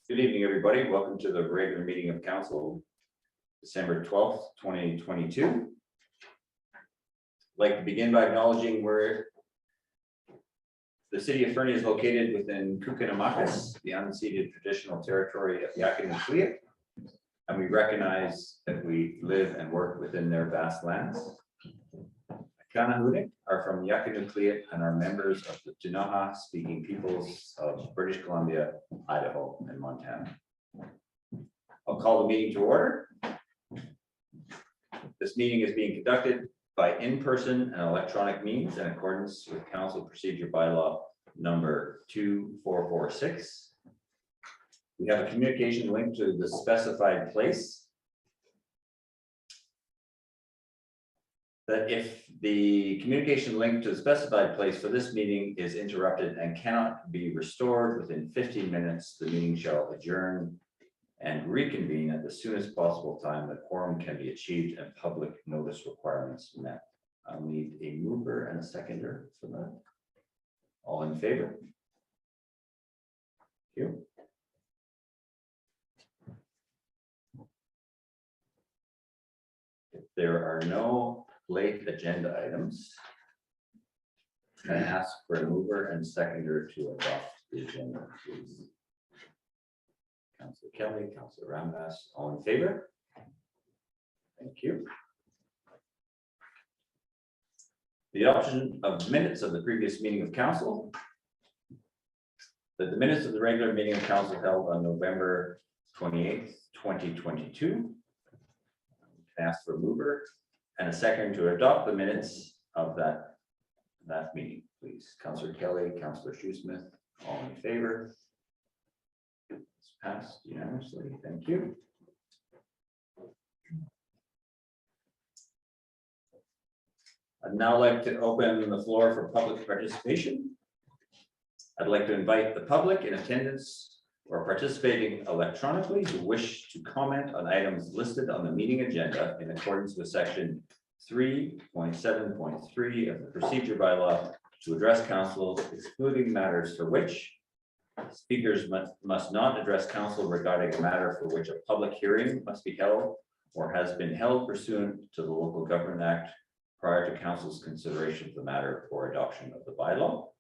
Good evening, everybody. Welcome to the regular meeting of council, December 12th, 2022. I'd like to begin by acknowledging where the city of Fernie is located within Kukanamakas, the unceded traditional territory of Yakinukulik, and we recognize that we live and work within their vast lands. Kanahudik are from Yakinukulik and are members of the Tunaha speaking peoples of British Columbia, Idaho, and Montana. I'll call the meeting to order. This meeting is being conducted by in-person and electronic means in accordance with Council Procedure Bylaw number 2446. We have a communication link to the specified place. That if the communication link to the specified place for this meeting is interrupted and cannot be restored within 15 minutes, the meeting shall adjourn and reconvene at the soonest possible time that quorum can be achieved and public notice requirements met. I'll need a mover and a seconder for that. All in favor? Thank you. If there are no late agenda items, I ask for a mover and seconder to adopt the agenda, please. Councilor Kelly, Councilor Ramdas, all in favor? Thank you. The adoption of minutes of the previous meeting of council. That the minutes of the regular meeting of council held on November 28th, 2022. Ask for a mover and a second to adopt the minutes of that meeting, please. Councilor Kelly, Councilor Shoesmith, all in favor? It's passed unanimously. Thank you. I'd now like to open the floor for public participation. I'd like to invite the public in attendance or participating electronically who wish to comment on items listed on the meeting agenda in accordance with section 3.7.3 of the procedure bylaw to address council, excluding matters for which speakers must not address council regarding a matter for which a public hearing must be held or has been held pursuant to the Local Government Act prior to council's consideration of the matter for adoption of the bylaw.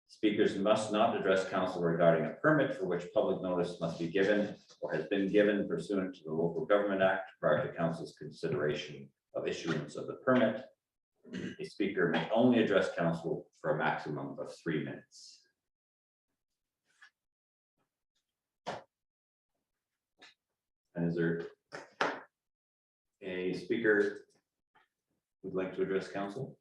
Speakers must not address council regarding a permit for which public notice must be given or has been given pursuant to the Local Government Act prior to council's consideration of issuance of the permit. A speaker may only address council for a maximum of 3 minutes. And is there a speaker who'd like to address council?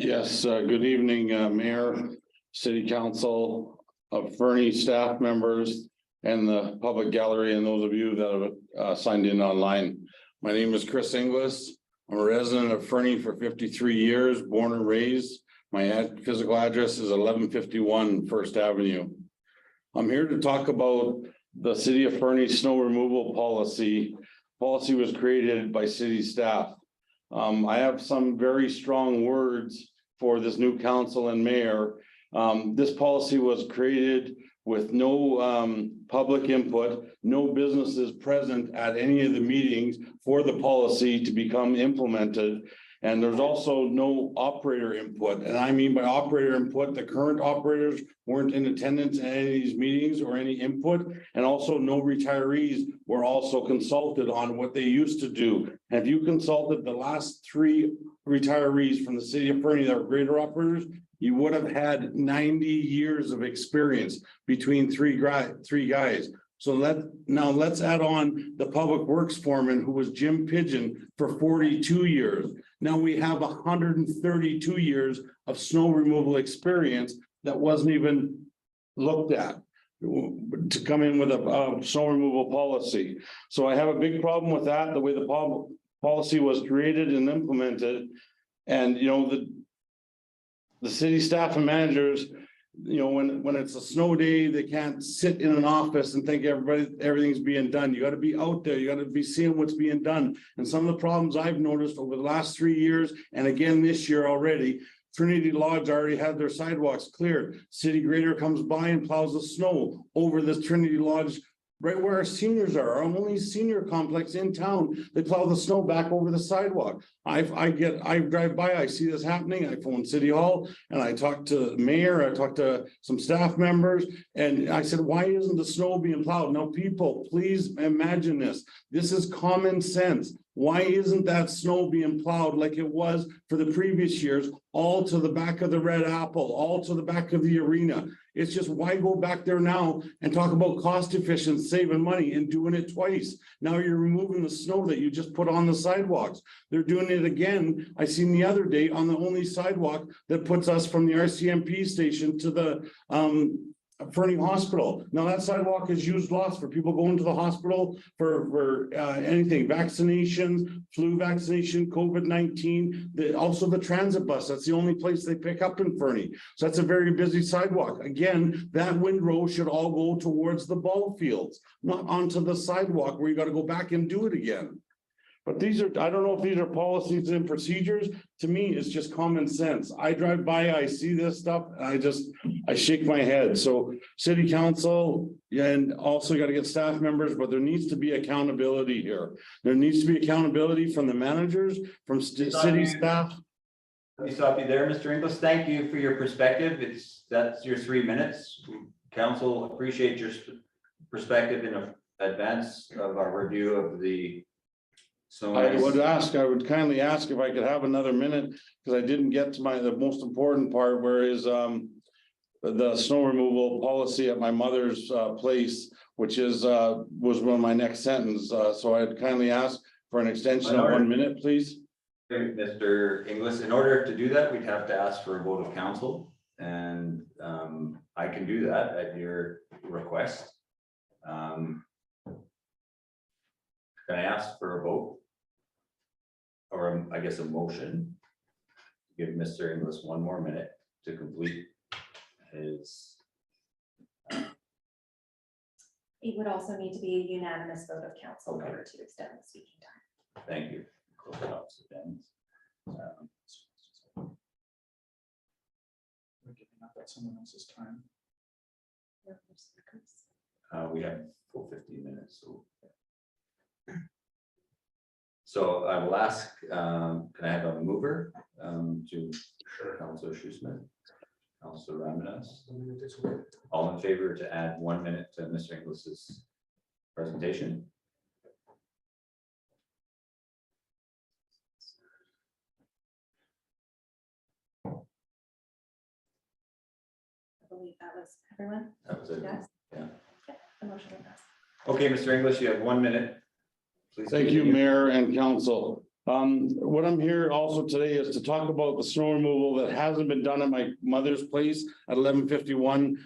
Yes, good evening, Mayor, City Council, Fernie staff members, and the public gallery, and those of you that have signed in online. My name is Chris Inglis. I'm a resident of Fernie for 53 years, born and raised. My physical address is 1151 First Avenue. I'm here to talk about the City of Fernie snow removal policy. Policy was created by city staff. I have some very strong words for this new council and mayor. This policy was created with no public input, no businesses present at any of the meetings for the policy to become implemented. And there's also no operator input. And I mean by operator input, the current operators weren't in attendance at any of these meetings or any input. And also no retirees were also consulted on what they used to do. And if you consulted the last 3 retirees from the city of Fernie that were grader operators, you would have had 90 years of experience between three guys. So let's add on the public works foreman who was Jim Pigeon for 42 years. Now we have 132 years of snow removal experience that wasn't even looked at to come in with a snow removal policy. So I have a big problem with that, the way the policy was created and implemented. And you know, the city staff and managers, you know, when it's a snow day, they can't sit in an office and think everything's being done. You got to be out there. You got to be seeing what's being done. And some of the problems I've noticed over the last 3 years, and again this year already, Trinity Lodge already had their sidewalks cleared. City grader comes by and plows the snow over this Trinity Lodge, right where our seniors are, our only senior complex in town. They plow the snow back over the sidewalk. I drive by, I see this happening. I phone City Hall and I talk to the mayor, I talked to some staff members, and I said, why isn't the snow being plowed? Now, people, please imagine this. This is common sense. Why isn't that snow being plowed like it was for the previous years, all to the back of the Red Apple, all to the back of the arena? It's just, why go back there now and talk about cost efficient, saving money and doing it twice? Now you're removing the snow that you just put on the sidewalks. They're doing it again. I seen the other day on the only sidewalk that puts us from the RCMP station to the Fernie Hospital. Now that sidewalk is used lots for people going to the hospital for anything, vaccinations, flu vaccination, COVID-19, also the transit bus. That's the only place they pick up in Fernie. So that's a very busy sidewalk. Again, that windrow should all go towards the ball fields, not onto the sidewalk where you got to go back and do it again. But these are, I don't know if these are policies and procedures. To me, it's just common sense. I drive by, I see this stuff, and I shake my head. So city council, and also got to get staff members, but there needs to be accountability here. There needs to be accountability from the managers, from city staff. Let me stop you there, Mr. Inglis. Thank you for your perspective. That's your 3 minutes. Council appreciate your perspective in advance of our review of the. So I would kindly ask if I could have another minute, because I didn't get to the most important part, where is the snow removal policy at my mother's place, which is was one of my next sentence. So I'd kindly ask for an extension of 1 minute, please. Mr. Inglis, in order to do that, we'd have to ask for a vote of council, and I can do that at your request. Can I ask for a vote? Or I guess a motion? Give Mr. Inglis 1 more minute to complete his. It would also need to be a unanimous vote of council in order to extend the speaking time. Thank you. Close it up, so then, We're giving up at someone else's time. we have full 15 minutes, so I will ask, can I have a mover to Councilor Schussman, Councilor Ramadas? All in favor to add 1 minute to Mr. Inglis's presentation? I believe that was everyone. That was it. Yes. Yeah. The motion will pass. Okay, Mr. Inglis, you have 1 minute. Please Thank you, continue. Mayor and Council. What I'm here also today is to talk about the snow removal that hasn't been done at my mother's place at 1151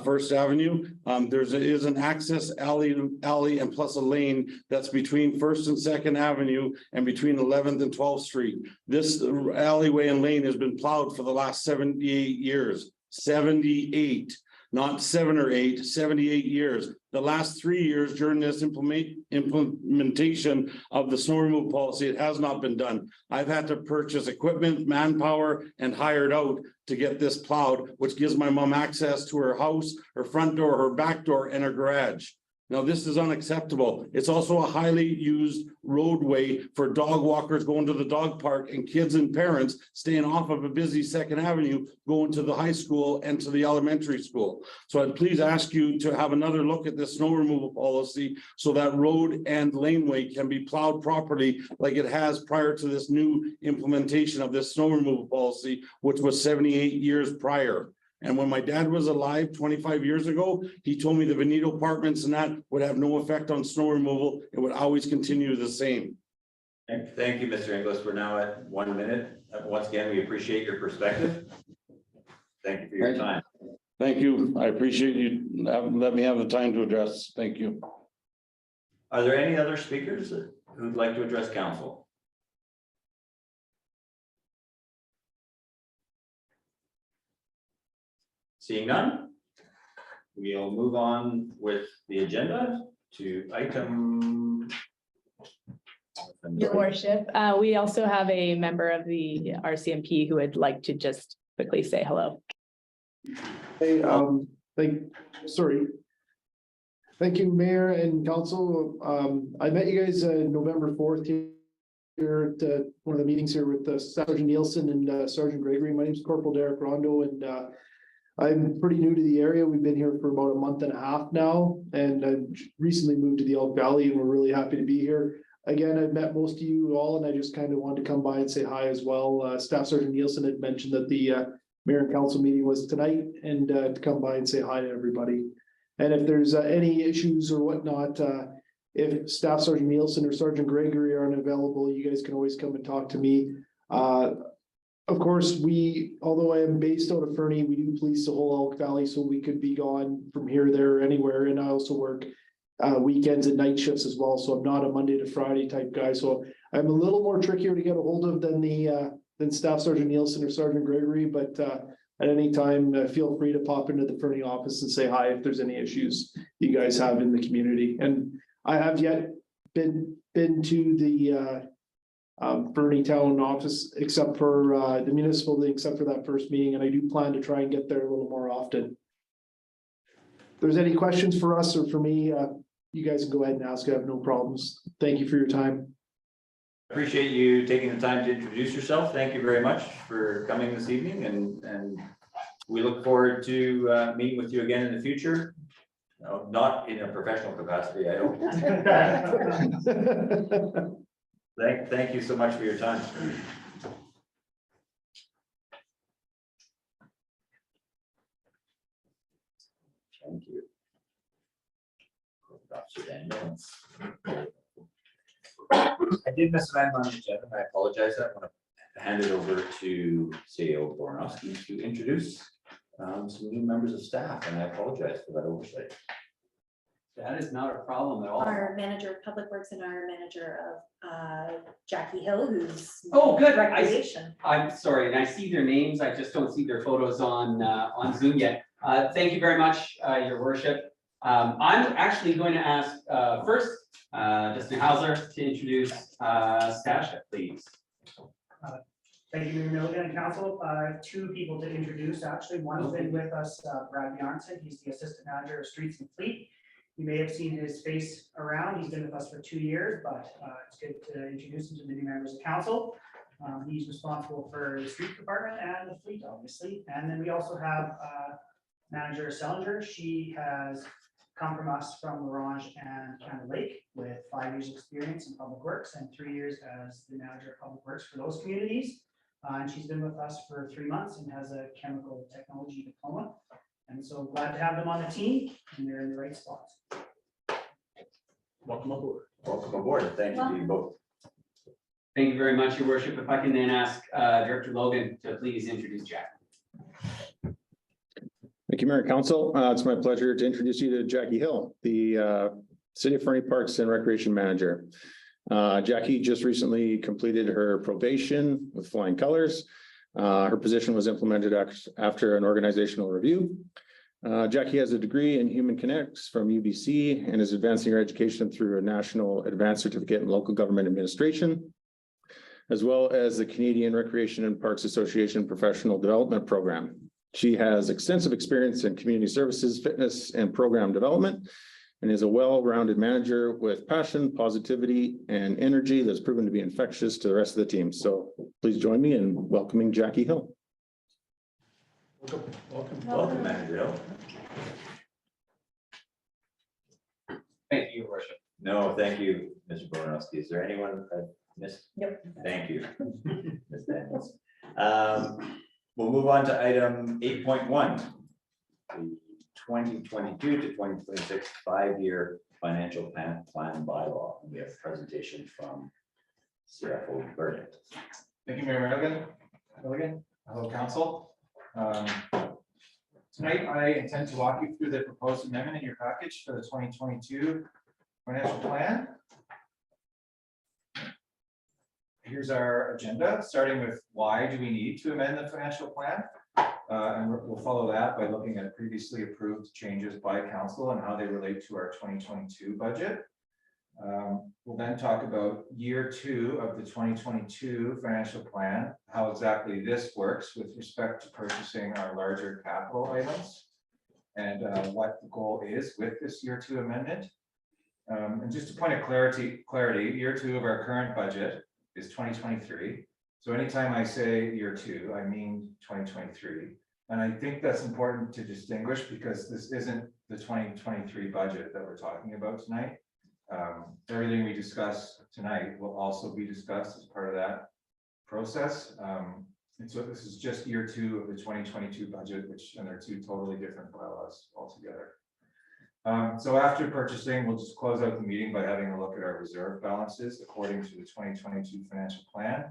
First Avenue. There is an access alley and plus a lane that's between First and Second Avenue and between 11th and 12th Street. This alleyway and lane has been plowed for the last 78 years. 78, not 7 or 8, 78 years. The last 3 years during this implementation of the snow removal policy, it has not been done. I've had to purchase equipment, manpower, and hired out to get this plowed, which gives my mom access to her house, her front door, her back door, and her garage. Now, this is unacceptable. It's also a highly used roadway for dog walkers going to the dog park and kids and parents staying off of a busy Second Avenue, going to the high school and to the elementary school. So I'd please ask you to have another look at this snow removal policy so that road and laneway can be plowed properly like it has prior to this new implementation of this snow removal policy, which was 78 years prior. And when my dad was alive 25 years ago, he told me the Veneto apartments and that would have no effect on snow removal. It would always continue the same. Thank you, Mr. Inglis. We're now at 1 minute. Once again, we appreciate your perspective. Thank you for your time. Thank you. I appreciate you let me have the time to address. Thank you. Are there any other speakers who'd like to address council? Seeing none, we'll move on with the agenda to item Your worship, we also have a member of the RCMP who would like to just quickly say hello. Hey, Thank you, Mayor and Council. I met you guys November 4th here at one of the meetings here with Sergeant Nielsen and Sergeant Gregory. My name is Corporal Derek Rondo, and I'm pretty new to the area. We've been here for about a month and a half now, and I recently moved to the Elk Valley, and we're really happy to be here. Again, I've met most of you all, and I just kind of wanted to come by and say hi as well. Staff Sergeant Nielsen had mentioned that the Mayor and Council meeting was tonight, and to come by and say hi to everybody. And if there's any issues or whatnot, if Staff Sergeant Nielsen or Sergeant Gregory aren't available, you guys can always come and talk to me. Of course, although I am based out of Fernie, we do police the whole Elk Valley, so we could be gone from here, there, or anywhere. And I also work weekends and night shifts as well, so I'm not a Monday to Friday type guy. So I'm a little more trickier to get a hold of than Staff Sergeant Nielsen or Sergeant Gregory, but at any time, feel free to pop into the Fernie office and say hi if there's any issues you guys have in the community. And I have yet been to the Fernie town office, except for the municipal league, except for that first meeting, and I do plan to try and get there a little more often. If there's any questions for us or for me, you guys can go ahead and ask. I have no problems. Thank you for your time. Appreciate you taking the time to introduce yourself. Thank you very much for coming this evening, and we look forward to meeting with you again in the future. No, not in a professional capacity, I don't. Thank you so much for your time. Thank you. I did miss an item on the agenda. I apologize. I want to hand it over to CEO Boronowski to introduce some new members of staff, and I apologize for that oversight. That is not a problem at all. Our manager of public works and our manager of Jackie Hill, who's Oh, good. recreation. I'm sorry, and I see their names. I just don't see their photos on Zoom yet. Thank you very much, Your Worship. I'm actually going to ask first Justin Hauser to introduce Stasha, please. Thank you, Mayor Milligan and Council. Two people to introduce, actually. One has been with us, Brad Bjarnson. He's the Assistant Manager of Streets and Fleet. You may have seen his face around. He's been with us for 2 years, but it's good to introduce him to the new members of Council. He's responsible for the Street Department and the Fleet, obviously. And then we also have Manager Sellinger. She has come from us from Orange and Canada Lake with 5 years experience in public works and 3 years as the manager of public works for those communities. And she's been with us for 3 months and has a chemical technology diploma. And so glad to have them on the team, and they're in the right spots. Welcome aboard. Welcome aboard. Thank you to you both. Thank you very much, Your Worship. If I can then ask Director Logan to please introduce Jack. Thank you, Mayor and Council. It's my pleasure to introduce you to Jackie Hill, the City of Fernie Parks and Recreation Manager. Jackie just recently completed her probation with flying colors. Her position was implemented after an organizational review. Jackie has a degree in Human Connects from UBC and is advancing her education through a National Advanced Certificate in Local Government Administration, as well as the Canadian Recreation and Parks Association Professional Development Program. She has extensive experience in community services, fitness, and program development, and is a well-rounded manager with passion, positivity, and energy that's proven to be infectious to the rest of the team. So please join me in welcoming Jackie Hill. Welcome, Manager Hill. Thank you, Your Worship. No, thank you, Mr. Boronowski. Is there anyone I missed? Nope. Thank you, Ms. Daniels. We'll move on to item 8.1, the 2022 to 2026 5-year financial plan bylaw. We have a presentation from CFO Burnett. Thank you, Mayor Milligan. Hello, Council. Tonight, I intend to walk you through the proposed amendment in your package for the 2022 financial plan. Here's our agenda, starting with why do we need to amend the financial plan? And we'll follow that by looking at previously approved changes by council and how they relate to our 2022 budget. We'll then talk about year 2 of the 2022 financial plan, how exactly this works with respect to purchasing our larger capital items, and what the goal is with this year 2 amendment. And just a point of clarity, year 2 of our current budget is 2023. So anytime I say year 2, I mean 2023. And I think that's important to distinguish because this isn't the 2023 budget that we're talking about tonight. Everything we discuss tonight will also be discussed as part of that process. And so this is just year 2 of the 2022 budget, and they're 2 totally different bylaws altogether. So after purchasing, we'll just close out the meeting by having a look at our reserve balances according to the 2022 financial plan.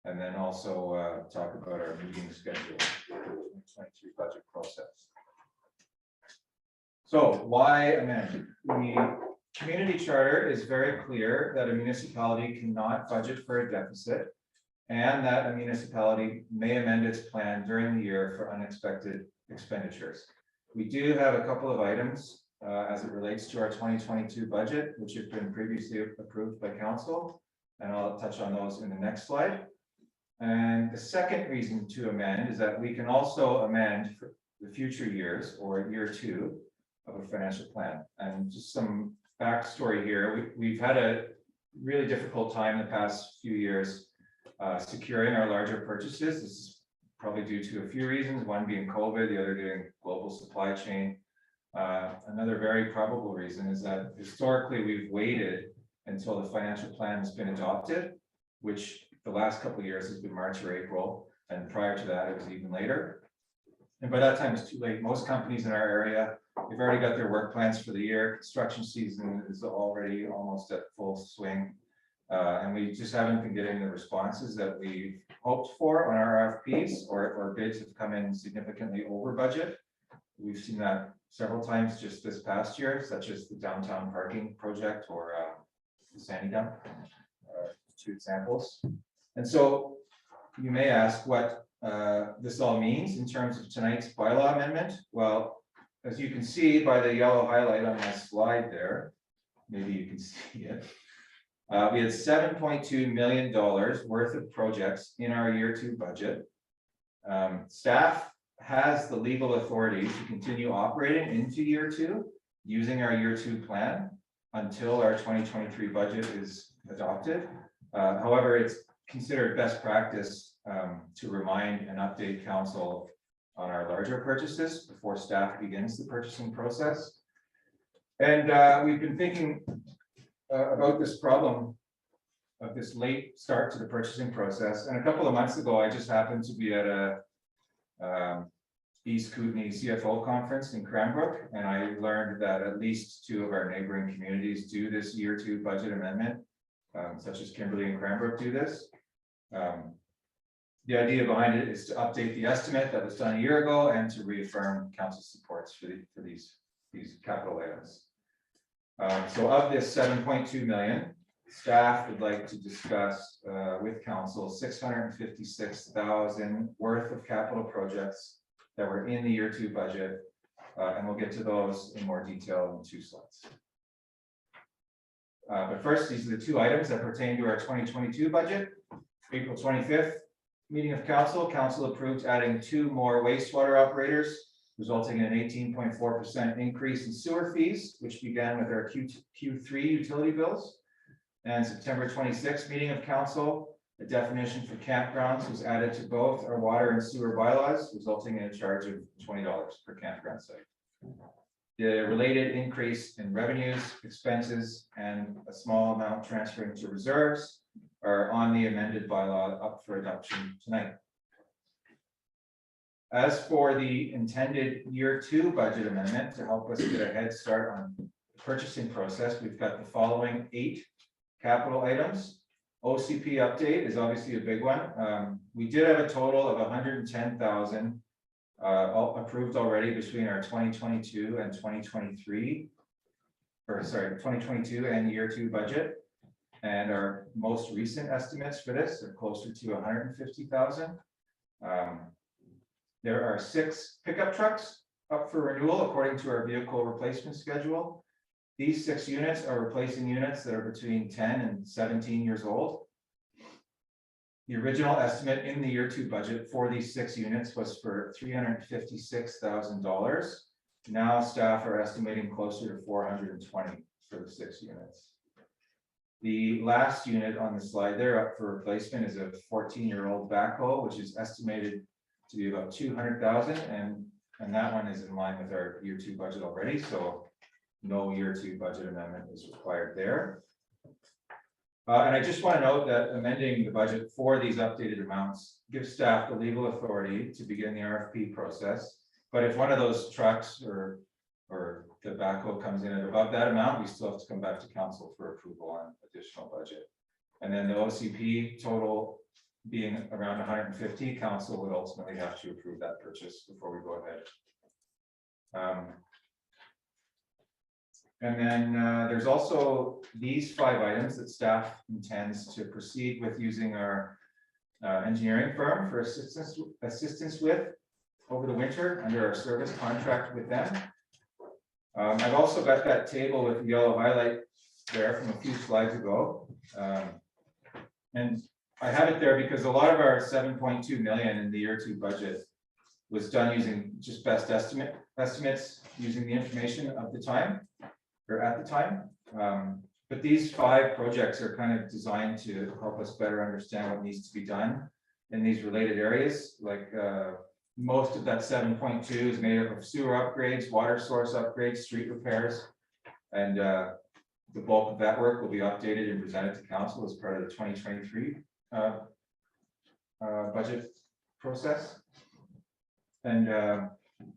And then also talk about our meeting schedule for the 2023 budget process. So why amend? The community charter is very clear that a municipality cannot budget for a deficit and that a municipality may amend its plan during the year for unexpected expenditures. We do have a couple of items as it relates to our 2022 budget, which have been previously approved by council, and I'll touch on those in the next slide. And the second reason to amend is that we can also amend for the future years or year 2 of a financial plan. And just some backstory here, we've had a really difficult time the past few years securing our larger purchases. This is probably due to a few reasons, one being COVID, the other being global supply chain. Another very probable reason is that historically we've waited until the financial plan has been adopted, which the last couple of years has been March or April, and prior to that it was even later. And by that time it's too late. Most companies in our area, they've already got their work plans for the year. Construction season is already almost at full swing. And we just haven't been getting the responses that we hoped for on our RFPs, or bids have come in significantly over budget. We've seen that several times just this past year, such as the downtown parking project or the Sandy Dump, 2 examples. And so you may ask what this all means in terms of tonight's bylaw amendment. Well, as you can see by the yellow highlight on my slide there, maybe you can see it. We had $7.2 million worth of projects in our year 2 budget. Staff has the legal authority to continue operating into year 2 using our year 2 plan until our 2023 budget is adopted. However, it's considered best practice to remind and update council on our larger purchases before staff begins the purchasing process. And we've been thinking about this problem of this late start to the purchasing process. And a couple of months ago, I just happened to be at a East Kootenay CFO conference in Cranbrook, and I learned that at least 2 of our neighboring communities do this year 2 budget amendment, such as Kimberley and Cranbrook do this. The idea behind it is to update the estimate that was done a year ago and to reaffirm council supports for these capital items. So of this 7.2 million, staff would like to discuss with council 656,000 worth of capital projects that were in the year 2 budget, and we'll get to those in more detail in 2 slides. But first, these are the 2 items that pertain to our 2022 budget. April 25th, meeting of council. Council approved adding 2 more wastewater operators, resulting in an 18.4% increase in sewer fees, which began with our Q3 utility bills. And September 26th, meeting of council, a definition for campgrounds was added to both our water and sewer bylaws, resulting in a charge of $20 per campground site. The related increase in revenues, expenses, and a small amount transferring to reserves are on the amended bylaw up for adoption tonight. As for the intended year 2 budget amendment, to help us get a head start on the purchasing process, we've got the following 8 capital items. OCP update is obviously a big one. We did have a total of 110,000 approved already between our 2022 and 2023, or sorry, 2022 and year 2 budget. And our most recent estimates for this are closer to 150,000. There are 6 pickup trucks up for renewal according to our vehicle replacement schedule. These 6 units are replacing units that are between 10 and 17 years old. The original estimate in the year 2 budget for these 6 units was for $356,000. Now staff are estimating closer to 420 for the 6 units. The last unit on the slide there up for replacement is a 14-year-old backhoe, which is estimated to be about 200,000, and that one is in line with our year 2 budget already, so no year 2 budget amendment is required there. And I just want to note that amending the budget for these updated amounts gives staff the legal authority to begin the RFP process. But if one of those trucks or the backhoe comes in at above that amount, we still have to come back to council for approval on additional budget. And then the OCP total being around 150, council would ultimately have to approve that purchase before we go ahead. And then there's also these 5 items that staff intends to proceed with using our engineering firm for assistance with over the winter under our service contract with them. I've also got that table with the yellow highlight there from a few slides ago. And I have it there because a lot of our 7.2 million in the year 2 budget was done using just best estimates using the information of the time or at the time. But these 5 projects are kind of designed to help us better understand what needs to be done in these related areas. Like most of that 7.2 is made up of sewer upgrades, water source upgrades, street repairs. And the bulk of that work will be updated and presented to council as part of the 2023 budget process. And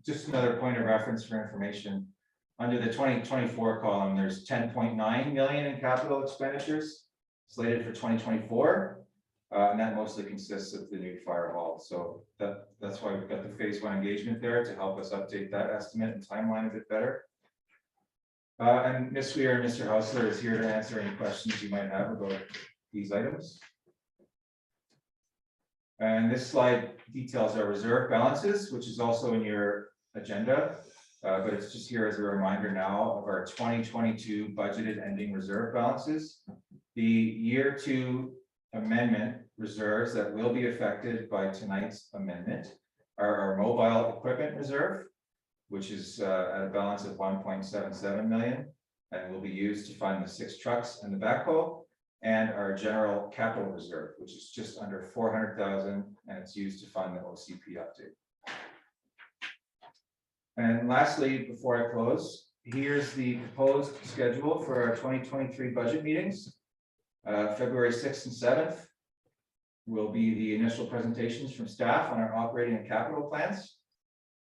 just another point of reference for information, under the 2024 column, there's 10.9 million in capital expenditures slated for 2024. And that mostly consists of the new fire hall. So that's why we've got the phase 1 engagement there to help us update that estimate and timeline a bit better. And Ms. Weir and Mr. Hausler is here to answer any questions you might have about these items. And this slide details our reserve balances, which is also in your agenda. But it's just here as a reminder now of our 2022 budgeted ending reserve balances. The year 2 amendment reserves that will be affected by tonight's amendment are our mobile equipment reserve, which is at a balance of 1.77 million and will be used to fund the 6 trucks and the backhoe, and our general capital reserve, which is just under 400,000, and it's used to fund the OCP update. And lastly, before I close, here's the proposed schedule for our 2023 budget meetings. February 6th and 7th will be the initial presentations from staff on our operating and capital plans.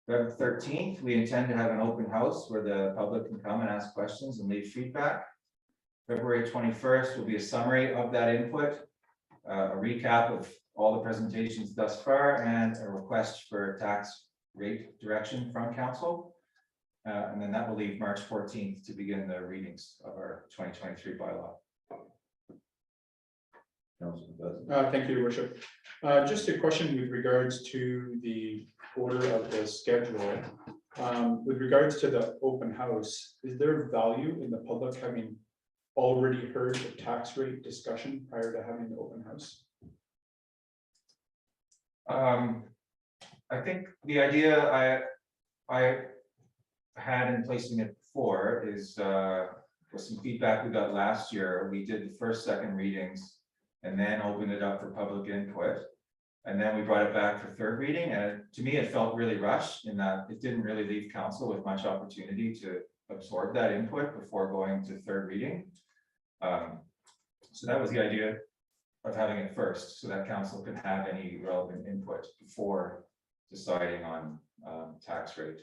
February 13th, we intend to have an open house where the public can come and ask questions and leave feedback. February 21st will be a summary of that input, a recap of all the presentations thus far, and a request for tax rate direction from council. And then that will leave March 14th to begin the readings of our 2023 bylaw. Thank you, Your Worship. Just a question with regards to the order of the schedule. With regards to the open house, is there value in the public having already heard the tax rate discussion prior to having the open house? I think the idea I had in placing it before is with some feedback we got last year. We did the first, second readings and then opened it up for public input. And then we brought it back for third reading. And to me, it felt really rushed in that it didn't really leave council with much opportunity to absorb that input before going to third reading. So that was the idea of having it first, so that council can have any relevant input before deciding on tax rate.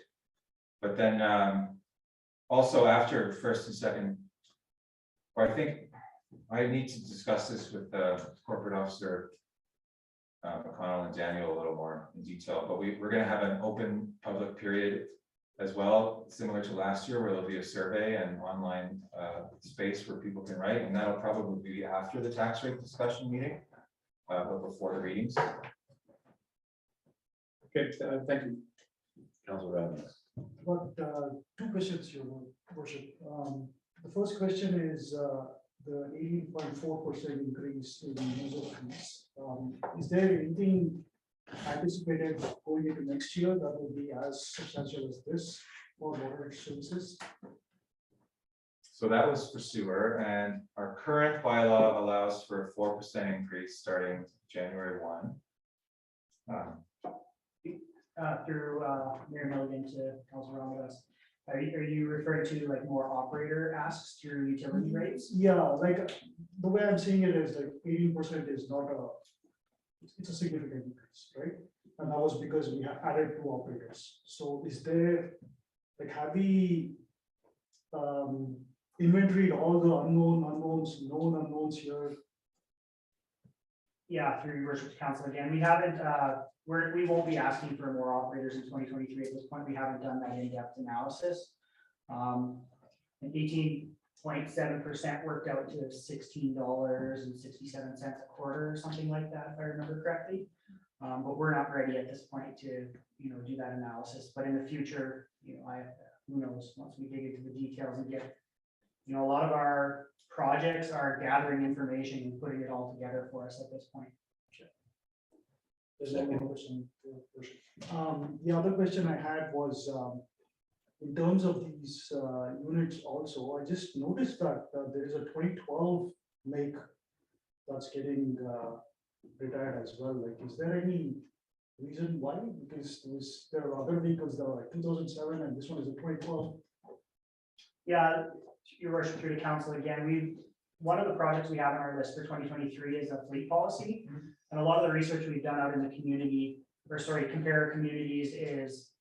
But then also after first and second, or I think I need to discuss this with the corporate officer, McConnell and Daniel a little more in detail, but we're going to have an open public period as well, similar to last year, where there'll be a survey and online space where people can write, and that'll probably be after the tax rate discussion meeting, but before the readings. Okay, thank you. Councilor Evans. But 2 questions, Your Worship. The first question is the 18.4% increase in user fees. Is there anything anticipated going into next year that will be as substantial as this for water services? So that was for sewer, and our current bylaw allows for a 4% increase starting January 1. Through Mayor Milligan to Councilor Ramos. Are you referring to like more operator asks through utility rates? Yeah, like the way I'm seeing it is like 18% is not it's a significant increase, right? And that was because we have added 2 operators. So is there, like, have we inventoried all the known unknowns here? Yeah, through your worship council again, we haven't, we won't be asking for more operators in 2023 at this point. We haven't done that in-depth analysis. And 18.7% worked out to $16.67 a quarter or something like that, if I remember correctly. But we're not ready at this point to, do that analysis. But in the future, who knows, once we dig into the details and get, a lot of our projects are gathering information and putting it all together for us at this point. The other question I had was, in terms of these units also, I just noticed that there is a 2012 make that's getting retired as well. Like, is there any reason why? Because there are other vehicles that are like 2007 and this one is a 2012. Yeah, your worship, through the council again, one of the projects we have on our list for 2023 is a fleet policy. And a lot of the research we've done out in the community, compare communities, is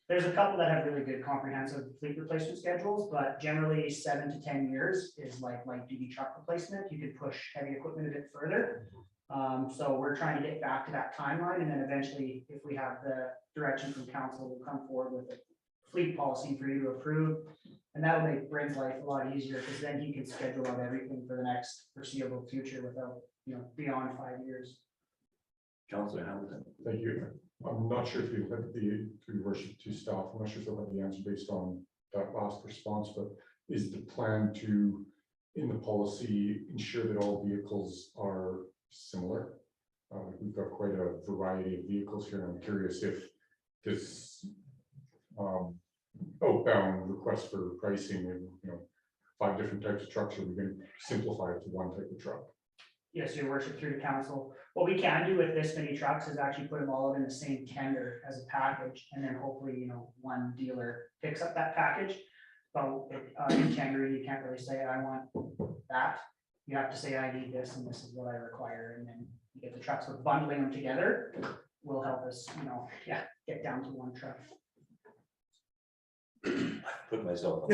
there's a couple that have really good comprehensive fleet replacement schedules, but generally 7 to 10 years is like light duty truck replacement. You could push heavy equipment a bit further. So we're trying to get back to that timeline, and then eventually, if we have the direction from council, we'll come forward with a fleet policy for you to approve. And that'll make Brent's life a lot easier, because then he can schedule out everything for the next foreseeable future without, beyond 5 years. Councilor Hamilton. Thank you. I'm not sure if you have through your worship to staff, I'm not sure if you'll have the answer based on that last response, but is the plan to, in the policy, ensure that all vehicles are similar? We've got quite a variety of vehicles here. I'm curious if this outbound request for pricing and 5 different types of trucks, are we going to simplify it to one type of truck? Yes, your worship, through the council. What we can do with this many trucks is actually put them all in the same tender as a package, and then hopefully, one dealer picks up that package. But in tendering, you can't really say, I want that. You have to say, I need this, and this is what I require, and then you get the trucks. With bundling them together will help us, get down to one truck. Put myself.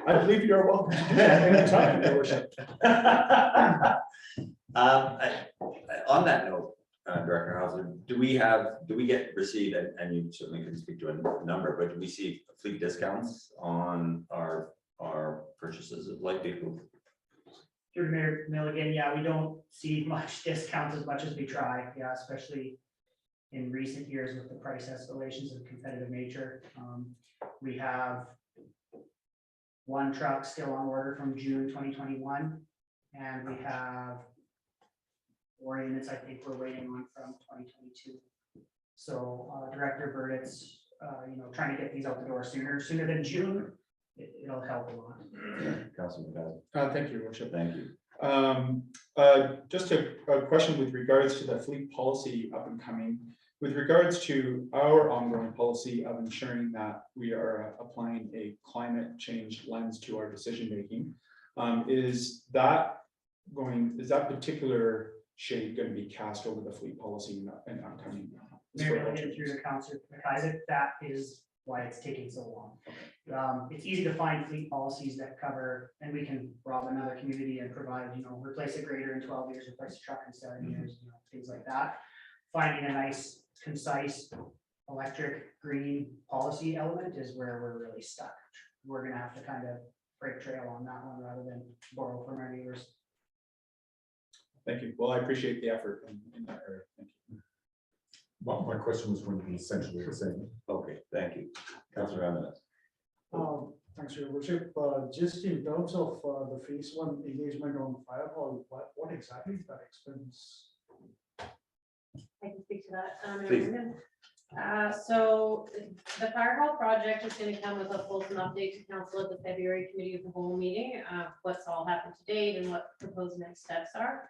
I believe you're welcome to do that anytime, your worship. On that note, Director Hauser, do we receive, and you certainly can speak to a number, but do we see fleet discounts on our purchases of light vehicles? Through Mayor Milligan, we don't see much discounts as much as we try, especially in recent years with the price escalations of competitive nature. We have 1 truck still on order from June 2021, and we have 4 units I think we're waiting on from 2022. So Director Burditt's trying to get these out the door sooner than June. It'll help a lot. Councilman Thank you, Your Worship. Thank you. Just a question with regards to the fleet policy up and coming. With regards to our ongoing policy of ensuring that we are applying a climate change lens to our decision making, is that particular shade going to be cast over the fleet policy and upcoming? Mayor, through the council, Isaac, that is why it's taking so long. It's easy to find fleet policies that cover, and we can rob another community and provide, replace a grader in 12 years, replace a truck in 7 years, things like that. Finding a nice, concise, electric, green policy element is where we're really stuck. We're gonna have to kind of break trail on that one rather than borrow from our neighbors. Thank you. Well, I appreciate the effort in that area. Thank you. Well, my question was going to be essentially the same. Okay, thank you. Councilor Ramirez. Thanks, Your Worship. Just in terms of the phase one engagement on fire hall, what exactly is that expense? I can speak to that. Mayor Please. Morgan. So the fire hall project is going to come with a fulsome update to council at the February committee of the whole meeting, what's all happened to date and what proposed next steps are.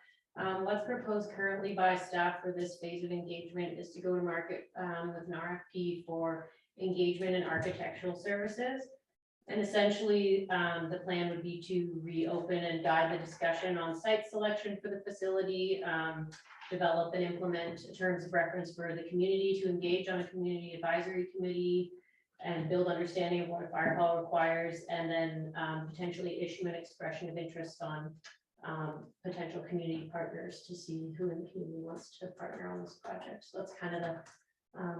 What's proposed currently by staff for this phase of engagement is to go to market with an RFP for engagement in architectural services. And essentially, the plan would be to reopen and guide the discussion on site selection for the facility, develop and implement terms of reference for the community to engage on a community advisory committee and build understanding of what a fire hall requires, and then potentially issue an expression of interest on potential community partners to see who in the community wants to partner on this project. So that's kind of the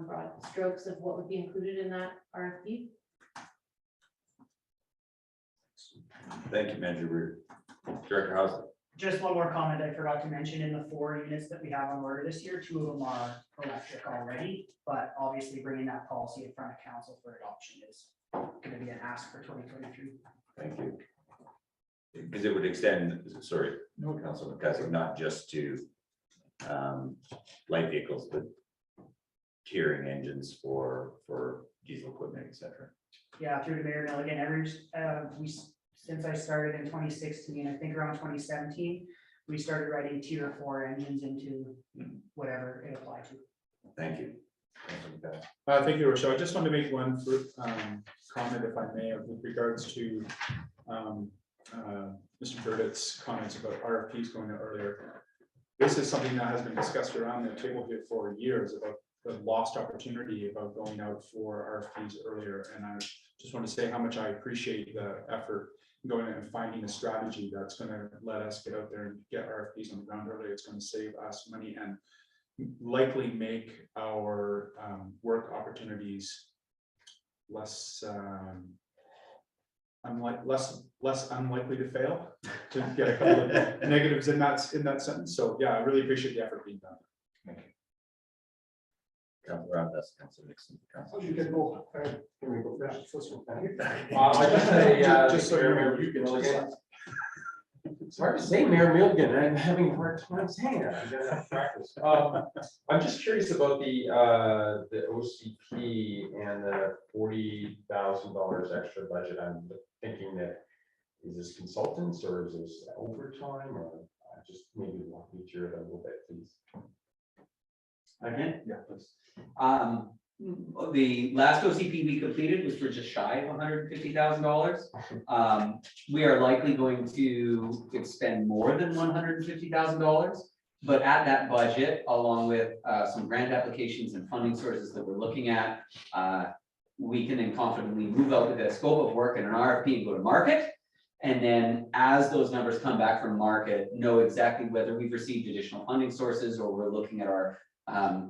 broad strokes of what would be included in that RFP. Thank you, Manager Weir. Director Hauser. Just one more comment I forgot to mention. In the 4 units that we have on order this year, 2 of them are electric already, but obviously bringing that policy in front of council for adoption is going to be an ask for 2023. Thank you. Because it would extend, sorry, no, Councilman Cussick, not just to light vehicles, but tiering engines for diesel equipment, et cetera. Yeah, through to Mayor Milligan, since I started in 2016, I think around 2017, we started writing tier 4 engines into whatever it applied to. Thank you. Councilman Cussick. Thank you, Rochelle. I just want to make one comment, if I may, with regards to Mr. Burdett's comments about RFPs going out earlier. This is something that has been discussed around the table here for years about the lost opportunity about going out for RFPs earlier. And I just want to say how much I appreciate the effort going and finding a strategy that's going to let us get out there and get RFPs on the ground early. It's going to save us money and likely make our work opportunities less unlikely to fail, to get a couple of negatives in that sentence. So yeah, I really appreciate the effort being done. Thank you. Councilor Roundas, Councilor Nixon, Councilor. You can go. Can we go first? I just say, Just so you know, you can Milligan. It's hard to say Mayor Milligan, I'm having a hard time saying it. I'm gonna have to practice. I'm just curious about the OCP and the $40,000 extra budget. I'm thinking that, is this consultants or is this overtime, or just maybe walk me through it a little bit, please. Again, Yeah, please. the last OCP we completed was for just shy of $150,000. We are likely going to expend more than $150,000, but at that budget, along with some grant applications and funding sources that we're looking at, we can then confidently move out with a scope of work and an RFP and go to market. And then as those numbers come back from market, know exactly whether we've received additional funding sources or we're looking at our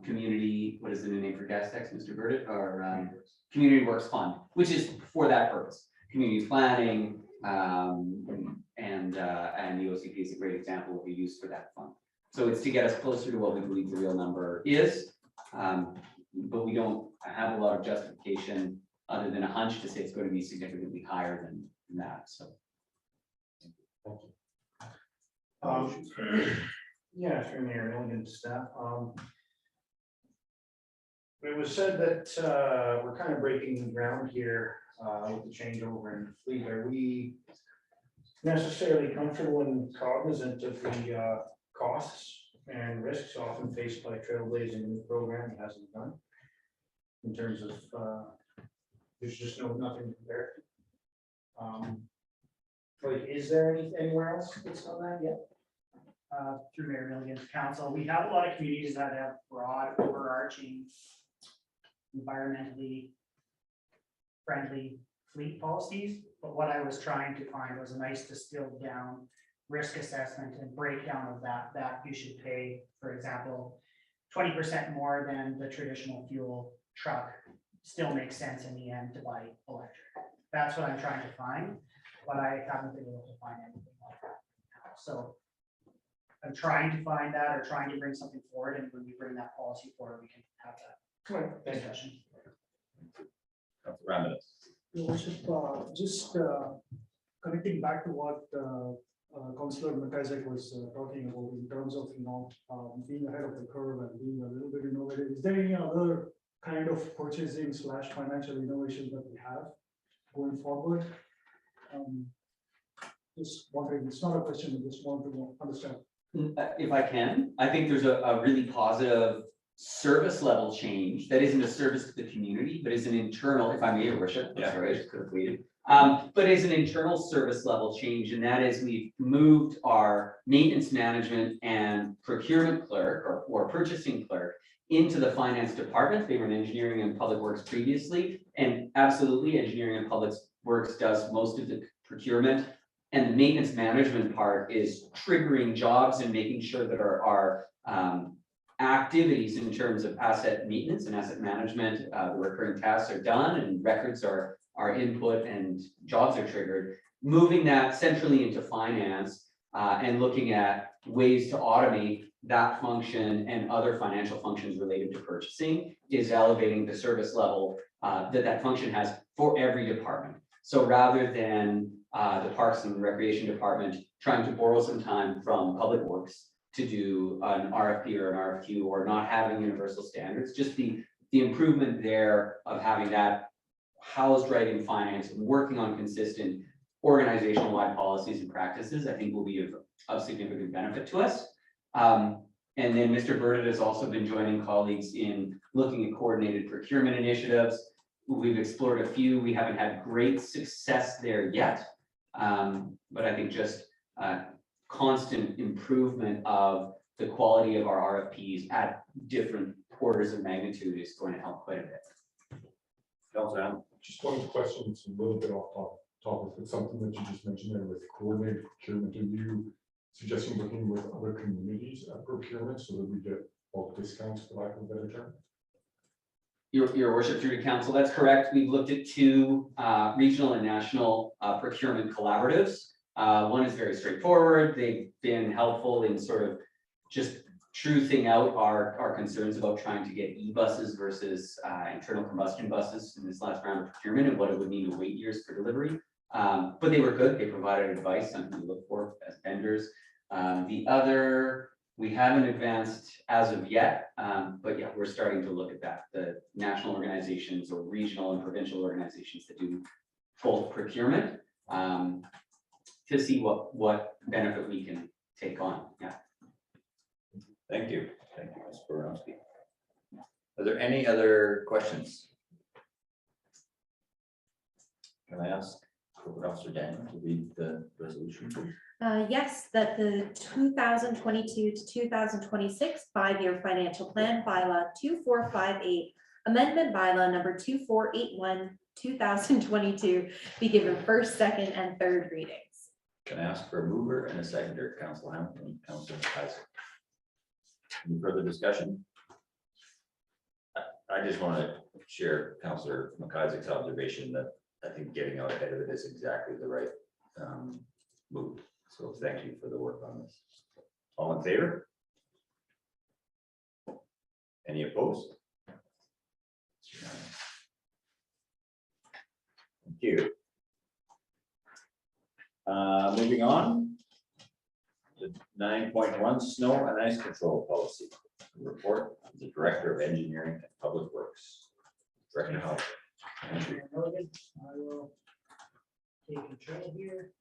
community, what is the new name for gas tax, Mr. Burdett, or Community Works Fund, which is for that purpose. Community planning and the OCP is a great example of what we use for that fund. So it's to get us closer to what we believe the real number is, but we don't have a lot of justification other than a hunch to say it's going to be significantly higher than that. So. Thank you. Yeah, through Mayor Milligan staff. It was said that we're kind of breaking ground here with the changeover in the fleet. Are we necessarily comfortable and cognizant of the costs and risks often faced by trailblazing a new program that hasn't done? In terms of, there's just nothing compared to. Like, is there anywhere else that's done that yet? Through Mayor Milligan's council, we have a lot of communities that have broad, overarching, environmentally friendly fleet policies. But what I was trying to find was a nice distilled down risk assessment and breakdown of that you should pay, for example, 20% more than the traditional fuel truck still makes sense in the end to buy electric. That's what I'm trying to find, but I haven't been able to find anything like that now. So I'm trying to find that or trying to bring something forward, and when we bring that policy forward, we can have that discussion. Councilor Roundas. Your worship, just connecting back to what Councillor McIsaac was talking about in terms of, being ahead of the curve and being a little bit innovative. Is there any other kind of purchasing / financial innovation that we have going forward? Just wondering, it's not a question, I just want to understand. If I can, I think there's a really positive service level change that isn't a service to the community, but is an internal, if I may, your worship. Yeah. Sorry, I just could have waited. But is an internal service level change, and that is we've moved our maintenance management and procurement clerk or purchasing clerk into the finance department. They were in engineering and public works previously, and absolutely engineering and public works does most of the procurement. And the maintenance management part is triggering jobs and making sure that our activities in terms of asset maintenance and asset management, the recurring tasks are done and records are input and jobs are triggered. Moving that centrally into finance and looking at ways to automate that function and other financial functions related to purchasing is elevating the service level that function has for every department. So rather than the Parks and Recreation Department trying to borrow some time from Public Works to do an RFP or an RFQ or not having universal standards, just the improvement there of having that housed right in finance and working on consistent organizational wide policies and practices, I think will be of significant benefit to us. And then Mr. Burdett has also been joining colleagues in looking at coordinated procurement initiatives. We've explored a few. We haven't had great success there yet. But I think just constant improvement of the quality of our RFPs at different orders of magnitude is going to help quite a bit. Just one question, it's a little bit off topic, but something that you just mentioned there with coordinated procurement. Are you suggesting working with other communities at procurement so that we get bulk discounts, for lack of a better term? Your worship, through to council, that's correct. We've looked at two regional and national procurement collaboratives. One is very straightforward. They've been helpful in sort of just truthing out our concerns about trying to get e-buses versus internal combustion buses in this last round of procurement and what it would mean to wait years for delivery. But they were good. They provided advice, something to look for as vendors. The other, we haven't advanced as of yet, but yeah, we're starting to look at that. The national organizations or regional and provincial organizations that do full procurement to see what benefit we can take on. Yeah. Thank you. Thank you, Ms. Baranowski. Are there any other questions? Can I ask Corporate Officer Daniel to read the resolution, please? Yes, that the 2022 to 2026 5-year financial plan bylaw 2458 amendment bylaw number 2481 2022 be given first, second, and third readings. Can I ask for a mover and a seconder, Council Hamilton, Councilor McIsaac? Any further discussion? I just want to share Councilor McIsaac's observation that I think getting out ahead of it is exactly the right move. So thank you for the work on this. All in favor? Any opposed? Thank you. Moving on. to 9.1 snow and ice control policy. Report of the Director of Engineering and Public Works. Director Howard. Thank you. I will take control here.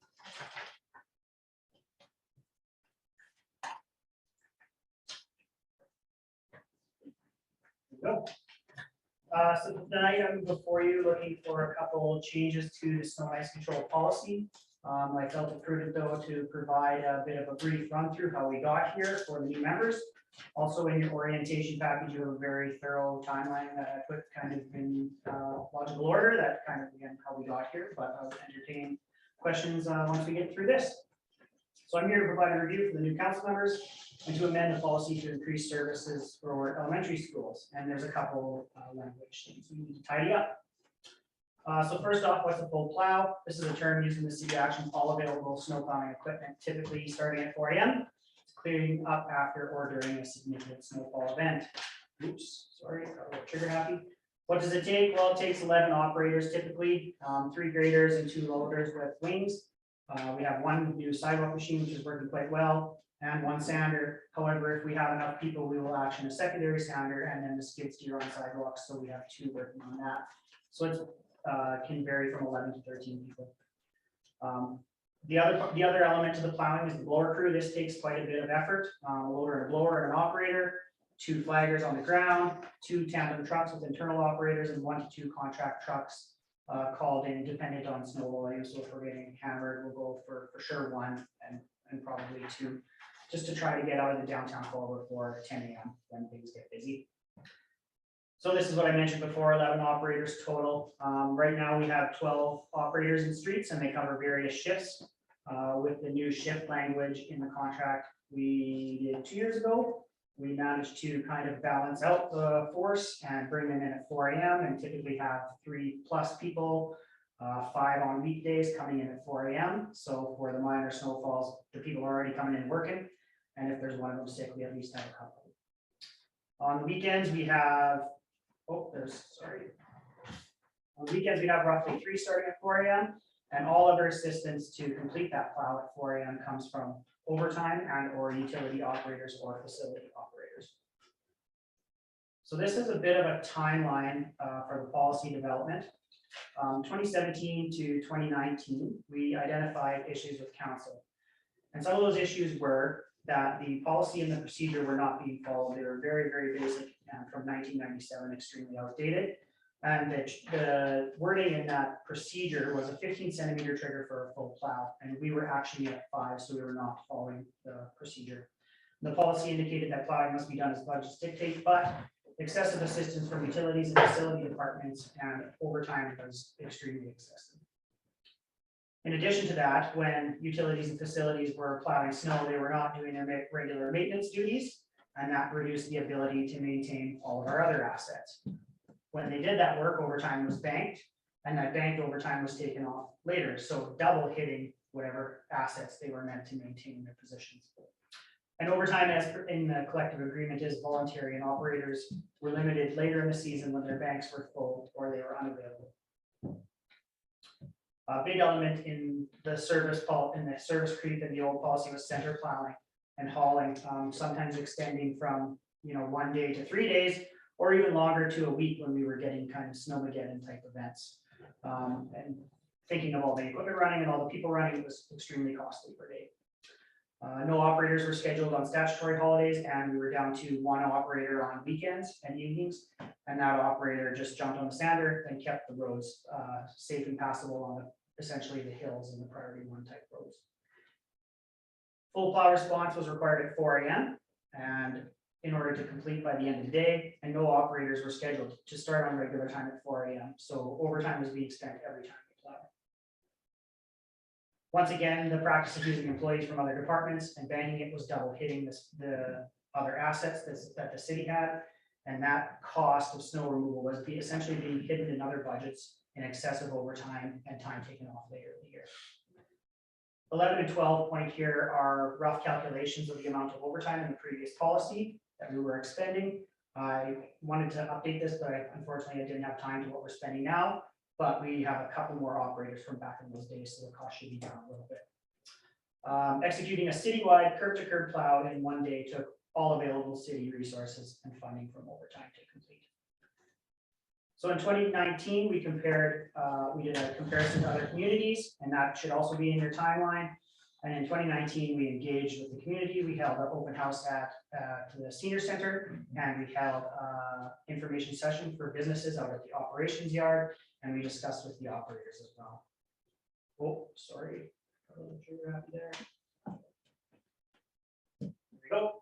Go. So tonight I'm before you looking for a couple changes to the snow and ice control policy. I felt it prudent though to provide a bit of a brief run through how we got here for the new members. Also in your orientation package, you have a very thorough timeline that I put kind of in logical order. That kind of again how we got here, but I'll entertain questions once we get through this. So I'm here to provide a review for the new council members and to amend the policy to increase services for elementary schools. And there's a couple language things we need to tidy up. So first off, what's a full plow? This is a term used in the city action, all available snow plowing equipment, typically starting at 4 a.m. clearing up after or during a significant snowfall event. Oops, sorry, got a little trigger happy. What does it take? Well, it takes 11 operators typically, 3 graders and 2 loaders with wings. We have 1 new sidewalk machine, which is working quite well, and 1 sander. However, if we have enough people, we will action a secondary sander and then the skid steer on sidewalks, so we have 2 working on that. So it can vary from 11 to 13 people. The other element to the plowing is the blower crew. This takes quite a bit of effort. A loader and a blower and an operator, 2 flaggers on the ground, 2 tandem trucks with internal operators, and 1 to 2 contract trucks called in dependent on snow volume. So if we're getting hammered, we'll go for sure 1 and probably 2, just to try to get out of the downtown core before 10 a.m. when things get busy. So this is what I mentioned before, 11 operators total. Right now we have 12 operators in streets and they cover various shifts. With the new shift language in the contract we did 2 years ago, we managed to kind of balance out the force and bring them in at 4 a.m. and typically have 3+ people, 5 on weekdays coming in at 4 a.m. So for the minor snowfalls, the people are already coming in and working. And if there's one of them sick, we at least have a couple. On the weekends, we have, on the weekends, we have roughly 3 starting at 4 a.m. And all other assistance to complete that plow at 4 a.m. comes from overtime and or utility operators or facility operators. So this is a bit of a timeline for the policy development. 2017 to 2019, we identified issues with council. And some of those issues were that the policy and the procedure were not being followed. They were very, very basic and from 1997, extremely outdated. And the wording in that procedure was a 15-centimeter trigger for a full plow, and we were actually at 5, so we were not following the procedure. The policy indicated that plowing must be done as budgets dictate, but excessive assistance from utilities and facility departments and overtime was extremely excessive. In addition to that, when utilities and facilities were plowing snow, they were not doing their regular maintenance duties, and that reduced the ability to maintain all of our other assets. When they did that work, overtime was banked, and that banked overtime was taken off later. So double hitting whatever assets they were meant to maintain in their positions. And overtime, as in the collective agreement, is voluntary, and operators were limited later in the season when their banks were full or they were unavailable. A big element in the service creep in the old policy was center plowing and hauling, sometimes extending from 1 day to 3 days, or even longer to a week when we were getting kind of snowmageddon type events. And thinking of all the equipment running and all the people running, it was extremely costly per day. No operators were scheduled on statutory holidays, and we were down to 1 operator on weekends and evenings. And that operator just jumped on the sander and kept the roads safe and passable on essentially the hills and the priority 1 type roads. Full plow response was required at 4 a.m. and in order to complete by the end of the day, and no operators were scheduled to start on regular time at 4 a.m. So overtime was being spent every time we plowed. Once again, the practice of using employees from other departments and banking it was double hitting the other assets that the city had, and that cost of snow removal was essentially being hidden in other budgets in excess of overtime and time taken off later in the year. 11 and 12 point here are rough calculations of the amount of overtime in the previous policy that we were expending. I wanted to update this, but unfortunately I didn't have time to what we're spending now, but we have a couple more operators from back in those days, so the cost should be down a little bit. Executing a citywide curb to curb plow in 1 day took all available city resources and funding from overtime to complete. So in 2019, we did a comparison to other communities, and that should also be in your timeline. And in 2019, we engaged with the community. We held an open house at the senior center, and we held an information session for businesses out at the operations yard, and we discussed with the operators as well. Oh, sorry. There we go.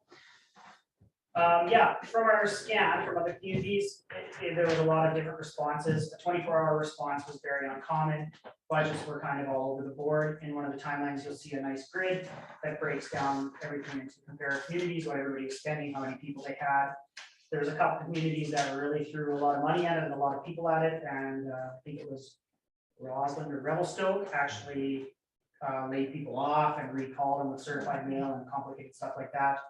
Yeah, from our scan from other communities, there was a lot of different responses. A 24-hour response was very uncommon. Budgets were kind of all over the board. In one of the timelines, you'll see a nice grid that breaks down everything into compare communities, what everybody was spending, how many people they had. There's a couple communities that really threw a lot of money at it and a lot of people at it, and I think it was Roslyn or Revelstoke actually laid people off and recalled them with certified mail and complicated stuff like that.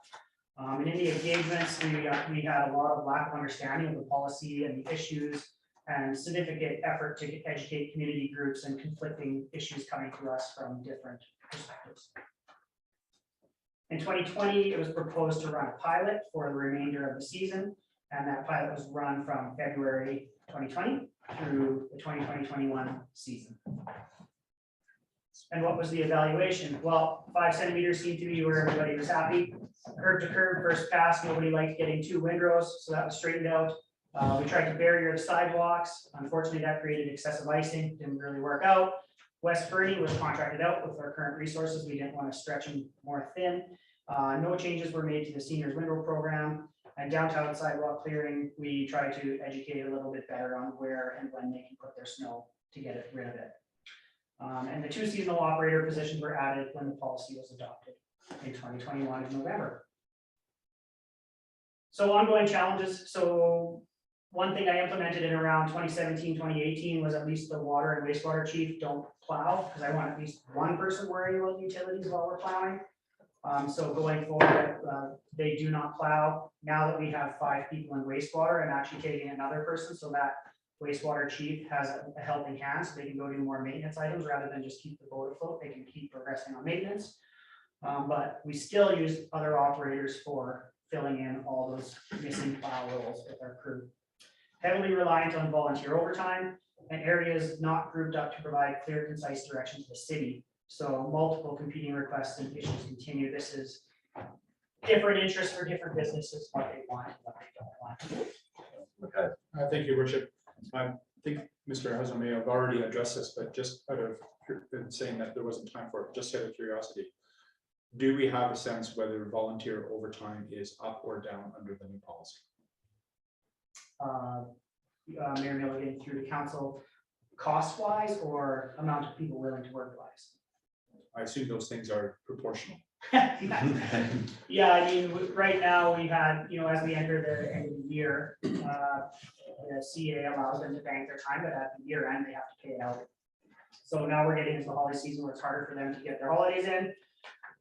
And in the engagements, we had a lot of lack of understanding of the policy and the issues and significant effort to educate community groups and conflicting issues coming to us from different perspectives. In 2020, it was proposed to run a pilot for the remainder of the season, and that pilot was run from February 2020 through the 2020-21 season. And what was the evaluation? Well, 5 centimeters seemed to be where everybody was happy. Curb to curb, first pass, nobody liked getting 2 windrows, so that was straightened out. We tried to barrier the sidewalks. Unfortunately, that created excessive icing, didn't really work out. West Fernie was contracted out with our current resources. We didn't want to stretch them more thin. No changes were made to the seniors window program, and downtown sidewalk clearing, we try to educate a little bit better on where and when they can put their snow to get rid of it. And the 2 seasonal operator positions were added when the policy was adopted in 2021 in November. So ongoing challenges. So one thing I implemented in around 2017, 2018 was at least the water and wastewater chief don't plow, because I want at least one person worrying about utilities while we're plowing. So going forward, they do not plow. Now that we have 5 people in wastewater, and actually taking another person, so that wastewater chief has a helping hand, so they can go do more maintenance items rather than just keep the boat afloat. They can keep progressing on maintenance. But we still use other operators for filling in all those missing plow roles with our crew. Heavily reliant on volunteer overtime, and areas not grouped up to provide clear, concise direction to the city. So multiple competing requests and issues continue. This is different interests for different businesses, what they want and what they don't want. Okay. Thank you, Worship. I think Mr. Hazel may have already addressed this, but just out of saying that there wasn't time for it, just out of curiosity, do we have a sense whether volunteer overtime is up or down under the new policy? Mayor Milligan through the council, cost-wise or amount of people willing to work wise? I assume those things are proportional. Yeah, I mean, right now we had, as we enter the end of the year, the CA allows them to bank their time, but at the year end, they have to pay it out. So now we're getting into the holiday season where it's harder for them to get their holidays in.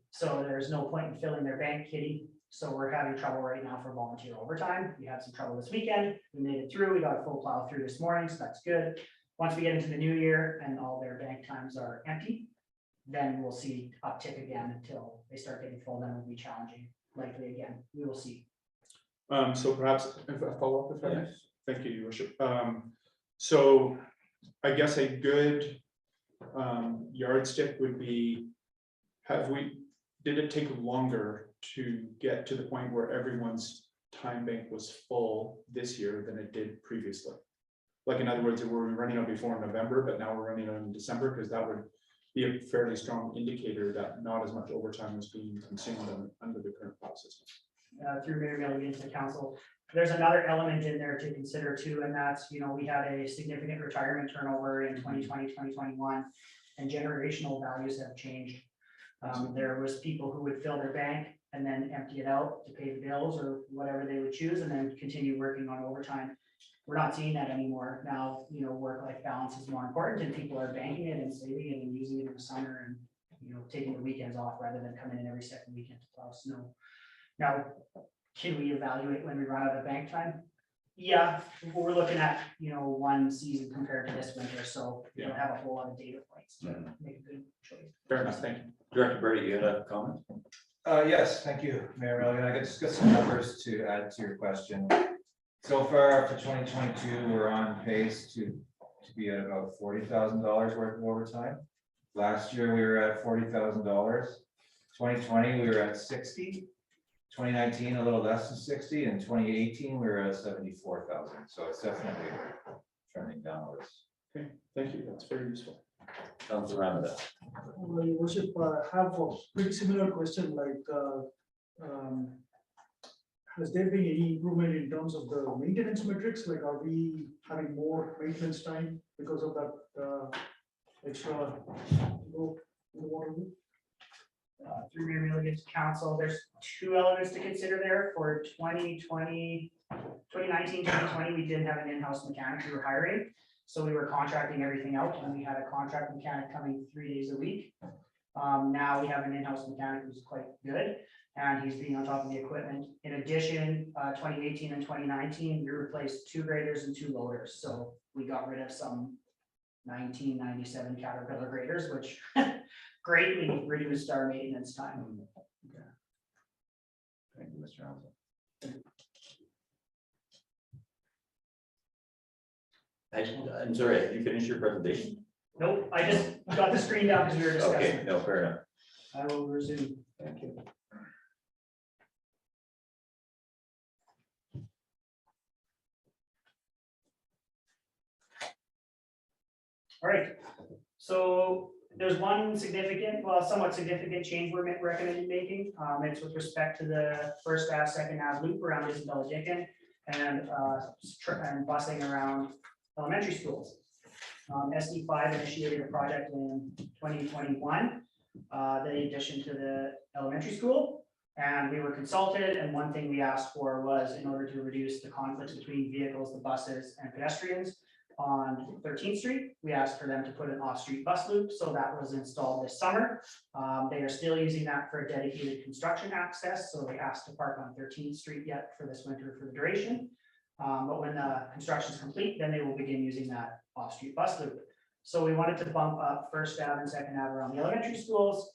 So there's no point in filling their bank kitty. So we're having trouble right now for volunteer overtime. We had some trouble this weekend. We made it through. We got a full plow through this morning, so that's good. Once we get into the new year and all their bank times are empty, then we'll see uptick again until they start getting full. Then it'll be challenging, likely again. We will see. So perhaps a follow-up if I may. Thank you, Your Worship. So I guess a good yardstick would be, did it take longer to get to the point where everyone's time bank was full this year than it did previously? Like, in other words, were we running out before November, but now we're running out in December? Because that would be a fairly strong indicator that not as much overtime is being consumed under the current file system. Through Mayor Milligan to the council, there's another element in there to consider too, and that's, we had a significant retirement turnover in 2020, 2021, and generational values have changed. There was people who would fill their bank and then empty it out to pay the bills or whatever they would choose, and then continue working on overtime. We're not seeing that anymore. Now, work-life balance is more important, and people are banking it and saving it and using it in the summer and, taking the weekends off rather than coming in every second weekend to plow snow. Now, can we evaluate when we run out of bank time? Yeah, we're looking at, one season compared to this winter, so we don't have a whole lot of data points to make a good choice. Fair enough, thank you. Director Brady, you had a comment? Yes, thank you, Mayor Milligan. I just got some numbers to add to your question. So far for 2022, we're on pace to be at about $40,000 worth of overtime. Last year, we were at $40,000. 2020, we were at 60. 2019, a little less than 60, and 2018, we were at 74,000. So it's definitely trending downwards. Okay, thank you. That's very useful. Councilor Ramada. Your Worship, I have a pretty similar question, like, has there been any improvement in terms of the maintenance metrics? Like, are we having more maintenance time because of that extra water? Through Mayor Milligan to council, there's 2 elements to consider there. For 2019, 2020, we didn't have an in-house mechanic we were hiring. So we were contracting everything out, and we had a contract mechanic coming 3 days a week. Now we have an in-house mechanic who's quite good. and he's being on top of the equipment. In addition, 2018 and 2019, we replaced 2 graders and 2 loaders, so we got rid of some 1997 Caterpillar graders, which greatly reduced our maintenance time. Thank you, Mr. Hamilton. I'm sorry, did you finish your presentation? Nope, I just got the screen down because we were Okay, discussing. no, fair enough. I will resume. Thank you. All right, so there's one significant, well, somewhat significant change we're recommending making. It's with respect to the first Ave, second Ave loop around Isabella Dickin and busing around elementary schools. SD5 initiated a project in 2021, the addition to the elementary school. And we were consulted, and one thing we asked for was, in order to reduce the conflicts between vehicles, the buses and pedestrians on 13th Street, we asked for them to put an off-street bus loop, so that was installed this summer. They are still using that for a dedicated construction access, so they asked to park on 13th Street yet for this winter for the duration. But when the construction is complete, then they will begin using that off-street bus loop. So we wanted to bump up First Ave and Second Ave around the elementary schools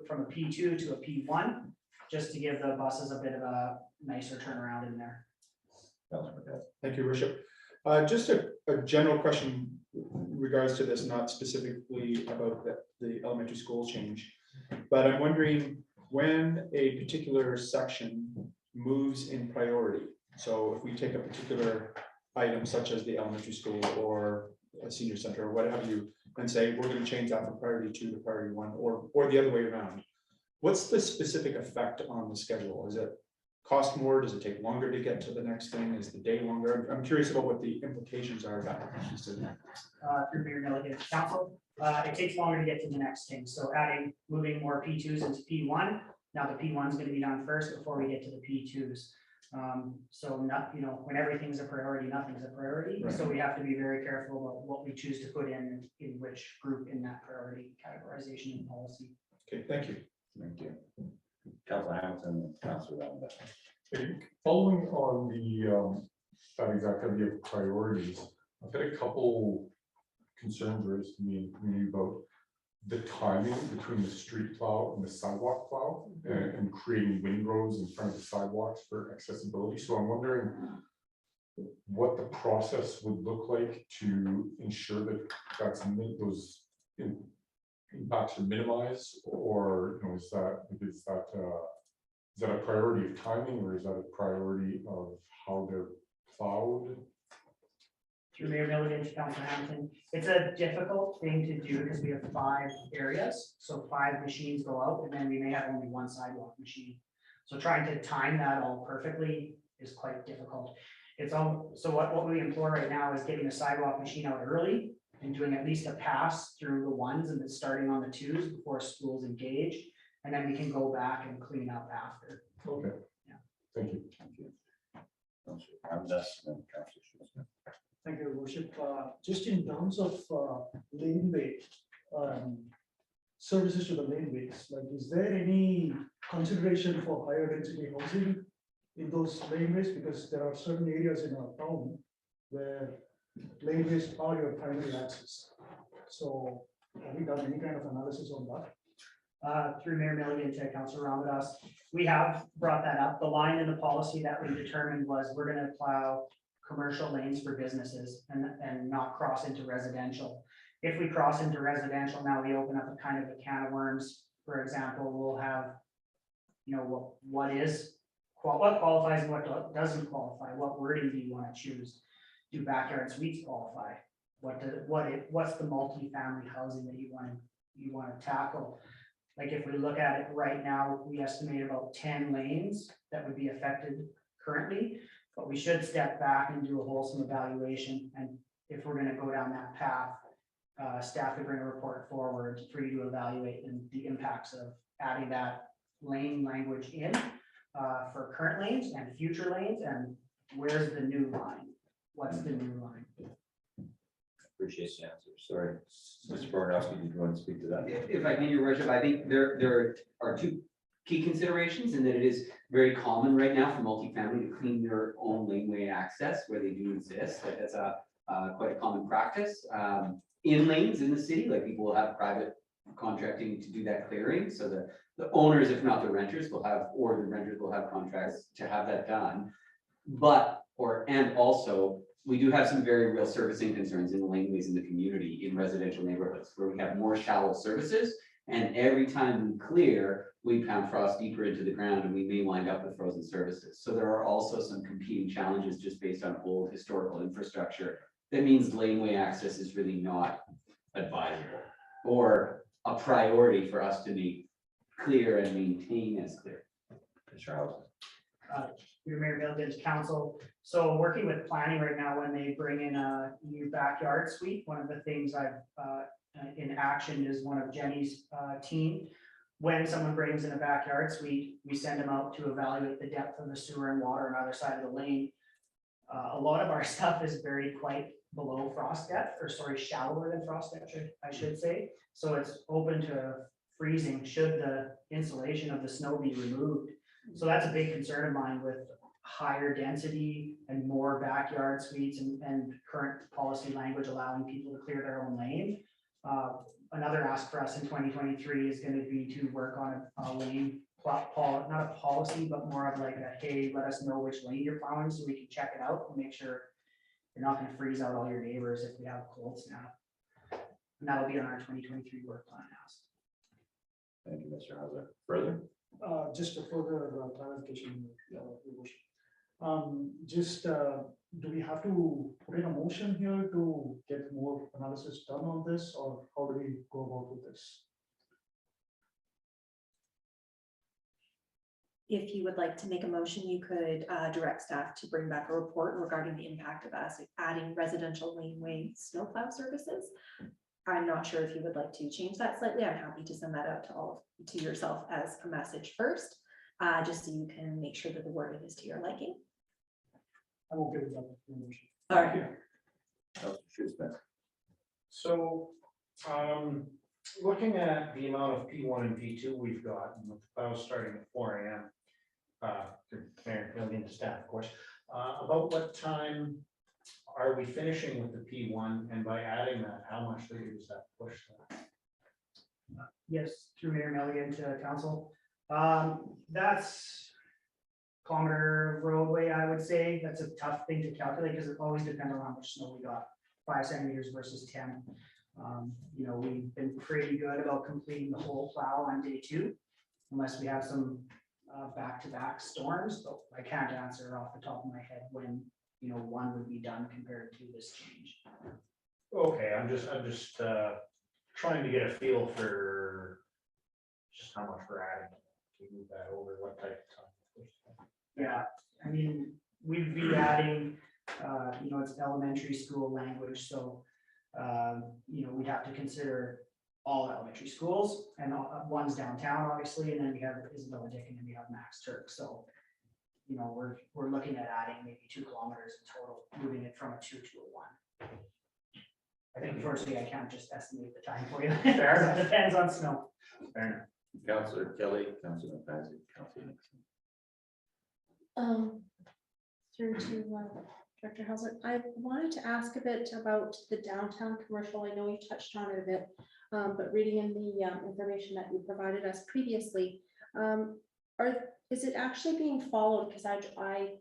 from a P2 to a P1, just to give the buses a bit of a nicer turnaround in there. Thank you, Worship. Just a general question in regards to this, not specifically about the elementary school change. But I'm wondering when a particular section moves in priority. So if we take a particular item such as the elementary school or a senior center or what have you, and say, we're going to change that from priority 2 to priority 1 or the other way around. What's the specific effect on the schedule? Is it cost more? Does it take longer to get to the next thing? Is the day longer? I'm curious about what the implications are of that. Through Mayor Milligan Council, it takes longer to get to the next thing. So moving more P2s into P1. Now the P1 is going to be done first before we get to the P2s. So not, when everything's a priority, nothing's a priority. Right. So we have to be very careful about what we choose to put in which group in that priority categorization and policy. Okay, thank you. Thank you. Councilor Hamilton, Councilor Rambo. Following on the that exact idea of priorities, I've got a couple concerns raised to me in the community about the timing between the street plow and the sidewalk plow and creating windrows in front of the sidewalks for accessibility. So I'm wondering what the process would look like to ensure that those impacts are minimized, or is that a priority of timing, or is that a priority of how they're plowed? Through Mayor Milligan to Councilor Hamilton, it's a difficult thing to do because we have 5 areas, so 5 machines go out, and then we may have only 1 sidewalk machine. So trying to time that all perfectly is quite difficult. So what we implore right now is getting the sidewalk machine out early and doing at least a pass through the 1s and then starting on the 2s before schools engage, and then we can go back and clean up after. Okay. Yeah. Thank you. Thank you. Councilor Ramdas and Councilor Schuster. Thank you, Worship. Just in terms of laneway, services to the laneways, like, is there any consideration for higher density housing in those laneways? Because there are certain areas in our town where laneways are your primary access. So have you done any kind of analysis on that? Through Mayor Milligan to Councilor Ramdas, we have brought that up. The line in the policy that we determined was we're going to plow commercial lanes for businesses and not cross into residential. If we cross into residential, now we open up a kind of a can of worms. For example, we'll have, what qualifies and what doesn't qualify. What wording do you want to choose? Do backyard suites qualify? What's the multi-family housing that you want to tackle? Like, if we look at it right now, we estimate about 10 lanes that would be affected currently. But we should step back and do a wholesome evaluation. And if we're going to go down that path, staff could bring a report forward for you to evaluate and the impacts of adding that lane language in for current lanes and future lanes. And where's the new line? What's the new line? Appreciate the answer. Sorry. Mr. Bornowski, did you want to speak to that? If I can, Your Worship, I think there are 2 key considerations, and that it is very common right now for multifamily to clean their own laneway access where they do exist. Like that's quite a common practice. In lanes in the city, like people will have private contracting to do that clearing, so the owners, if not the renters, will have, or the renters will have contracts to have that done. But, and also, we do have some very real servicing concerns in the laneways in the community in residential neighborhoods where we have more shallow services. And every time we clear, we pound frost deeper into the ground and we may wind up with frozen services. So there are also some competing challenges just based on old historical infrastructure. That means laneway access is really not advisable or a priority for us to make clear and maintain as clear. Mr. Hauser. Your Mayor Milligan, council. So working with planning right now, when they bring in a new backyard suite, one of the things I've in action is one of Jenny's team. When someone brings in a backyard suite, we send them out to evaluate the depth of the sewer and water on either side of the lane. A lot of our stuff is buried quite below frost depth, or sorry, shallower than frost depth, I should say. So it's open to freezing should the insulation of the snow be removed. So that's a big concern of mine with higher density and more backyard suites and current policy language allowing people to clear their own lane. Another ask for us in 2023 is going to be to work on a lane, not a policy, but more of like a, hey, let us know which lane you're plowing so we can check it out and make sure you're not going to freeze out all your neighbors if we have cold snap. And that'll be on our 2023 work plan ask. Thank you, Mr. Hauser. Further? Just a further clarification, Your Worship. Do we have to put in a motion here to get more analysis done on this, or how do we go about with this? If you would like to make a motion, you could direct staff to bring back a report regarding the impact of us adding residential laneway snowplow services. I'm not sure if you would like to change that slightly. I'm happy to send that out to yourself as a message first, just so you can make sure that the wording is to your liking. I'm okay with that. Motion. All right. So, looking at the amount of P1 and P2 we've got, and with the plows starting at 4 AM, Mayor Milligan to staff, of course, about what time are we finishing with the P1, and by adding that, how much later does that push that? Yes, through Mayor Milligan to council. That's kilometer roadway, I would say. That's a tough thing to calculate because it always depends on how much snow we got, 5 centimeters versus 10. You know, we've been pretty good about completing the whole plow on day 2, unless we have some back-to-back storms, but I can't answer off the top of my head when, you know, one would be done compared to this change. Okay, I'm just trying to get a feel for just how much we're adding to move that over, what type of time. Yeah, I mean, we'd be adding, you know, it's elementary school language, so, you know, we'd have to consider all elementary schools, and one's downtown, obviously, and then we have Isabella Dick, and then we have Max Turk, so, you know, we're looking at adding maybe 2 kilometers in total, moving it from a 2 to a 1. I think firstly, I can't just estimate the time for you. It depends on snow. Fair enough. Councillor Kelly, Councillor McFadden, Councillor Nixon. Through to Director Hauser, I wanted to ask a bit about the downtown commercial. I know you touched on it a bit, but reading in the information that you provided us previously, is it actually being followed? Because I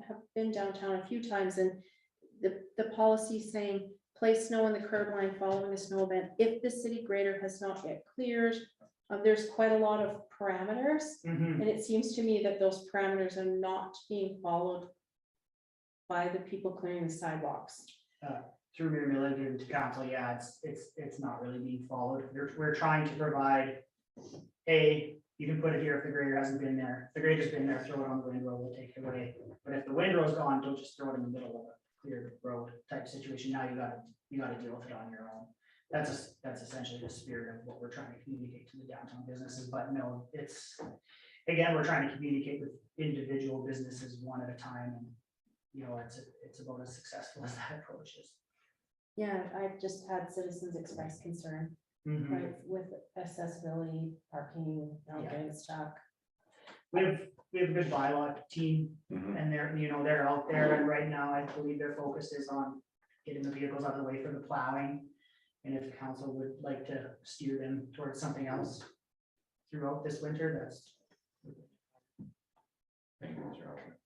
have been downtown a few times, and the policy saying place snow on the curb line following a snow event if the city grader has not yet cleared. There's quite a lot of parameters, and it seems to me that those parameters are not being followed by the people clearing the sidewalks. Through Mayor Milligan to council, yeah, it's not really being followed. We're trying to provide, hey, you can put it here if the grader hasn't been there. If the grader's been there, throw it on the windrow, we'll take it away. But if the windrow's gone, don't just throw it in the middle of a clear road type situation. Now you gotta deal with it on your own. That's essentially the spirit of what we're trying to communicate to the downtown businesses, but no, again, we're trying to communicate with individual businesses one at a time, and you know, it's about as successful as that approach is. Yeah, I've just had citizens express concern Mhm. Right, with accessibility, parking, not Yeah. getting stuck. We have a good bylaw team Mhm. and they're out there, and right now I believe their focus is on getting the vehicles out of the way for the plowing. And if council would like to steer them towards something else throughout this winter, that's. Thank you, Mr. Alter.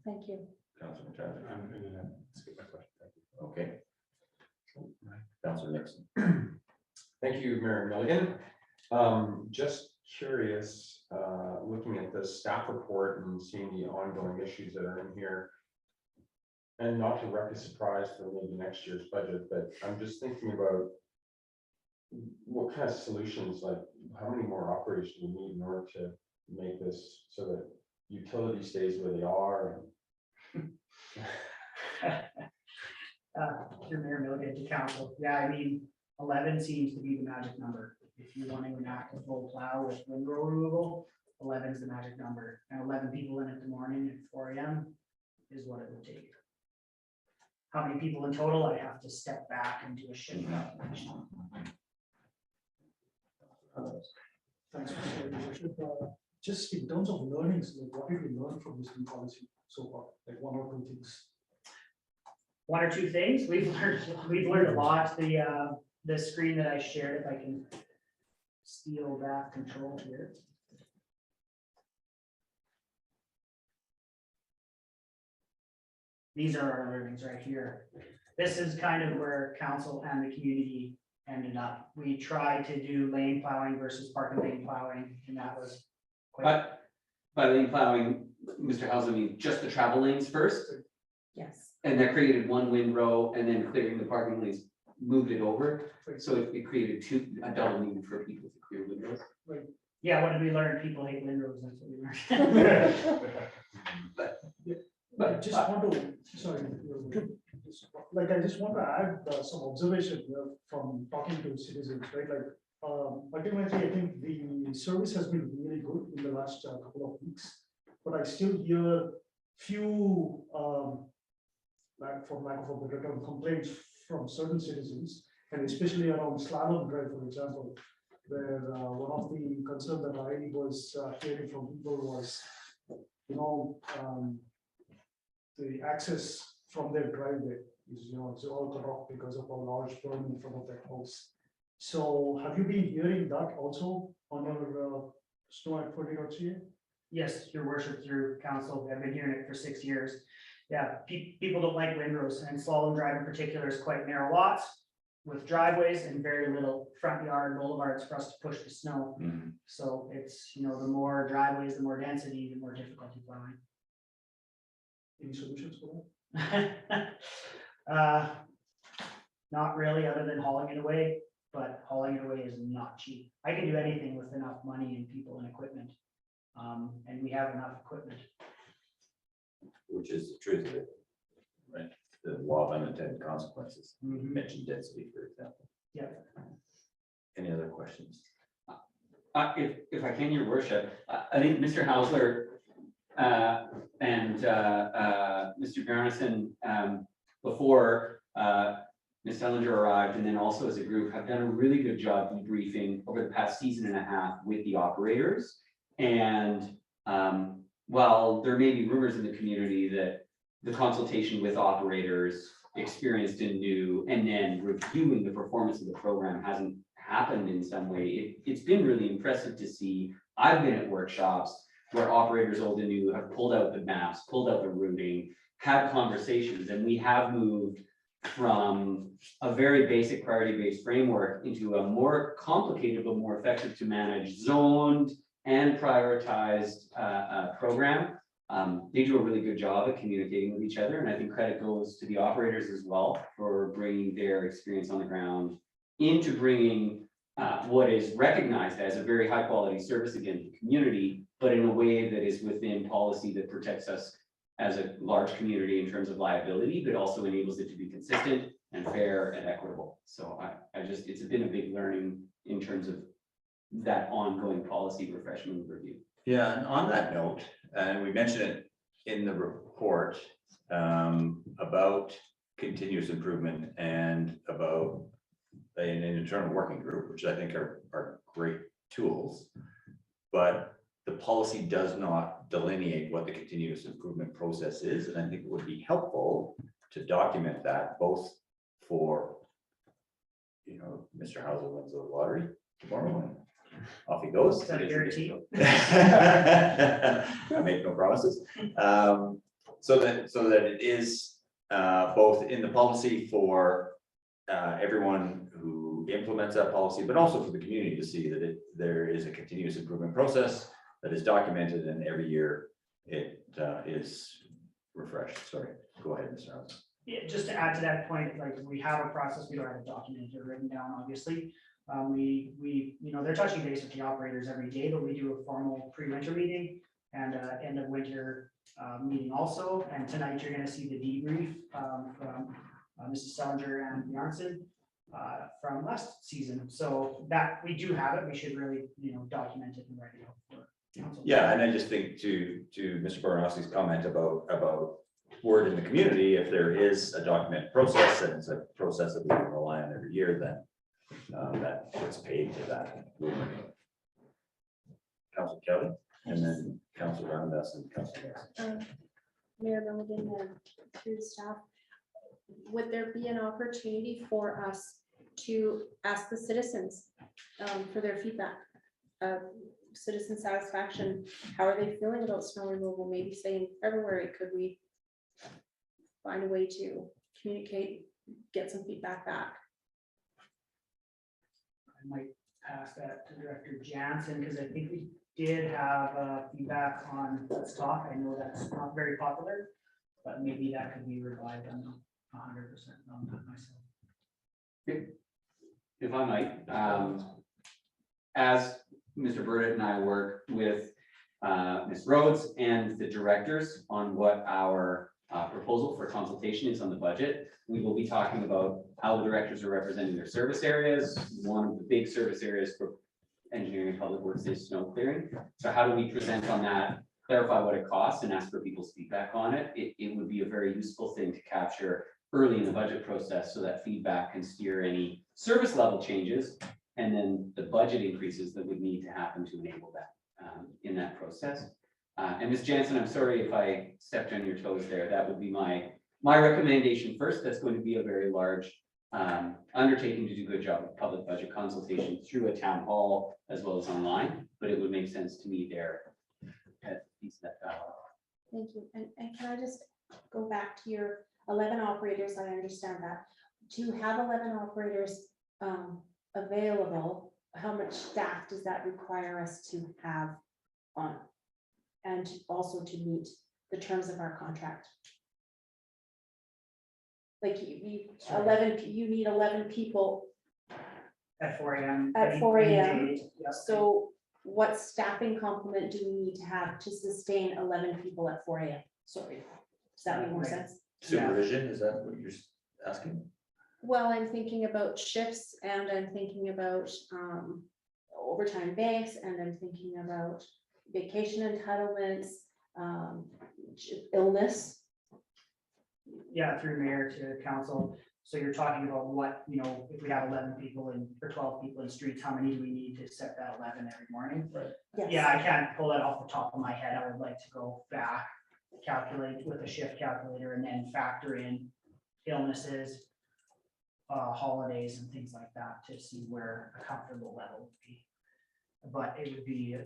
Thank you. Councilor Chadwick. I'm gonna skip my question. Thank you. Okay. Councilor Nixon. Thank you, Mayor Milligan. Just curious, looking at the staff report and seeing the ongoing issues that are in here. And not to wreck a surprise for maybe next year's budget, but I'm just thinking about what kind of solutions, like how many more operators do we need in order to make this so that utility stays where they are? Through Mayor Milligan to council, yeah, I mean, 11 seems to be the magic number. If you want to enact a full plow with windrow removal, 11 is the magic number, and 11 people in it the morning at 4 AM is what it would take. How many people in total? I have to step back and do a shift calculation. Thanks for sharing your worship. Just in terms of learnings, like what did we learn from this new policy so far? Like one or two things? One or two things, we've learned a lot. The screen that I shared, if I can steal that control here. These are our learnings right here. This is kind of where council and the community ended up. We tried to do lane plowing versus park and lane plowing, and that was quite. But by lane plowing, Mr. House, I mean, just the travel lanes first, Yes. and that created one windrow, and then clearing the parking lanes, moved it over. So it created a double need for people to clear windows. Yeah, what did we learn? People hate windrows, that's what we learned. I just want to, sorry, like, I just want to add some observation from talking to citizens, right? Like, ultimately, I think the service has been really good in the last couple of weeks, but I still hear few, like, for lack of a better term, complaints from certain citizens, and especially around Slalom Drive, for example, where one of the concerns that I was hearing from people was, the access from their driveway is, it's all cut off because of a large berm in front of that house. So have you been hearing that also on your snow at 40.ca? Yes, your worship, through council, I've been hearing it for 6 years. Yeah, people don't like windrows, and Slalom Drive in particular is quite narrow lots with driveways and very little front yard boulevards for us to push the snow. So it's, the more driveways, the more density, the more difficulty plowing. Any solutions for that? Not really, other than hauling it away, but hauling it away is not cheap. I can do anything with enough money and people and equipment. And we have enough equipment. Which is the truth of it, right? The law of unintended consequences. You mentioned density, for example. Yeah. Any other questions? If I can, your worship, I think Mr. Hausler and Mr. Garnison, before Ms. Ellinger arrived, and then also as a group, have done a really good job debriefing over the past season and a half with the operators. And while there may be rumors in the community that the consultation with operators, experienced and new, and then reviewing the performance of the program hasn't happened in some way, it's been really impressive to see. I've been at workshops where operators old and new have pulled out the maps, pulled out the routing, had conversations, and we have moved from a very basic priority-based framework into a more complicated but more effective to manage zoned and prioritized program. They do a really good job at communicating with each other, and I think credit goes to the operators as well for bringing their experience on the ground into bringing what is recognized as a very high quality service again to the community, but in a way that is within policy that protects us as a large community in terms of liability, but also enables it to be consistent and fair and equitable. So it's been a big learning in terms of that ongoing policy refreshment and review. Yeah, and on that note, and we mentioned it in the report about continuous improvement and about an internal working group, which I think are great tools. But the policy does not delineate what the continuous improvement process is, and I think it would be helpful to document that both for, you know, Mr. Hauser wins the lottery tomorrow and off he goes. Is that a guarantee? I make no promises. So that it is both in the policy for everyone who implements that policy, but also for the community to see that there is a continuous improvement process that is documented, and every year it is refreshed. Sorry, go ahead, Mr. Hauser. Yeah, just to add to that point, like we have a process, we don't have it documented or written down, obviously. We, you know, they're touching base with the operators every day, but we do a formal pre-winter meeting and end of winter meeting also. And tonight you're gonna see the debrief from Mrs. Selinger and Bjarnson from last season. So that we do have it, we should really, you know, document it and write it out for council. Yeah, and I just think to Mr. Baranowski's comment about word in the community, if there is a documented process and it's a process that we can rely on every year, then that gets paid to that. Council Kelly, and then Council Roundas and Council Harris. Mayor Milligan and through the staff, would there be an opportunity for us to ask the citizens for their feedback? Citizen satisfaction, how are they feeling about snow removal? Maybe say in February, could we find a way to communicate, get some feedback back? I might pass that to Director Jansen, because I think we did have feedback on Let's Talk. I know that's not very popular, but maybe that could be revived. I'm not 100% on that myself. If I might, as Mr. Burdett and I work with Ms. Rhodes and the directors on what our proposal for consultation is on the budget, we will be talking about how the directors are representing their service areas. One of the big service areas for engineering and public works is snow clearing. So how do we present on that, clarify what it costs and ask for people's feedback on it? It would be a very useful thing to capture early in the budget process so that feedback can steer any service level changes and then the budget increases that would need to happen to enable that in that process. And Ms. Jansen, I'm sorry if I stepped on your toes there. That would be my recommendation first. That's going to be a very large undertaking to do a good job of public budget consultation through a town hall as well as online, but it would make sense to me there at least that dialogue. Thank you. And can I just go back to your 11 operators? I understand that. To have 11 operators available, how much staff does that require us to have on? And also to meet the terms of our contract? Like you need 11 people At 4 a.m. at 4 a.m. Yeah. So what staffing complement do we need to have to sustain 11 people at 4 a.m.? Sorry, does that make more sense? Supervision, is that what you're asking? Well, I'm thinking about shifts and I'm thinking about overtime banks and I'm thinking about vacation entitlements, illness. Yeah, through mayor to council. So you're talking about what, you know, if we have 11 people in or 12 people in streets, how many do we need to set that 11 every morning? Right. Yes. Yeah, I can't pull that off the top of my head. I would like to go back, calculate with a shift calculator and then factor in illnesses, holidays and things like that to see where a comfortable level would be. But it would be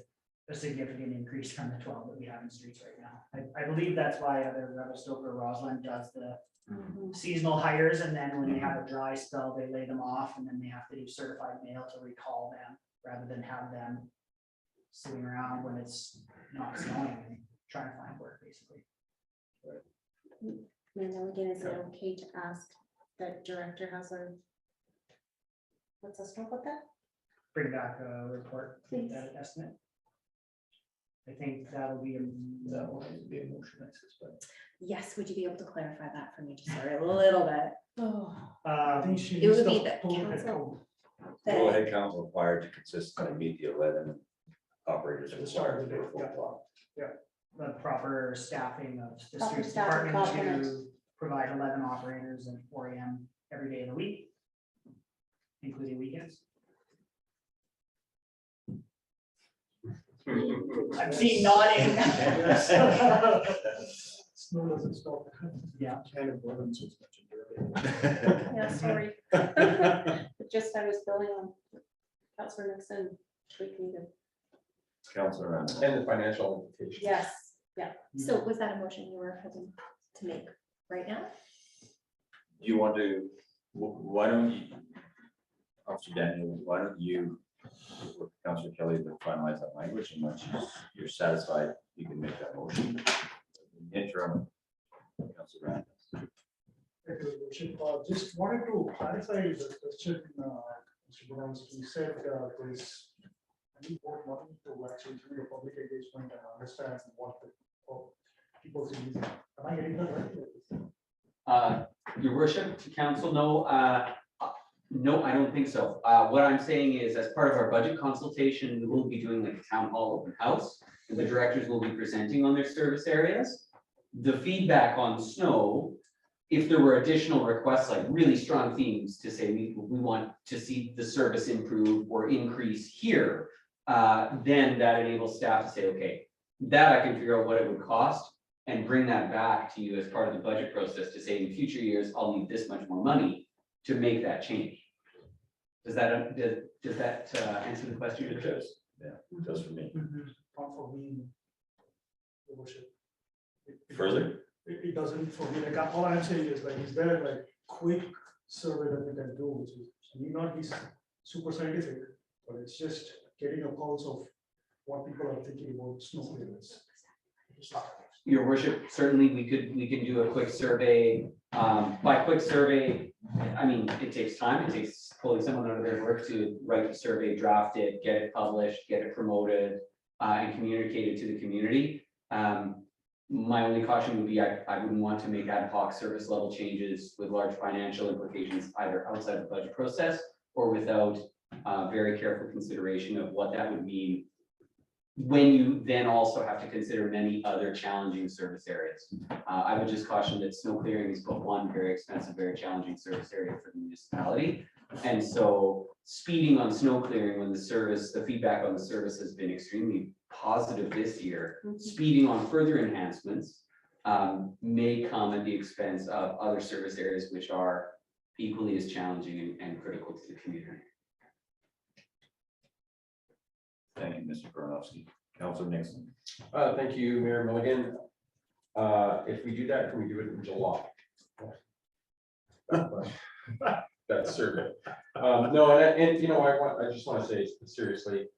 a significant increase from the 12 that we have in streets right now. I believe that's why either Revelstoke or Roslyn does the seasonal hires, and then when they have a dry spell, they lay them off, and then they have to do certified mail to recall them, rather than have them sitting around when it's not snowing and trying to find work, basically. And again, is it okay to ask that director has a, let's us know about that? Bring back a report, Please. estimate. I think that'll be That will be a motion, I suspect. Yes, would you be able to clarify that for me, just sorry, a little bit? Oh, I think she It would needs be the the total head council. count. Go ahead, council required to consistently meet the 11 operators required to do a full block. the proper staffing of the Proper streets staffing department complement. to provide 11 operators at 4 a.m. every day of the week. See nodding. Snow doesn't stop. Yeah. Kind of burns, as mentioned earlier. Yeah, sorry. Just I was building on Councilor Nixon tweaking the, Councilor Randall. And the financial implications. yes, yeah. So was that a motion you were hoping to make right now? Do you want to, why don't you, Officer Daniel, why don't you, with Councilor Kelly, to finalize that language, and once you're satisfied, you can make that motion. Interim, Councilor Randall. Thank you, Your Worship. Just wanted to clarify the question, Mr. Boranski said, there's any more money to actually do a public engagement and understand what people's needs are. Am I getting that right? Your worship, council, no, no, I don't think so. What I'm saying is, as part of our budget consultation, we will be doing like a town hall open house, and the directors will be presenting on their service areas. The feedback on snow, if there were additional requests, like really strong themes to say we want to see the service improve or increase here, then that enables staff to say, okay, that I can figure out what it would cost and bring that back to you as part of the budget process to say in future years, I'll need this much more money to make that change. Does that answer the question? It does, yeah, it does for me. Not for me, Your Worship. Further? It doesn't for me, like, all I'm saying is like, is there like quick survey that we can do, which is, need not be super scientific, but it's just getting a pulse of what people are thinking about snow clearance. Your worship, certainly we can do a quick survey. By quick survey, I mean, it takes time. It takes pulling someone out of their work to write the survey, draft it, get it published, get it promoted, and communicated to the community. My only caution would be I wouldn't want to make ad hoc service level changes with large financial implications either outside the budget process or without very careful consideration of what that would mean when you then also have to consider many other challenging service areas. I would just caution that snow clearing is but one very expensive, very challenging service area for the municipality. And so speeding on snow clearing when the feedback on the service has been extremely positive this year, speeding on further enhancements may come at the expense of other service areas which are equally as challenging and critical to the community. Thank you, Mr. Bronowski. Councilor Nixon. Thank you, Mayor Milligan. If we do that, can we do it in July? That's survey. No, and you know, I just want to say seriously,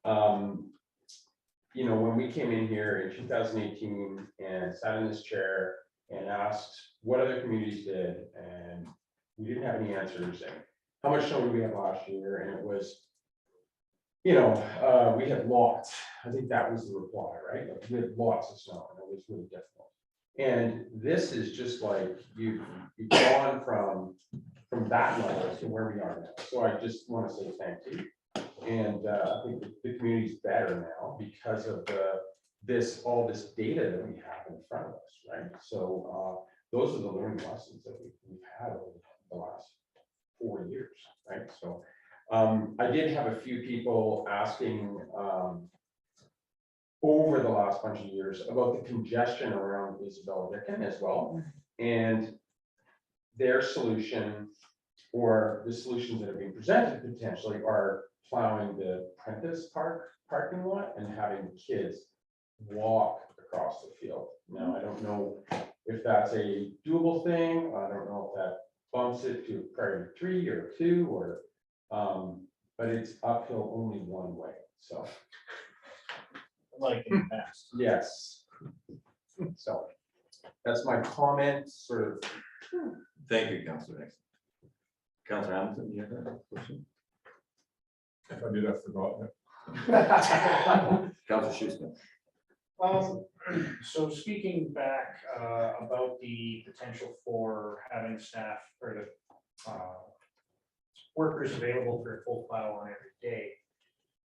you know, when we came in here in 2018 and sat in this chair and asked what other communities did, and we didn't have any answers, and how much snow did we have last year, and it was, you know, we had lots. I think that was the reply, right? Like, we had lots of snow, and it was really difficult. And this is just like you've gone from that level to where we are now. So I just want to say thank you. And I think the community's better now because of all this data that we have in front of us, right? So those are the learning lessons that we've had over the last 4 years, right? So I did have a few people asking over the last bunch of years about the congestion around Isabella Dickin as well. And their solution, or the solutions that are being presented potentially, are plowing the Prentice Park parking lot and having kids walk across the field. Now, I don't know if that's a doable thing. I don't know if that bumps it to priority 3 or 2, or but it's uphill only one way, so. Like in the past. Yes. So that's my comment, sort of. Thank you, Councilor Nixon. Councilor Hamilton, you have a question? If I did, I forgot. Councilor Schuster. So speaking back about the potential for having staff or the workers available for a full plow on every day.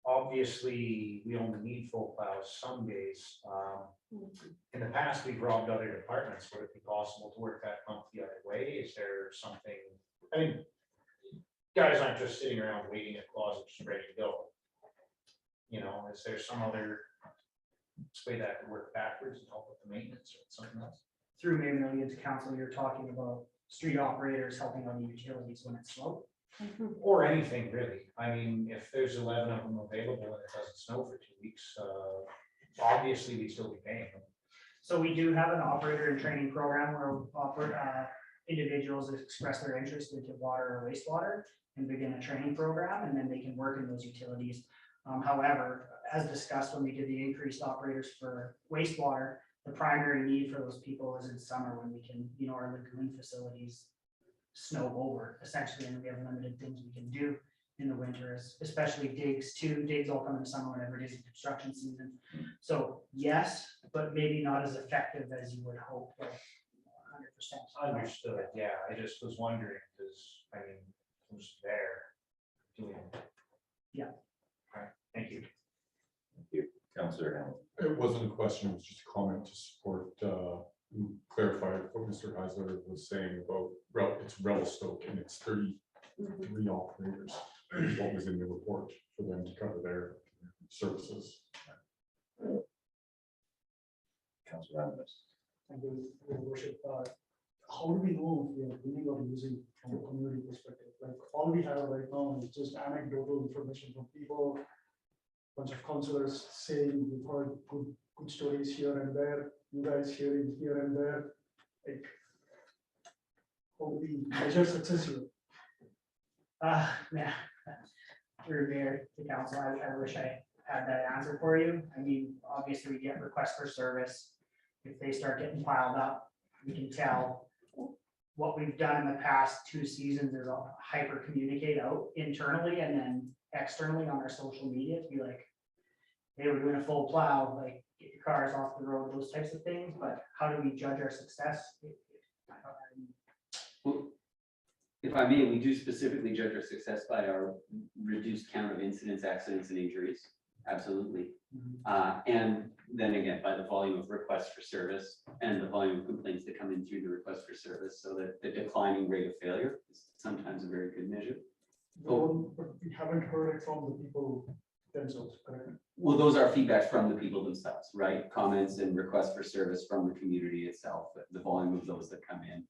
Obviously, we only need full plows some days. In the past, we've robbed other departments. Would it be possible to work that month the other way? Is there something, I mean, guys aren't just sitting around waiting at closets ready to go. You know, is there some other this way that could work backwards and help with the maintenance or something else. Through Mayor Milligan's council, you're talking about street operators helping on the utilities when it's slow. Or anything really. I mean, if there's 11 of them available and it doesn't snow for 2 weeks, obviously we'd still be paying them. So we do have an operator and training program where individuals express their interest into water or wastewater and begin a training program, and then they can work in those utilities. However, as discussed when we did the increased operators for wastewater, the primary need for those people is in summer when we can, our lagoon facilities snow over essentially, and we have limited things we can do in the winter, especially digs too. Digs all come in the summer whenever it is in construction season. So yes, but maybe not as effective as you would hope. 100%. Understood, yeah, I just was wondering, because, I mean, who's there doing? Yeah. All right, thank you. Thank you, Councillor Hamilton. It wasn't a question, it was just a comment to support, clarify what Mr. Heisler was saying about, it's Revelstoke and it's 33 operators. Is what was in the report for them to cover their services. Councillor Ramos. Thank you, Your Worship. How do we know if we are winning or losing from a community perspective? Like all we have right now is just anecdotal information from people, bunch of councillors saying we've heard good stories here and there, you guys hearing here and there. Like, how do we measure success here? Yeah. Through Mayor to council, I wish I had that answer for you. I mean, obviously we get requests for service. If they start getting piled up, we can tell. What we've done in the past 2 seasons is hyper communicate out internally and then externally on our social media to be like, hey, we're doing a full plow, like get your cars off the road, those types of things. But how do we judge our success? Well, if I may, we do specifically judge our success by our reduced count of incidents, accidents, and injuries. Absolutely. And then again, by the volume of requests for service and the volume of complaints that come in through the request for service, so that the declining rate of failure is sometimes a very good measure. No, but we haven't heard it from the people themselves, correct? Well, those are feedbacks from the people themselves, right? Comments and requests for service from the community itself, the volume of those that come in.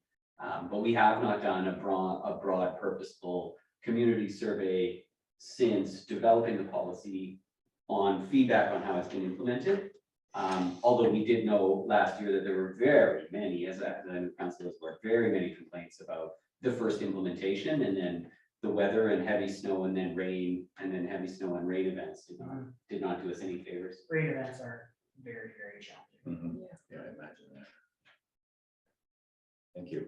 But we have not done a broad purposeful community survey since developing the policy on feedback on how it's been implemented. Although we did know last year that there were very many, as the council was aware, very many complaints about the first implementation, and then the weather and heavy snow and then rain and then heavy snow and rain events did not do us any favors. Rain events are very, very challenging. Yeah, I imagine that. Thank you.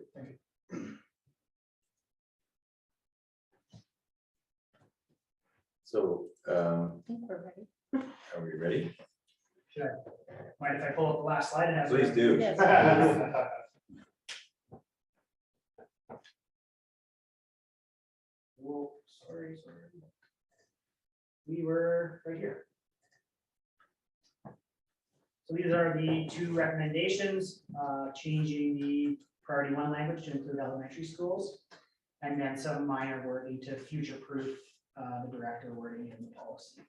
So, I think we're ready. are we ready? Should I, mind if I pull up the last slide and have? Please do. Yes. Whoa, sorry. We were right here. So these are the 2 recommendations, changing the priority 1 language to include elementary schools. And then some minor wording to future-proof the director wording in the policy.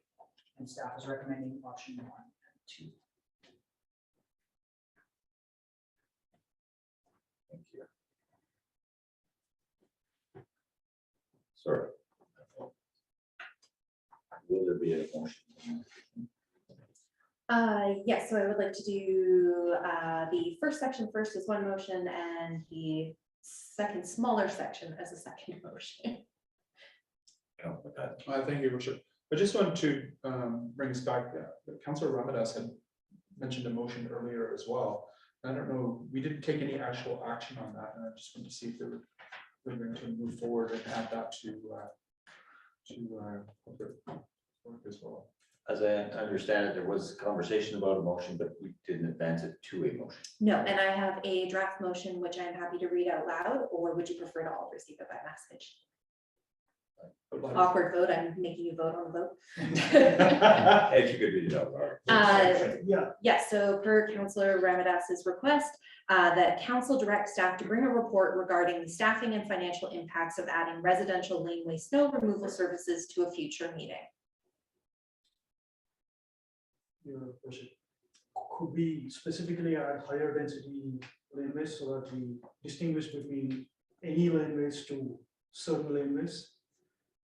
And staff is recommending option 1 and 2. Thank you. Sorry. Will there be a motion? Yes, so I would like to do the first section first as one motion and the second smaller section as a second motion. Thank you, Worship. I just want to bring us back, Councillor Ramadas had mentioned a motion earlier as well. I don't know, we didn't take any actual action on that, and I just want to see if we're going to move forward and add that to corporate work as well. As I understand it, there was conversation about a motion, but we didn't advance it to a motion. No, and I have a draft motion, which I'm happy to read out loud, or would you prefer to all receive it by message? Awkward vote, I'm making you vote on the vote. If you could read it out loud. Yeah, so per Councillor Ramadas's request, that council direct staff to bring a report regarding the staffing and financial impacts of adding residential laneway snow removal services to a future meeting. Your Worship. could we specifically add higher density laneways so that we distinguish between any laneways to certain laneways?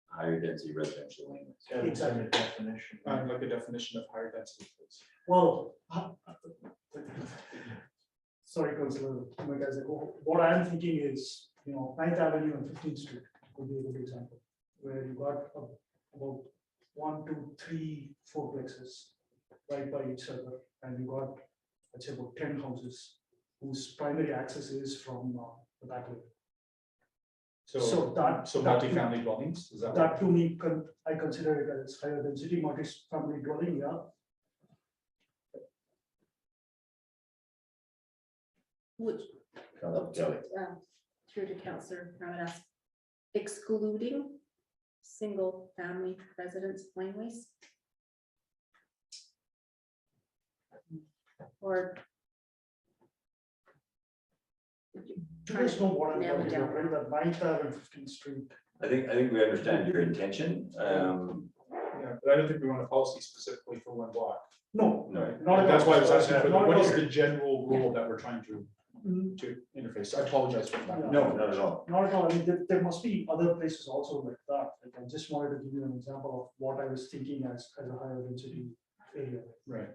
Higher density residential lanes. Exactly. Definition. Like a definition of higher density. please. Well, sorry, Councilor, what I'm thinking is, 9th Avenue and 15th Street could be a good example, where you got about 1, 2, 3, 4 plexes right by each other, and you got, let's say, about 10 houses whose primary access is from the back way. So that Multifamily dwellings, is that? that to me, I consider it as higher density multi-family dwelling, yeah. Which, Kelly. through to Councillor Ramanus, excluding single family residence laneways? Or? You guys know what I'm Nail it talking down. about, right? That 9th Avenue and 15th Street. I think we understand your intention. Yeah, but I don't think we want a policy specifically for one block. No, No, not at That's all. why I was asking for, Not at what is all. the general rule that we're trying to interface? I apologize for that. no, not at all. Not at all. I mean, there must be other places also like that. Like, I just wanted to give you an example of what I was thinking as a higher density area. Right.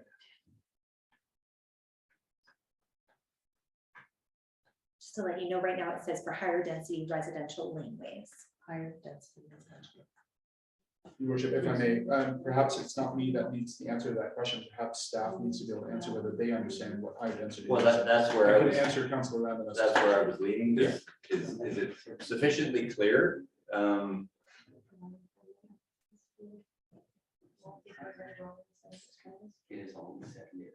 Just to let you know, right now it says for higher density residential laneways. Higher density residential. Your worship, if I may, perhaps it's not me that needs the answer to that question. Perhaps staff needs to be able to answer whether they understand what high density is. Well, that's where I I was, can answer Councilor Ramanus. that's where I was leading. Is it sufficiently clear? It is all secondary.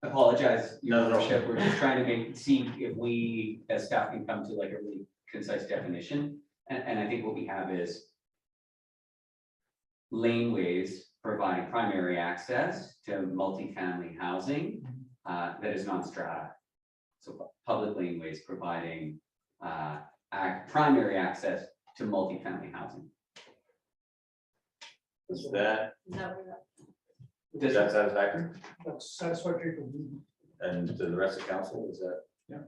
Apologize, No, your no. worship, we're just trying to see if we, as staff, can come to like a really concise definition. And I think what we have is laneways providing primary access to multifamily housing that is non-strata. So public laneways providing primary access to multifamily housing. Is that Does satisfactory? That's satisfactory to me. And to the rest of council, is that? Yeah.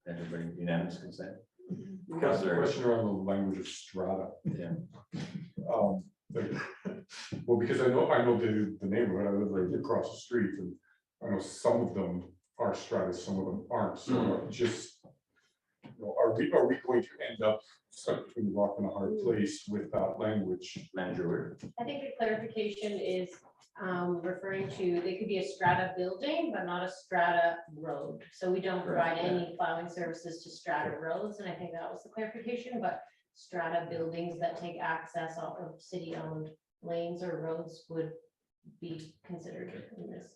Everybody unanimous consent? Councilor, question around the language of strata. Yeah. Like, well, because I know the neighborhood, I live right across the street, and I know some of them are strata, some of them aren't, so just. Are we going to end up stuck between a rock and a hard place with that language? Manager. I think the clarification is referring to, they could be a strata building, but not a strata road. So we don't provide any plowing services to strata roads, and I think that was the clarification, but strata buildings that take access off of city-owned lanes or roads would be considered in this.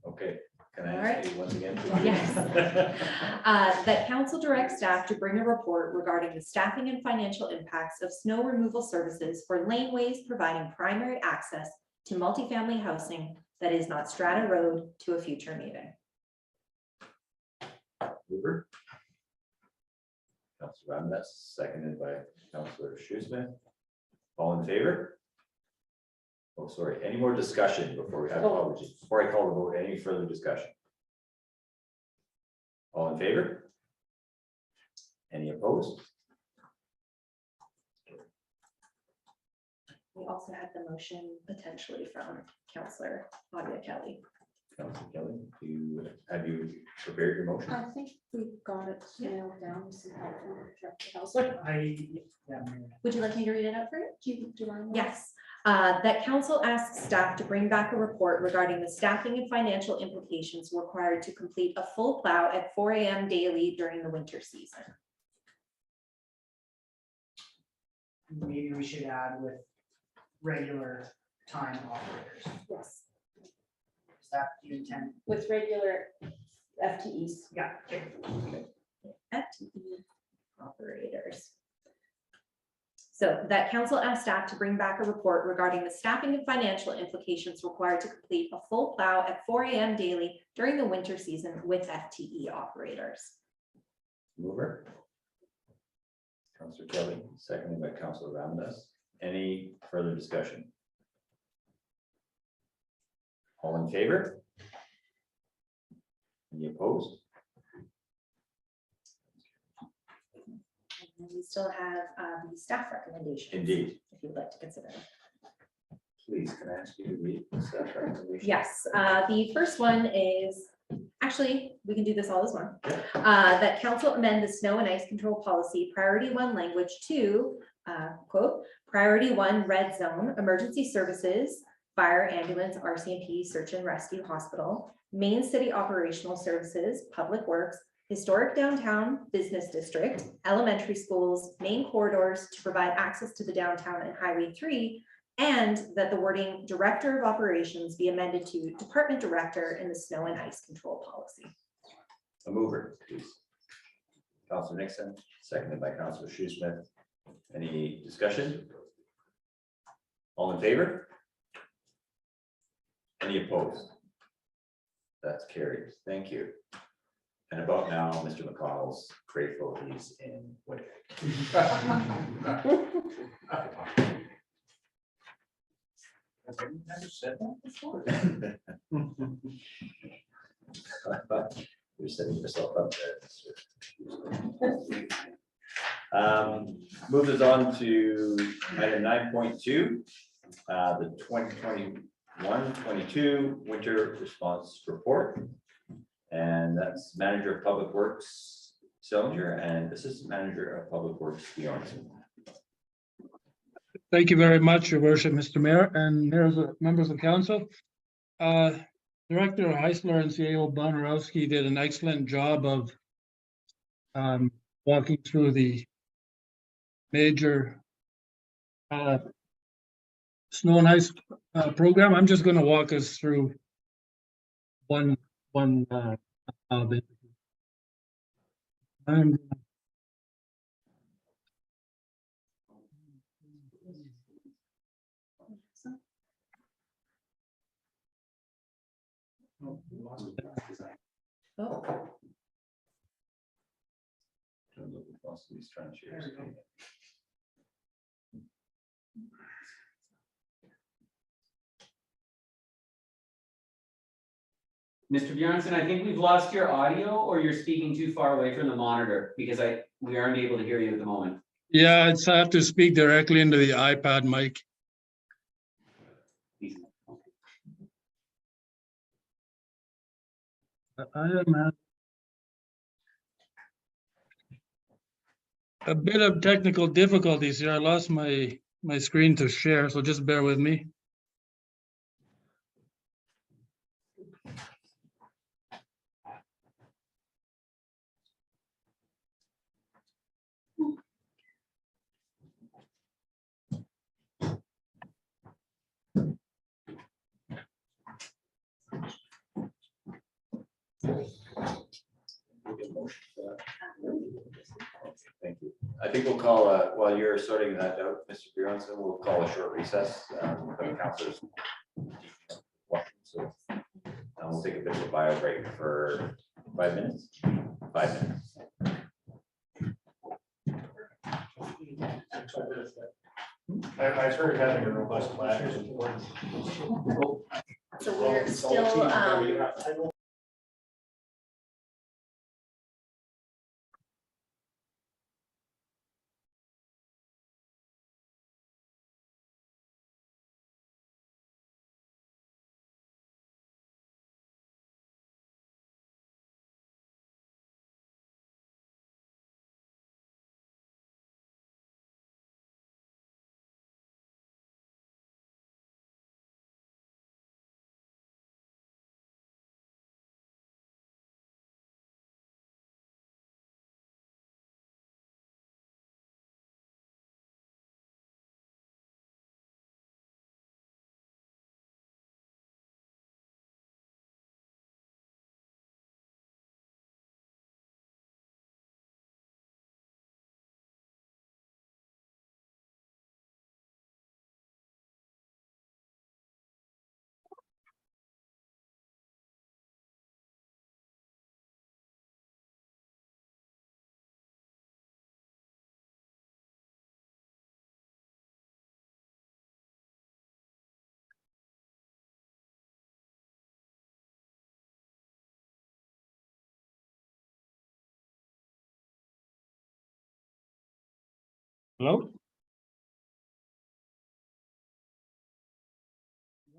Okay, can All I right. ask you once again? Yes. That council directs staff to bring a report regarding the staffing and financial impacts of snow removal services for laneways providing primary access to multifamily housing that is not strata road to a future meeting. Hoover. Councilor Ramanus, seconded by Councilor Schussman. All in favor? Oh, sorry, any more discussion before we have, before I call the vote, any further discussion? All in favor? Any opposed? We also had the motion potentially from Councillor Claudia Kelly. Councilor Kelly, have you prepared your motion? I think we got it nailed down. Councillor. Would you like me to read it out for you? Do you want? Yes. That council asks staff to bring back a report regarding the staffing and financial implications required to complete a full plow at 4 a.m. daily during the winter season. Maybe we should add with regular time operators. Yes. Is that the intent? With regular FTEs. Yeah. Okay. FTE operators. So that council asked staff to bring back a report regarding the staffing and financial implications required to complete a full plow at 4 a.m. daily during the winter season with FTE operators. Mover. Councilor Kelly, seconded by Councilor Ramanus. Any further discussion? All in favor? Any opposed? And we still have the staff recommendations. Indeed. If you'd like to consider them. Please, can I ask you to read the staff recommendation? Yes, the first one is, actually, we can do this all as one. That council amend the snow and ice control policy, priority 1 language to, quote, priority 1 red zone, emergency services, fire, ambulance, RCMP, search and rescue, hospital, main city operational services, public works, historic downtown business district, elementary schools, main corridors to provide access to the downtown and Highway 3, and that the wording Director of Operations be amended to Department Director in the snow and ice control policy. A mover, please. Councilor Nixon, seconded by Councilor Shoesmith. Any discussion? All in favor? Any opposed? That's carried. Thank you. And about now, Mr. McConnell's grateful he's in Winnipeg. I've never said that before. You're setting yourself up there. Moves us on to item 9.2, the 2021-22 winter response report. And that's Manager of Public Works Sillinger and Assistant Manager of Public Works Bjornson. Thank you very much, Your Worship, Mr. Mayor, and members of council. Director Heisler and CAO Bonarowski did an excellent job of walking through the major snow and ice program. I'm just going to walk us through one bit. Oh, Mr. Bjornson, I think we've lost your audio or you're speaking too far away from the monitor because we aren't able to hear you at the moment. Yeah, I have to speak directly into the iPad mic. I am a bit of technical difficulties here. I lost my screen to share, so just bear with me. Thank you. I think we'll call, while you're sorting that out, Mr. Bjornson, we'll call a short recess. For the councilors. So we'll take a bit of a bio break for 5 minutes. 5 minutes. I've heard having a robust bladder is important. so we're still, Hello?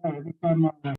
Yeah, every time I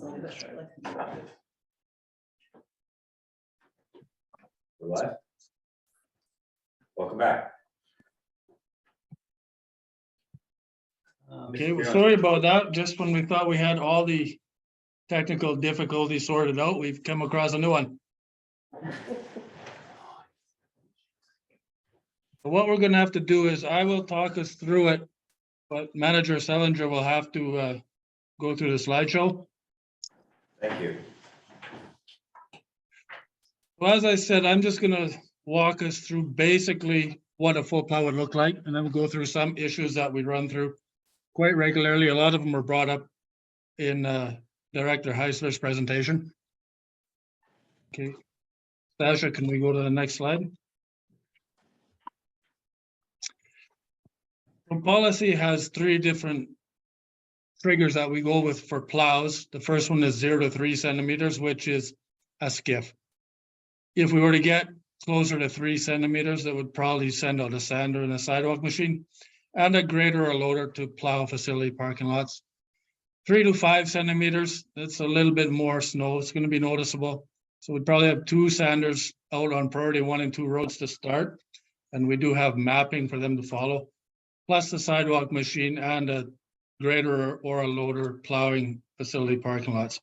slowly but surely. We're live. Welcome back. Okay, well, sorry about that. Just when we thought we had all the technical difficulties sorted out, we've come across a new one. What we're gonna have to do is I will talk us through it, but Manager Selinger will have to go through the slideshow. Thank you. Well, as I said, I'm just gonna walk us through basically what a full plow would look like, and then we'll go through some issues that we run through quite regularly. A lot of them were brought up in Director Heisler's presentation. Okay, Sasha, can we go to the next slide? The policy has 3 different triggers that we go with for plows. The first one is 0 to 3 centimeters, which is a skiff. If we were to get closer to 3 centimeters, that would probably send out a sander and a sidewalk machine and a grader or loader to plow facility parking lots. 3 to 5 centimeters, that's a little bit more snow. It's going to be noticeable. So we'd probably have 2 sanders out on priority 1 and 2 roads to start. And we do have mapping for them to follow, plus the sidewalk machine and a grader or a loader plowing facility parking lots.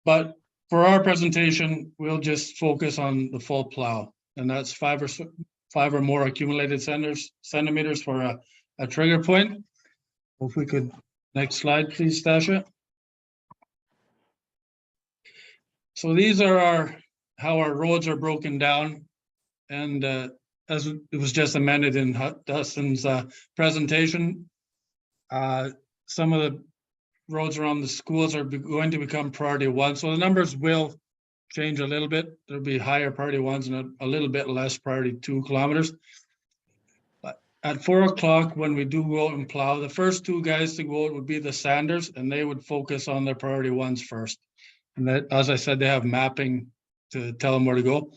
But for our presentation, we'll just focus on the full plow, and that's 5 or more accumulated centimeters for a trigger point. If we could, next slide, please, Stasha. So these are how our roads are broken down, and as it was just amended in Dustin's presentation, some of the roads around the schools are going to become priority 1. So the numbers will change a little bit. There'll be higher priority 1s and a little bit less priority 2 kilometers. But at 4 o'clock, when we do go out and plow, the first 2 guys to go out would be the sanders, and they would focus on their priority 1s first. And that, as I said, they have mapping to tell them where to go.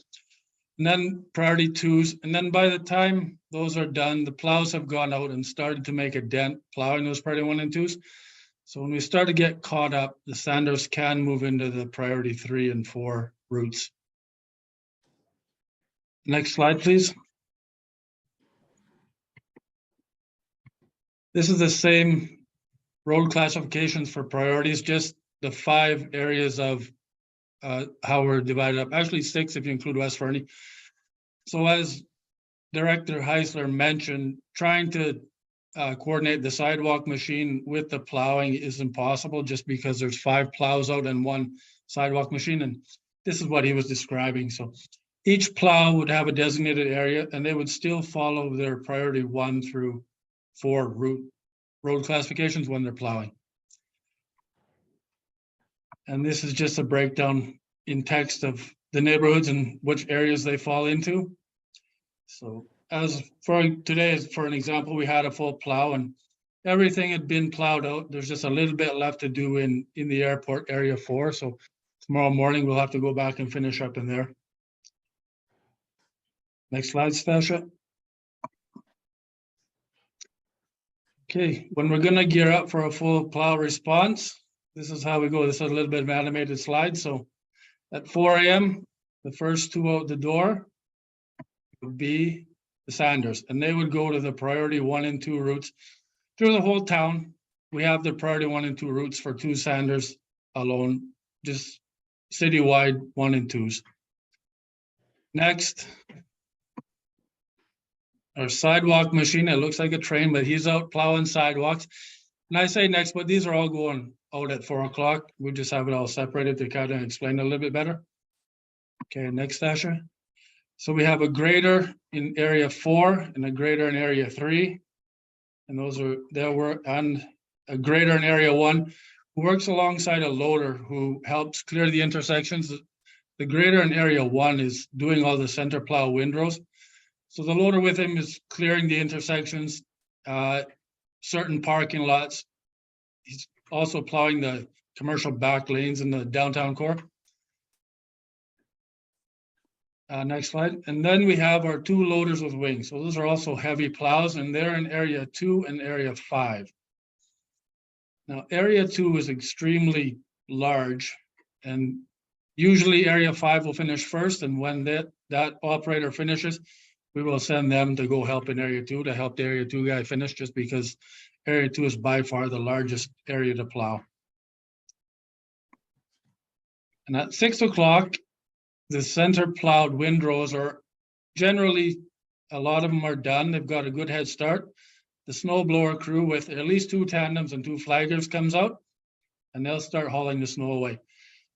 And then priority 2s. And then by the time those are done, the plows have gone out and started to make a dent plowing those priority 1 and 2s. So when we start to get caught up, the sanders can move into the priority 3 and 4 routes. Next slide, please. This is the same road classifications for priorities, just the 5 areas of how we're divided up. Actually 6 if you include West Fernie. So as Director Heisler mentioned, trying to coordinate the sidewalk machine with the plowing is impossible just because there's 5 plows out and 1 sidewalk machine. And this is what he was describing. So each plow would have a designated area and they would still follow their priority 1 through 4 road classifications when they're plowing. And this is just a breakdown in text of the neighborhoods and which areas they fall into. So as for today, for an example, we had a full plow and everything had been plowed out. There's just a little bit left to do in the airport area 4. So tomorrow morning, we'll have to go back and finish up in there. Next slide, Stasha. Okay, when we're gonna gear up for a full plow response, this is how we go. This is a little bit of an animated slide. So at 4 a.m., the first 2 out the door would be the sanders, and they would go to the priority 1 and 2 routes through the whole town. We have the priority 1 and 2 routes for 2 sanders alone, just citywide 1 and 2s. Next, our sidewalk machine. It looks like a train, but he's out plowing sidewalks. And I say next, but these are all going out at 4 o'clock. We just have it all separated to kind of explain it a little bit better. Okay, next, Asher. So we have a grader in area 4 and a grader in area 3. And those are their work, and a grader in area 1 who works alongside a loader who helps clear the intersections. The grader in area 1 is doing all the center plow windrows. So the loader with him is clearing the intersections, certain parking lots. He's also plowing the commercial back lanes in the downtown core. Next slide. And then we have our 2 loaders with wings. So those are also heavy plows, and they're in area 2 and area 5. Now, area 2 is extremely large. And usually area 5 will finish first, and when that operator finishes, we will send them to go help in area 2 to help the area 2 guy finish, just because area 2 is by far the largest area to plow. And at 6 o'clock, the center plowed windrows are generally, a lot of them are done. They've got a good head start. The snow blower crew with at least 2 tandems and 2 flaggers comes out, and they'll start hauling the snow away.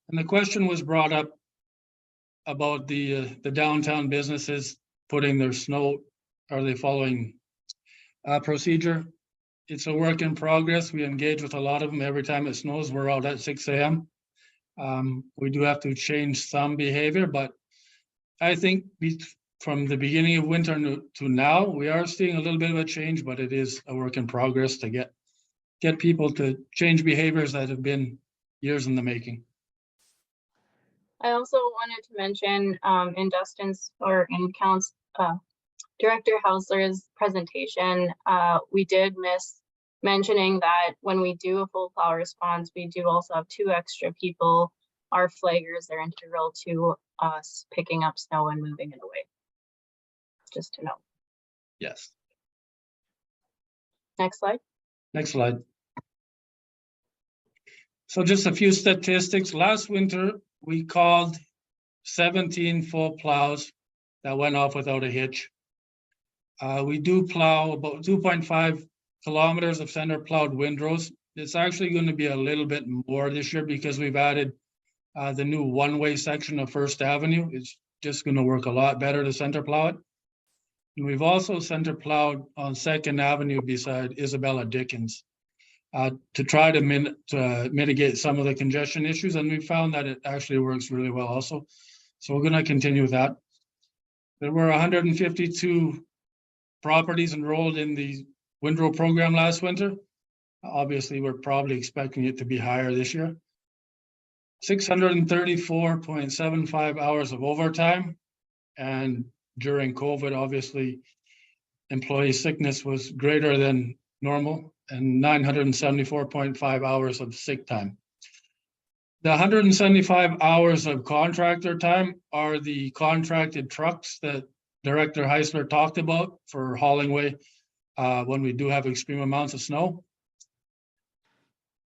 And the question was brought up about the downtown businesses putting their snow, are they following procedure? It's a work in progress. We engage with a lot of them every time it snows. We're out at 6 a.m. We do have to change some behavior, but I think from the beginning of winter to now, we are seeing a little bit of a change, but it is a work in progress to get people to change behaviors that have been years in the making. I also wanted to mention in Dustin's or in Director Hausler's presentation, we did miss mentioning that when we do a full plow response, we do also have 2 extra people, our flaggers. They're integral to us picking up snow and moving it away. Just to know. Yes. Next slide. Next slide. So just a few statistics. Last winter, we called 17 full plows that went off without a hitch. We do plow about 2.5 kilometers of center plowed windrows. It's actually going to be a little bit more this year because we've added the new one-way section of First Avenue. It's just going to work a lot better to center plow it. And we've also center plowed on Second Avenue beside Isabella Dickens to try to mitigate some of the congestion issues. And we found that it actually works really well also. So we're going to continue with that. There were 152 properties enrolled in the windrow program last winter. Obviously, we're probably expecting it to be higher this year. 634.75 hours of overtime. And during COVID, obviously, employee sickness was greater than normal, and 974.5 hours of sick time. The 175 hours of contractor time are the contracted trucks that Director Heisler talked about for hauling away when we do have extreme amounts of snow.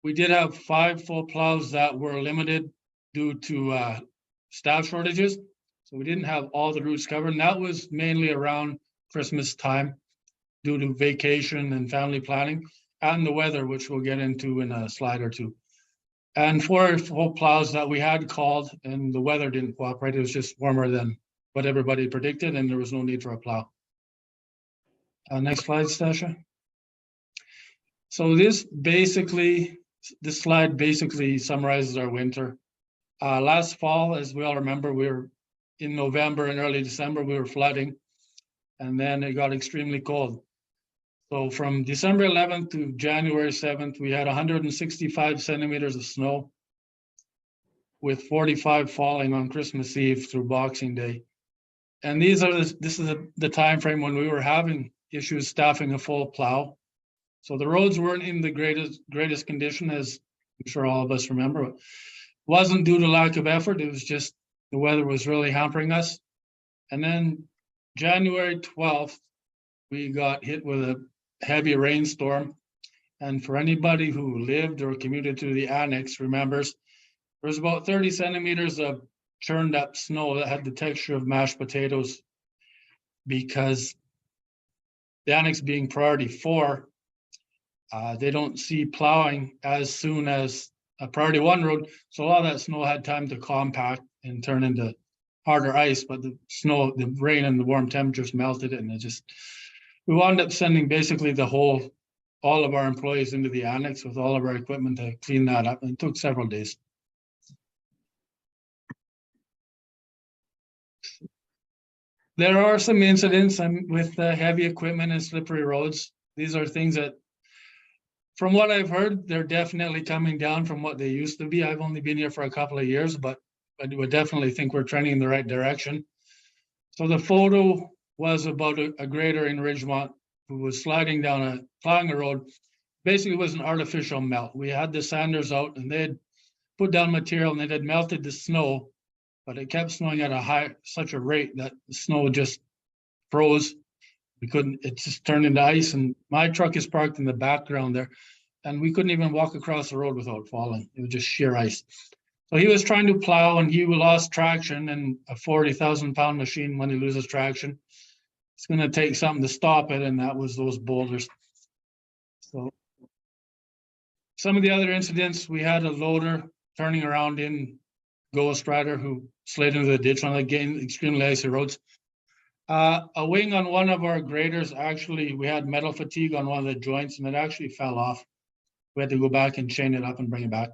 We did have 5 full plows that were limited due to staff shortages. So we didn't have all the routes covered, and that was mainly around Christmas time due to vacation and family planning and the weather, which we'll get into in a slide or two. And 4 full plows that we had called and the weather didn't cooperate. It was just warmer than what everybody predicted, and there was no need for a plow. Next slide, Stasha. So this slide basically summarizes our winter. Last fall, as we all remember, we were in November and early December, we were flooding, and then it got extremely cold. So from December 11th to January 7th, we had 165 centimeters of snow, with 45 falling on Christmas Eve through Boxing Day. And this is the time frame when we were having issues staffing a full plow. So the roads weren't in the greatest condition, as I'm sure all of us remember. It wasn't due to lack of effort, it was just the weather was really hampering us. And then January 12th, we got hit with a heavy rainstorm. And for anybody who lived or commuted to the annex remembers, there was about 30 centimeters of churned up snow that had the texture of mashed potatoes, because the annex being priority 4, they don't see plowing as soon as a priority 1 road. So a lot of that snow had time to compact and turn into harder ice, but the snow, the rain and the warm temperatures melted it, and we wound up sending basically all of our employees into the annex with all of our equipment to clean that up, and it took several days. There are some incidents with heavy equipment and slippery roads. These are things that, from what I've heard, they're definitely coming down from what they used to be. I've only been here for a couple of years, but I would definitely think we're trending in the right direction. So the photo was about a grader in Ridgemont who was plowing a road. Basically, it was an artificial melt. We had the sanders out, and they had put down material and it had melted the snow, but it kept snowing at such a rate that the snow just froze. We couldn't, it just turned into ice, and my truck is parked in the background there. And we couldn't even walk across the road without falling. It was just sheer ice. So he was trying to plow and he lost traction, and a 40,000-pound machine, when he loses traction, it's going to take something to stop it. And that was those boulders. So some of the other incidents, we had a loader turning around in Ghost Rider who slid into the ditch on again extremely icy roads. A wing on one of our graders, actually, we had metal fatigue on one of the joints and it actually fell off. We had to go back and chain it up and bring it back.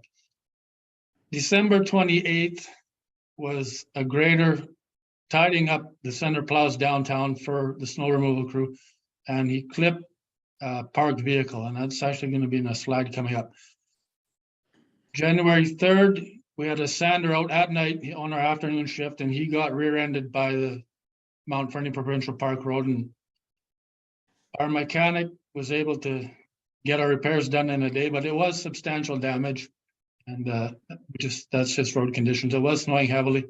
December 28th was a grader tidying up the center plows downtown for the snow removal crew, and he clipped a parked vehicle, and that's actually going to be in a slide coming up. January 3rd, we had a sander out at night on our afternoon shift, and he got rear-ended by the Mount Fernie Provincial Park Road, and our mechanic was able to get our repairs done in a day, but it was substantial damage, and that's just road conditions. It was snowing heavily.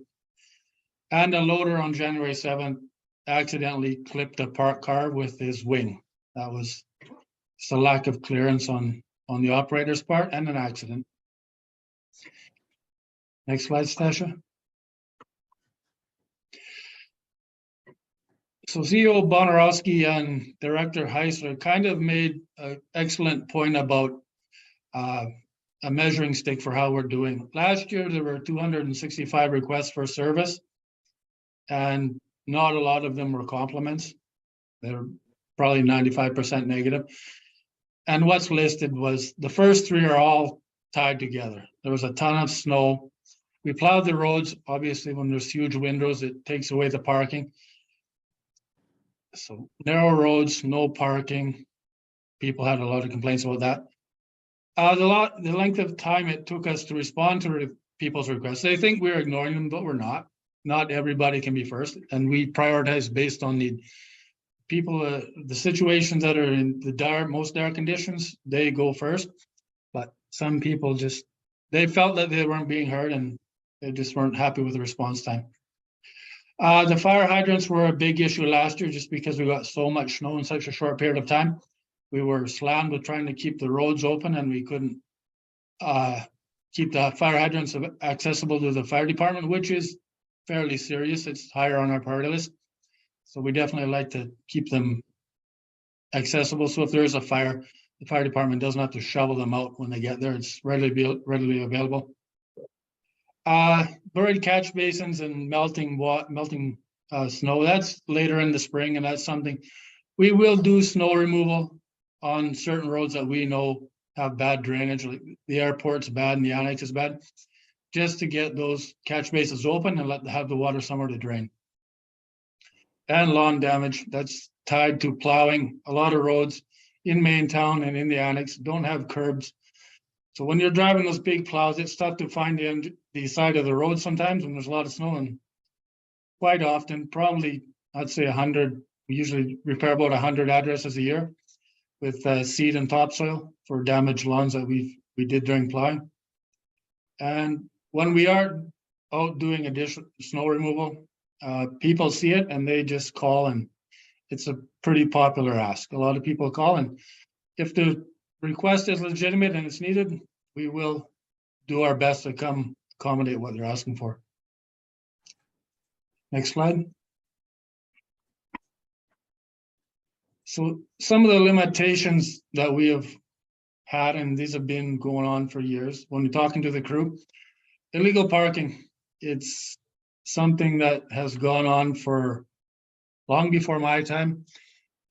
And a loader on January 7th accidentally clipped a parked car with his wing. That was just a lack of clearance on the operator's part and an accident. Next slide, Stasha. So CEO Bonarowski and Director Heisler kind of made an excellent point about a measuring stick for how we're doing. Last year, there were 265 requests for service, and not a lot of them were compliments. They're probably 95% negative. And what's listed was the first three are all tied together. There was a ton of snow. We plowed the roads. Obviously, when there's huge windows, it takes away the parking. So narrow roads, no parking. People had a lot of complaints about that. The length of time it took us to respond to people's requests. They think we're ignoring them, but we're not. Not everybody can be first, and we prioritize based on need. People, the situations that are in the most dire conditions, they go first. But some people they felt that they weren't being heard, and they just weren't happy with the response time. The fire hydrants were a big issue last year just because we got so much snow in such a short period of time. We were slammed with trying to keep the roads open, and we couldn't keep the fire hydrants accessible to the fire department, which is fairly serious. It's higher on our priority list. So we definitely like to keep them accessible. So if there is a fire, the fire department doesn't have to shovel them out when they get there. It's readily available. Buried catch basins and melting snow, that's later in the spring, and that's something we will do. Snow removal on certain roads that we know have bad drainage, like the airport's bad and the annex is bad, just to get those catch basins open and have the water somewhere to drain. And lawn damage, that's tied to plowing. A lot of roads in main town and in the annex don't have curbs. So when you're driving those big plows, it's tough to find the side of the road sometimes when there's a lot of snow, and quite often, probably I'd say 100, we usually repair about 100 addresses a year with seed and topsoil for damaged lawns that we did during plowing. And when we are out doing additional snow removal, people see it and they just call, and it's a pretty popular ask. A lot of people call, and if the request is legitimate and it's needed, we will do our best to come accommodate what they're asking for. Next slide. So some of the limitations that we have had, and these have been going on for years, when we're talking to the crew, illegal parking, it's something that has gone on for long before my time.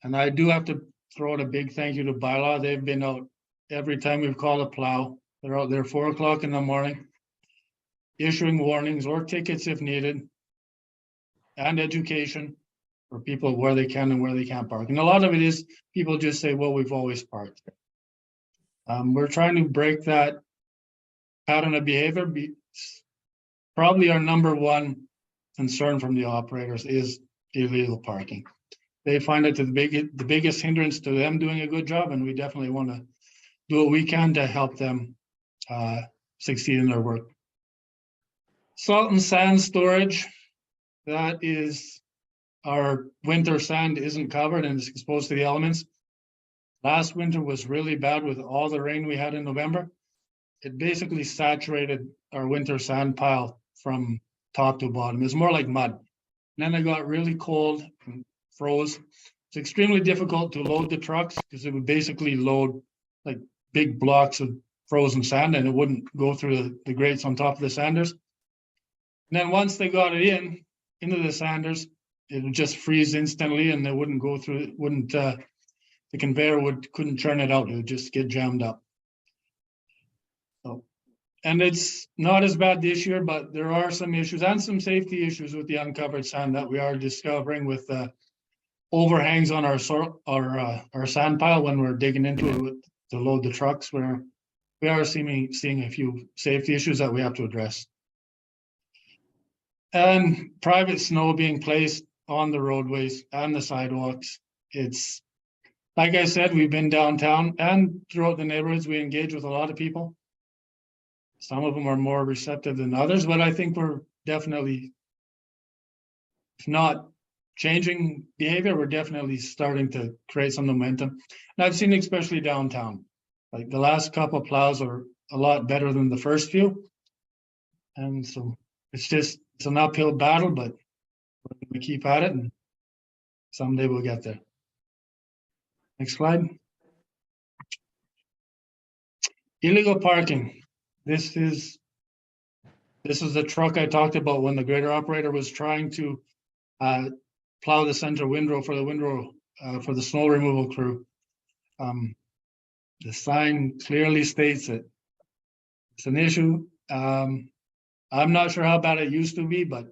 And I do have to throw out a big thank you to Bylaw. They've been out every time we've called a plow. They're out there 4 o'clock in the morning, issuing warnings or tickets if needed, and education for people where they can and where they can't park. And a lot of it is people just say, well, we've always parked. We're trying to break that pattern of behavior. Probably our number one concern from the operators is illegal parking. They find it the biggest hindrance to them doing a good job, and we definitely want to do what we can to help them succeed in their work. Salt and sand storage, that is, our winter sand isn't covered and is exposed to the elements. Last winter was really bad with all the rain we had in November. It basically saturated our winter sand pile from top to bottom. It's more like mud. And then it got really cold and froze. It's extremely difficult to load the trucks because it would basically load like big blocks of frozen sand and it wouldn't go through the grates on top of the sanders. And then once they got it into the sanders, it would just freeze instantly and they wouldn't go through, the conveyor couldn't churn it out. It would just get jammed up. So, and it's not as bad this year, but there are some issues and some safety issues with the uncovered sand that we are discovering with overhangs on our sand pile when we're digging into it to load the trucks, where we are seeing a few safety issues that we have to address. And private snow being placed on the roadways and the sidewalks. It's, like I said, we've been downtown and throughout the neighborhoods, we engage with a lot of people. Some of them are more receptive than others, but I think we're definitely, if not changing behavior, we're definitely starting to create some momentum. And I've seen especially downtown, like the last couple of plows are a lot better than the first few. And so it's an uphill battle, but we're going to keep at it and someday we'll get there. Next slide. Illegal parking. This is the truck I talked about when the grader operator was trying to plow the center windrow for the snow removal crew. The sign clearly states it. It's an issue. I'm not sure how bad it used to be, but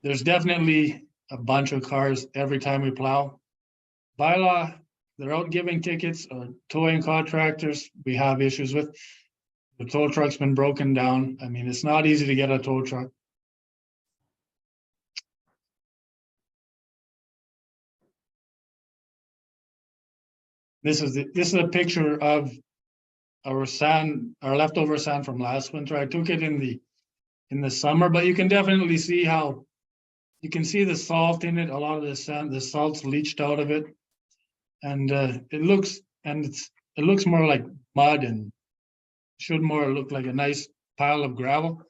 there's definitely a bunch of cars every time we plow. By law, they're out giving tickets or towing contractors we have issues with. The tow truck's been broken down. I mean, it's not easy to get a tow truck. This is a picture of our leftover sand from last winter. I took it in the summer, but you can definitely see how you can see the salt in it. A lot of the sand, the salt's leached out of it, and it looks more like mud and should more look like a nice pile of gravel.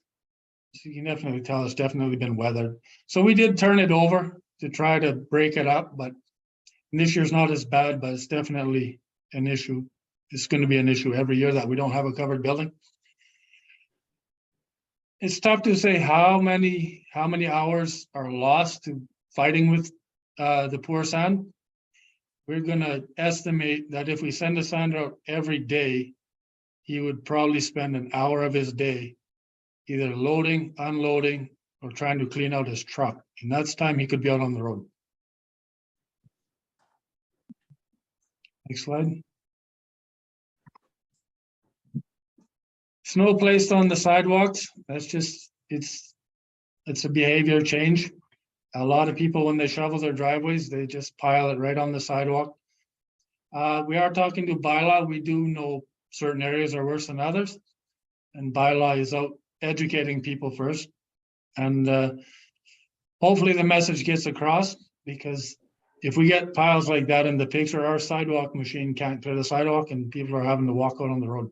So you can definitely tell it's definitely been weathered. So we did turn it over to try to break it up, but this year's not as bad, but it's definitely an issue. It's going to be an issue every year that we don't have a covered building. It's tough to say how many hours are lost to fighting with the poor sand. We're going to estimate that if we send a sander out every day, he would probably spend an hour of his day either loading, unloading, or trying to clean out his truck. And that's time he could be out on the road. Next slide. Snow placed on the sidewalks. That's just, it's a behavior change. A lot of people, when they shovel their driveways, they just pile it right on the sidewalk. We are talking to bylaw. We do know certain areas are worse than others. And bylaw is out educating people first. And hopefully the message gets across, because if we get piles like that in the picture, our sidewalk machine can't clear the sidewalk and people are having to walk out on the road.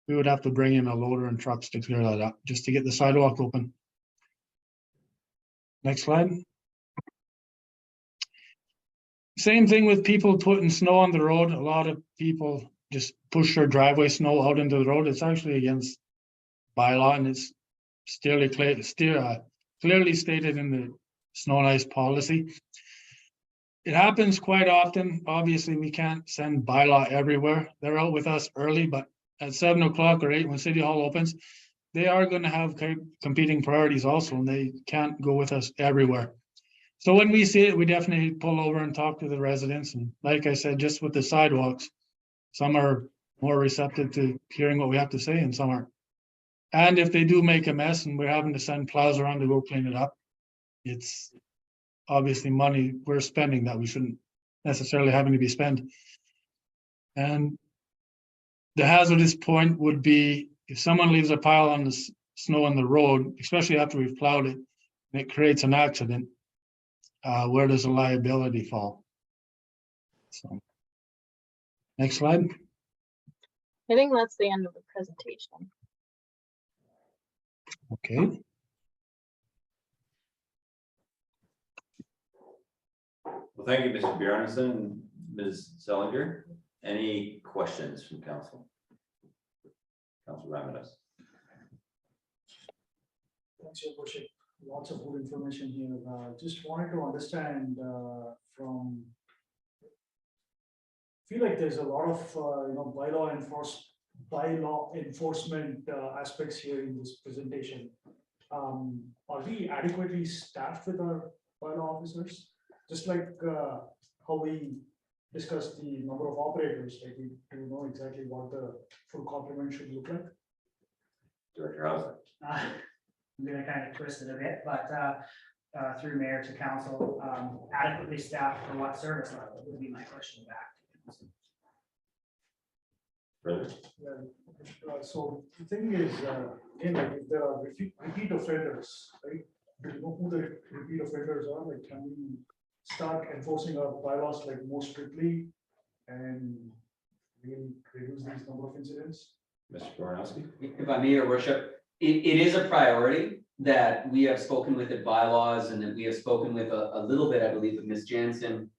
We would have to bring in a loader and trucks to clear that up just to get the sidewalk open. Next slide. Same thing with people putting snow on the road. A lot of people just push their driveway snow out into the road. It's actually against bylaw, and it's clearly stated in the snow and ice policy. It happens quite often. Obviously, we can't send bylaw everywhere. They're out with us early, but at 7 o'clock or 8 when City Hall opens, they are going to have competing priorities also, and they can't go with us everywhere. So when we see it, we definitely pull over and talk to the residents. And like I said, just with the sidewalks, some are more receptive to hearing what we have to say and some aren't. And if they do make a mess and we're having to send plows around to go clean it up, it's obviously money we're spending that we shouldn't necessarily having to be spent. And the hazardous point would be if someone leaves a pile on the snow on the road, especially after we've plowed it, and it creates an accident, where does the liability fall? So. Next slide. I think that's the end of the presentation. Okay. Well, thank you, Mr. Bjornson. Ms. Selinger, any questions from council? Council Ramirez. Thanks, Your Worship. Lots of good information here. Just wanted to understand from. Feel like there's a lot of bylaw enforcement aspects here in this presentation. Are we adequately staffed with our bylaw officers? Just like how we discussed the number of operators, like we do know exactly what the full complement should look like. Director Hauser. I'm gonna kind of twist it a bit, but through mayor to council, adequately staffed for what service level would be my question back. Further? Yeah, so the thing is, again, like if there are repeat offenders, right? Do you know who the repeat offenders are? Like, can we start enforcing our bylaws like more strictly and really reduce these number of incidents? Mr. Boranowski. If I may, Your Worship, it is a priority that we have spoken with the bylaws and that we have spoken with a little bit, I believe, of Ms. Jansen.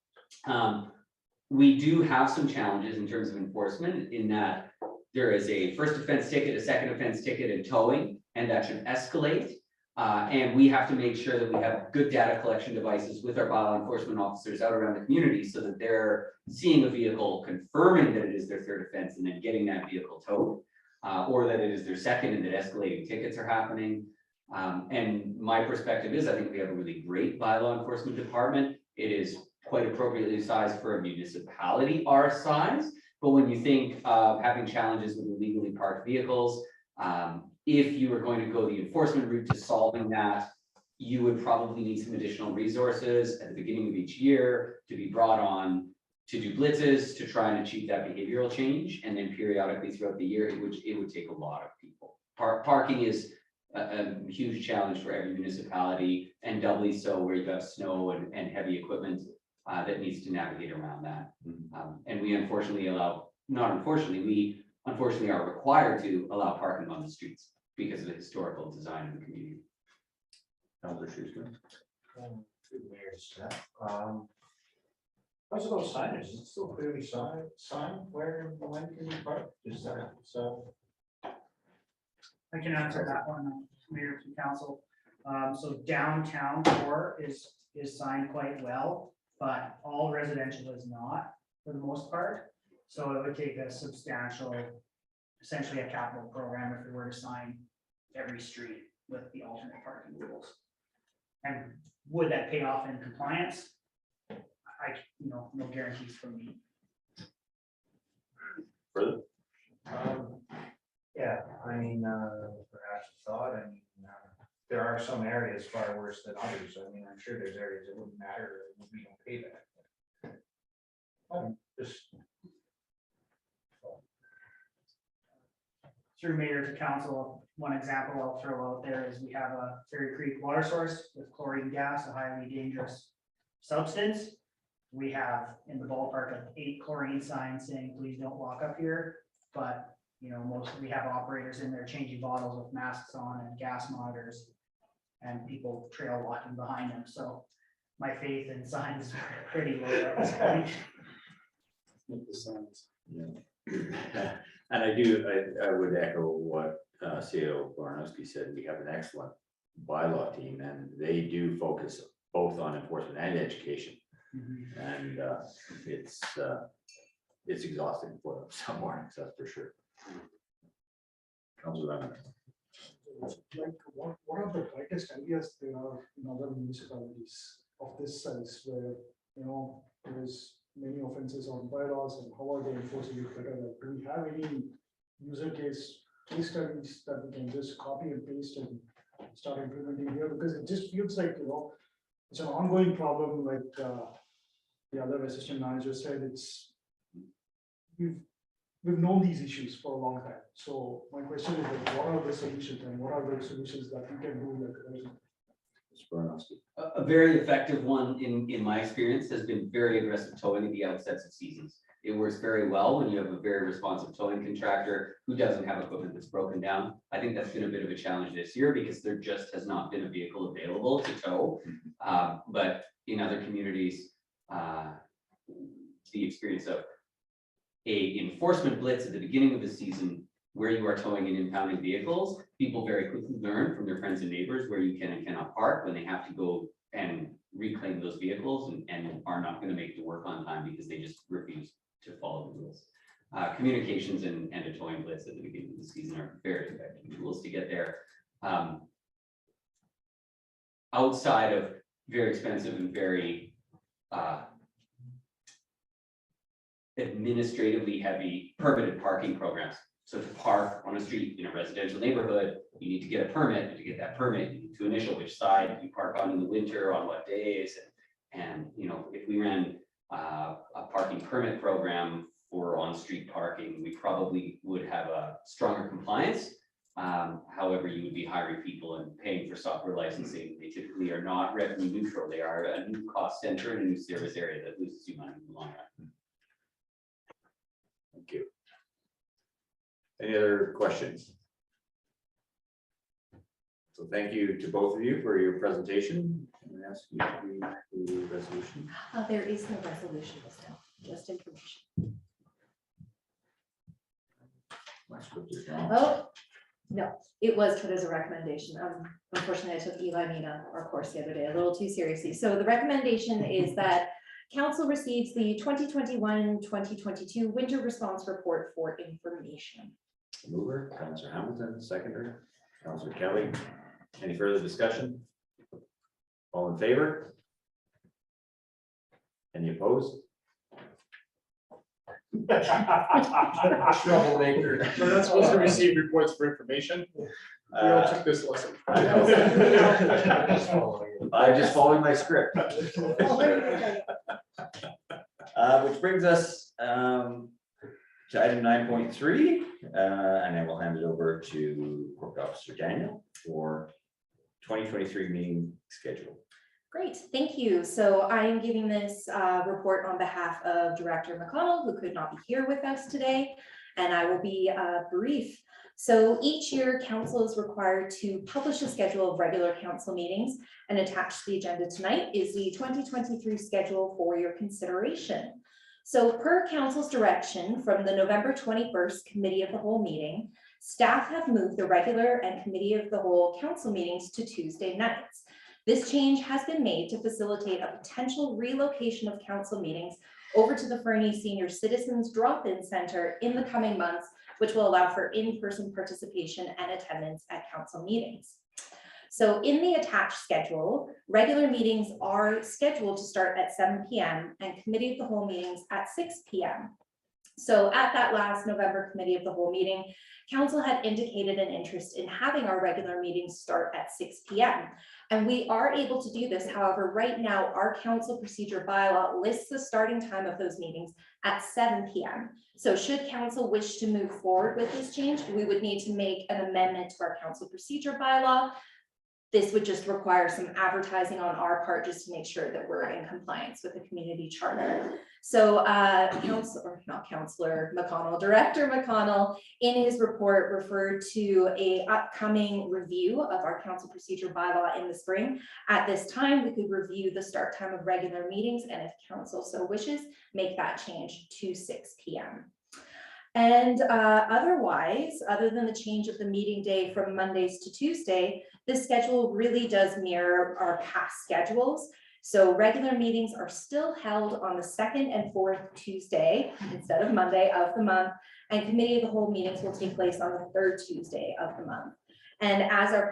We do have some challenges in terms of enforcement in that there is a first offense ticket, a second offense ticket, and towing, and that should escalate. And we have to make sure that we have good data collection devices with our bylaw enforcement officers out around the community so that they're seeing a vehicle, confirming that it is their third offense, and then getting that vehicle towed. Or that it is their second and that escalating tickets are happening. And my perspective is, I think we have a really great bylaw enforcement department. It is quite appropriately sized for a municipality our size. But when you think of having challenges with illegally parked vehicles, if you were going to go the enforcement route to solving that, you would probably need some additional resources at the beginning of each year to be brought on to do blitzes, to try and achieve that behavioral change. And then periodically throughout the year, it would take a lot of people. Parking is a huge challenge for every municipality, and doubly so where you have snow and heavy equipment that needs to navigate around that. And we unfortunately we unfortunately are required to allow parking on the streets because of the historical design of the community. Councilor Schuster. Good mayor stuff. How's about signage? Is it still clearly signed where and when can you park? Is that so? I can answer that one, Mayor to Council. So downtown core is signed quite well, but all residential is not for the most part. So it would take a substantial, essentially a capital program if we were to sign every street with the alternate parking rules. And would that pay off in compliance? No guarantees from me. Further? Yeah, I mean, perhaps a thought, there are some areas far worse than others. I mean, I'm sure there's areas that wouldn't matter, we don't pay that. Just. Through mayor to council, one example I'll throw out there is we have a Fairy Creek water source with chlorine gas, a highly dangerous substance. We have in the ballpark of 8 chlorine signs saying, please don't walk up here. But, we have operators in there changing bottles with masks on and gas monitors and people trail walking behind them. So my faith in signs is pretty low at this point. Yeah. And I would echo what CEO Barnowski said. We have an excellent bylaw team and they do focus both on enforcement and education. And it's exhausting for them some mornings, that's for sure. Councilor Ramirez. Like, what are the brightest ideas there are in other municipalities of this size where, there's many offenses on bylaws and how are they enforcing it better? Like, do we have any user case studies that we can just copy and paste and start implementing here? Because it just feels like, it's an ongoing problem, like the other assistant manager said, we've we've known these issues for a long time. So my question is like, what are the solutions and what are the solutions that we can do like urgently? A very effective one in my experience has been very aggressive towing at the outsets of seasons. It works very well when you have a very responsive towing contractor who doesn't have equipment that's broken down. I think that's been a bit of a challenge this year because there just has not been a vehicle available to tow. But in other communities, the experience of a enforcement blitz at the beginning of the season where you are towing and impounding vehicles, people very quickly learn from their friends and neighbors where you can and cannot park when they have to go and reclaim those vehicles and are not going to make it to work on time because they just refuse to follow the rules. Communications and a towing blitz at the beginning of the season are very effective tools to get there. Outside of very expensive and very administratively heavy permitted parking programs. So to park on a street in a residential neighborhood, you need to get a permit, and to get that permit, you need to initial which side you park on in the winter, on what days. And you know, if we ran a parking permit program for on-street parking, we probably would have a stronger compliance. However, you would be hiring people and paying for software licensing. They typically are not revenue neutral. They are a new cost center and a new service area that loses you money in the long run. Thank you. Any other questions? So thank you to both of you for your presentation. Can I ask you to read the resolution? There is no resolution this time, just information. My script is wrong. Oh, no, it was put as a recommendation. Unfortunately, I took Eli Mina, our course the other day, a little too seriously. So the recommendation is that council receives the 2021-2022 winter response report for information. Mover, Councillor Hamilton, seconder, Councillor Kelly. Any further discussion? All in favor? Any opposed? Troublemaker. We're not supposed to receive reports for information. We all took this lesson. I'm just following my script. Which brings us to item 9.3, and I will hand it over to Corporate Officer Daniel for 2023 meeting schedule. Great, thank you. So I am giving this report on behalf of Director McConnell, who could not be here with us today, and I will be brief. So each year, council is required to publish a schedule of regular council meetings, and attached to the agenda tonight is the 2023 schedule for your consideration. So per council's direction from the November 21st Committee of the Whole meeting, staff have moved the regular and Committee of the Whole council meetings to Tuesday nights. This change has been made to facilitate a potential relocation of council meetings over to the Fernie Senior Citizens Drop-In Center in the coming months, which will allow for in-person participation and attendance at council meetings. So in the attached schedule, regular meetings are scheduled to start at 7 p.m. and Committee of the Whole meetings at 6 p.m. So at that last November Committee of the Whole meeting, council had indicated an interest in having our regular meetings start at 6 p.m. And we are able to do this. However, right now, our council procedure bylaw lists the starting time of those meetings at 7 p.m. So should council wish to move forward with this change, we would need to make an amendment to our council procedure bylaw. This would just require some advertising on our part just to make sure that we're in compliance with the community charter. So Councillor McConnell, Director McConnell, in his report referred to a upcoming review of our council procedure bylaw in the spring. At this time, we could review the start time of regular meetings, and if council so wishes, make that change to 6 p.m. And otherwise, other than the change of the meeting day from Mondays to Tuesday, this schedule really does mirror our past schedules. So regular meetings are still held on the second and fourth Tuesday instead of Monday of the month, and Committee of the Whole meetings will take place on the third Tuesday of the month. And as our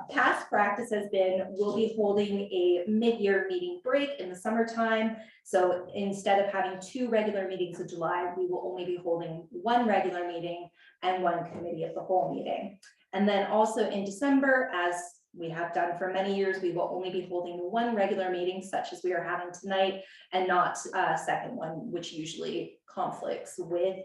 past practice has been, we'll be holding a mid-year meeting break in the summertime. So instead of having 2 regular meetings in July, we will only be holding 1 regular meeting and 1 Committee of the Whole meeting. And then also in December, as we have done for many years, we will only be holding one regular meeting such as we are having tonight and not a second one, which usually conflicts with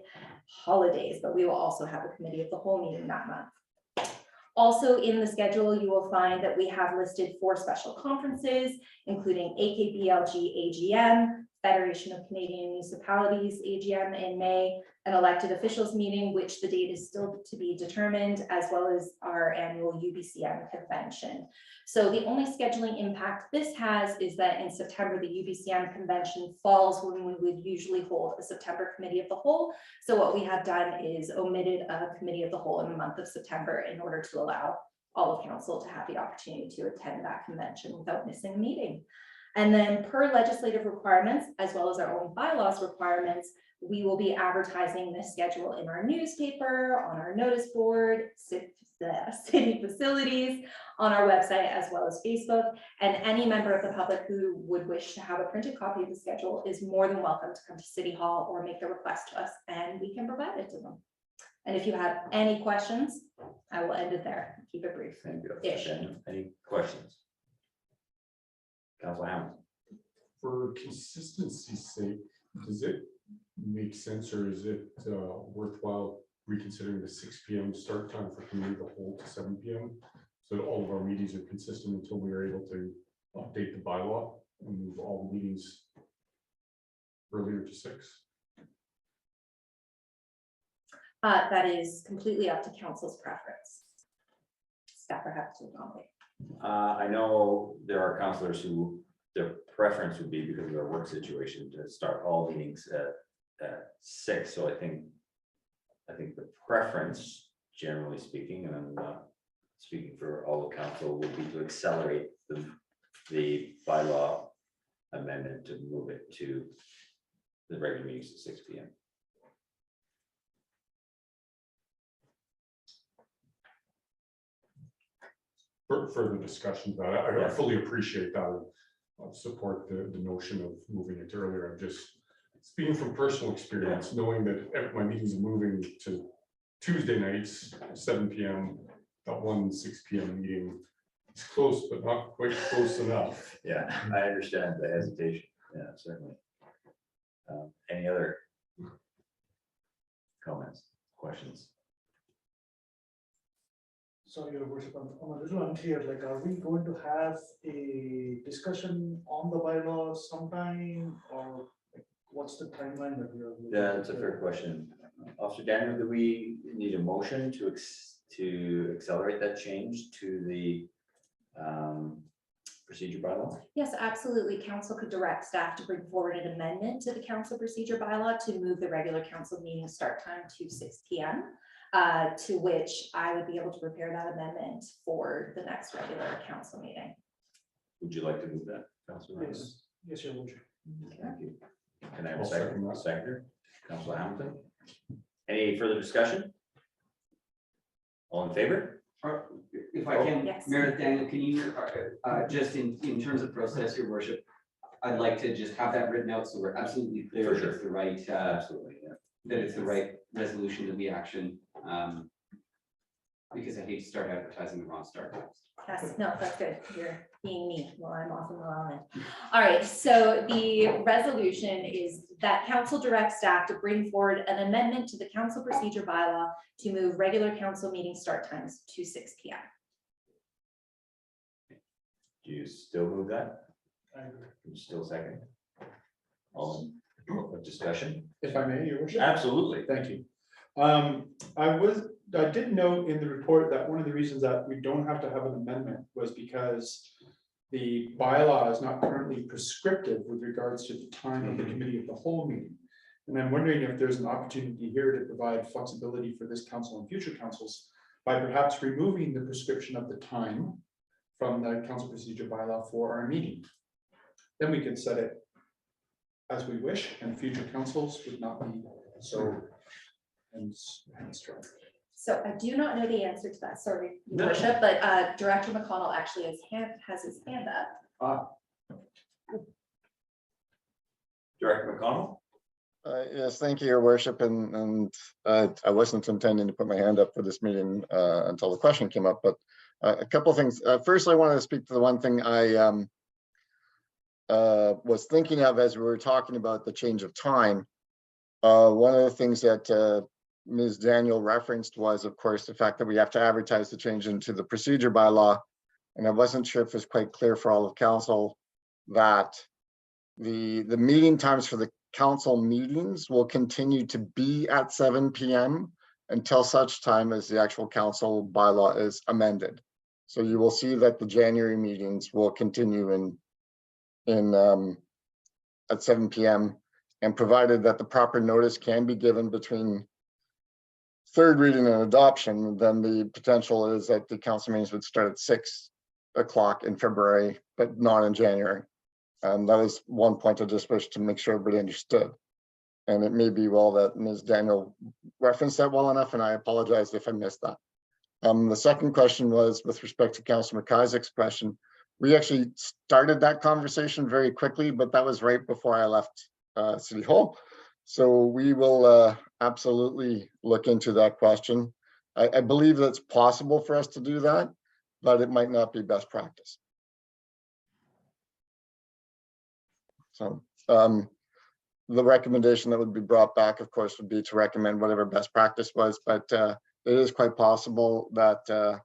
holidays, but we will also have a committee of the whole meeting that month. Also in the schedule, you will find that we have listed 4 special conferences, including AKBLG AGM, Federation of Canadian Municipalities AGM in May, an elected officials meeting, which the date is still to be determined, as well as our annual UBCM convention. So the only scheduling impact this has is that in September, the UBCM convention falls when we would usually hold a September committee of the whole. So what we have done is omitted a committee of the whole in the month of September in order to allow all of council to have the opportunity to attend that convention without missing a meeting. And then per legislative requirements, as well as our own bylaws requirements, we will be advertising this schedule in our newspaper, on our notice board, city facilities, on our website, as well as Facebook. And any member of the public who would wish to have a printed copy of the schedule is more than welcome to come to City Hall or make a request to us, and we can provide it to them. And if you have any questions, I will end it there. Keep it brief. Thank you. Any questions? Councilor Hamilton. For consistency's sake, does it make sense, or is it worthwhile reconsidering the 6 p.m. start time for committee of the whole to 7 p.m. so that all of our meetings are consistent until we are able to update the bylaw and move all the meetings earlier to 6? That is completely up to council's preference. Staff are happy to accommodate. I know there are councilors who their preference would be, because of their work situation, to start all meetings at 6. So I think the preference, generally speaking, and I'm not speaking for all of council, would be to accelerate the bylaw amendment to move it to the regular meetings at 6 p.m. For further discussion about it, I fully appreciate that. I support the notion of moving it earlier. I'm just speaking from personal experience, knowing that my meetings are moving to Tuesday nights, 7 p.m. That one 6 p.m. meeting is close, but not quite close enough. Yeah, I understand the hesitation. Yeah, certainly. Any other comments, questions? Sorry, Your Worship, I'm a little unclear, like, are we going to have a discussion on the bylaws sometime, or like, what's the timeline that we are? Yeah, that's a fair question. Officer Daniel, do we need a motion to accelerate that change to the procedure bylaw? Yes, absolutely. Council could direct staff to bring forward an amendment to the council procedure bylaw to move the regular council meeting start time to 6 p.m. To which I would be able to prepare that amendment for the next regular council meeting. Would you like to move that, Councilor? Yes, yes, Your Worship. Thank you. Can I have a seconder? Councilor Hamilton? Any further discussion? All in favor? If I can, Yes. Meredith, Daniel, can you, just in terms of process, Your Worship, I'd like to just have that written out so we're absolutely clear For that sure. it's the right, Absolutely, yeah. that it's the right resolution that we action. Because I hate to start advertising the wrong start times. Yes, no, that's good. You're being me while I'm off in the wellness. All right, so the resolution is that council directs staff to bring forward an amendment to the council procedure bylaw to move regular council meeting start times to 6 p.m. Do you still move that? I agree. You still second? All in discussion? If I may, Your Worship. Absolutely. Thank you. I did note in the report that one of the reasons that we don't have to have an amendment was because the bylaw is not currently prescriptive with regards to the time of the committee of the whole meeting. And I'm wondering if there's an opportunity here to provide flexibility for this council and future councils by perhaps removing the prescription of the time from the council procedure bylaw for our meeting. Then we could set it as we wish, and future councils would not be so hamstrung. So I do not know the answer to that, sorry, Your No. Worship, but Director McConnell actually has his hand up. Director McConnell? Yes, thank you, Your Worship, and I wasn't intending to put my hand up for this meeting until the question came up, but A couple of things. First, I wanted to speak to the one thing I was thinking of as we were talking about the change of time. One of the things that Ms. Daniel referenced was, of course, the fact that we have to advertise the change into the procedure bylaw. And I wasn't sure if it was quite clear for all of council that the meeting times for the council meetings will continue to be at 7 p.m. until such time as the actual council bylaw is amended. So you will see that the January meetings will continue at 7 p.m. and provided that the proper notice can be given between third reading and adoption, then the potential is that the council meetings would start at 6 o'clock in February, but not in January. That is one point I just wish to make sure everybody understood. And it may be well that Ms. Daniel referenced that well enough, and I apologize if I missed that. The second question was with respect to Councilor McIsaac's question. We actually started that conversation very quickly, but that was right before I left City Hall. So we will absolutely look into that question. I believe that's possible for us to do that, but it might not be best practice. So the recommendation that would be brought back, of course, would be to recommend whatever best practice was, but it is quite possible that the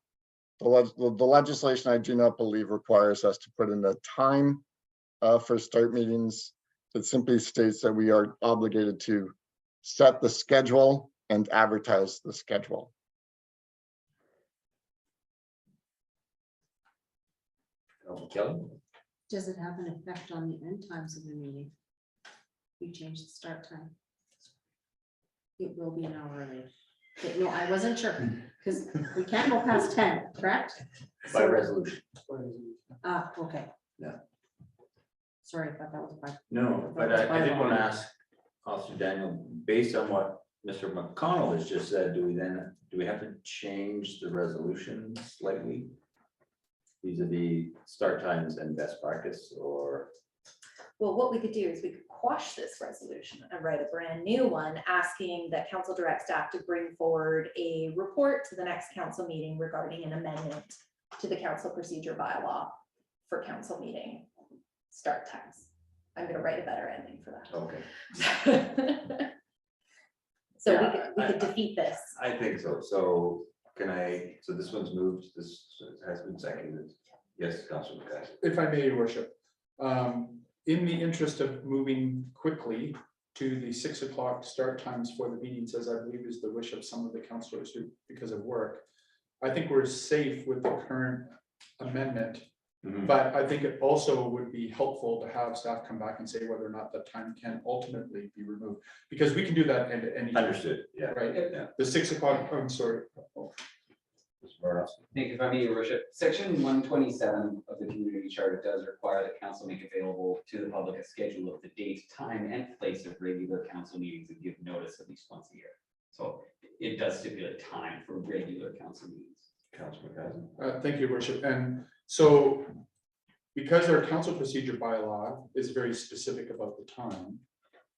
legislation, I do not believe, requires us to put in the time for start meetings. It simply states that we are obligated to set the schedule and advertise the schedule. Kelly? Does it have an effect on the end times of the meeting? We change the start time. It will be an hour early. Okay, no, I wasn't sure, because we can't go past 10, correct? By resolution. Okay. Yeah. Sorry, I thought that was by. No, but I did want to ask Officer Daniel, based on what Mr. McConnell has just said, do we have to change the resolution slightly? Vis-a-vis start times and best practice, or? Well, what we could do is we could quash this resolution and write a brand new one asking that council direct staff to bring forward a report to the next council meeting regarding an amendment to the council procedure bylaw for council meeting start times. I'm gonna write a better ending for that. Okay. So Yeah, we could defeat this. I think so. So so this one's moved, this has been seconded. Yes, Councilor McIsaac. If I may, Your Worship, in the interest of moving quickly to the 6 o'clock start times for the meetings, as I believe is the wish of some of the councillors who, because of work, I think we're safe with the current amendment. But I think it also would be helpful to have staff come back and say whether or not that time can ultimately be removed, because we can do that at any time. Understood, yeah. Right, Yeah. the 6 o'clock, I'm sorry. Thank you, if I may, Your Worship. Section 127 of the community charter does require that council make available to the public a schedule of the date, time, and place of regular council meetings and give notice at least once a year. So it does stipulate time for regular council meetings. Councilor McIsaac. Thank you, Your Worship. And so because our council procedure bylaw is very specific about the time,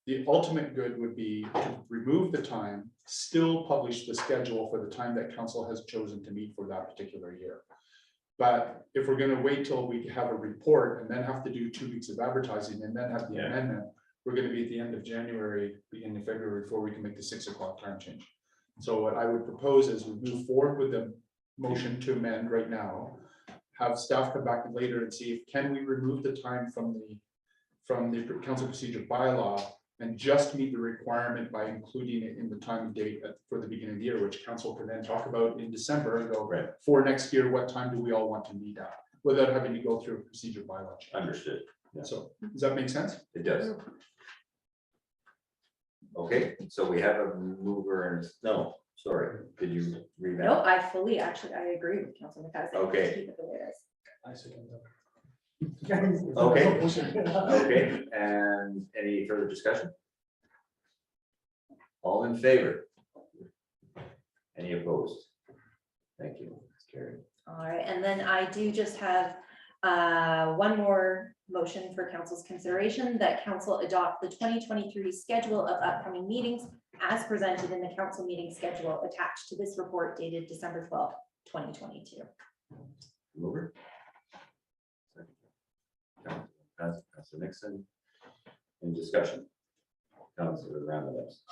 the ultimate good would be to remove the time, still publish the schedule for the time that council has chosen to meet for that particular year. But if we're going to wait till we have a report and then have to do 2 weeks of advertising and then have the amendment, we're going to be at the end of January, beginning of February before we can make the 6 o'clock time change. So what I would propose is we move forward with the motion to amend right now, have staff come back later and see if can we remove the time from the council procedure bylaw and just meet the requirement by including it in the time and date for the beginning of the year, which council can then talk about in December and go, right, for next year, what time do we all want to meet at, without having to go through a procedure bylaw change. Understood. Yeah. So does that make sense? It does. Okay, so we have a mover and, no, sorry, could you read that? No, I agree with Councilor McIsaac. Okay. Keep it the way it is. I second that. Okay. Okay, and any further discussion? All in favor? Any opposed? Thank you. It's carried. All right, and then I do just have one more motion for council's consideration, that council adopt the 2023 schedule of upcoming meetings as presented in the council meeting schedule attached to this report dated December 12th, 2022. Mover. Councilor Nixon. Any discussion? Councilor Ramírez.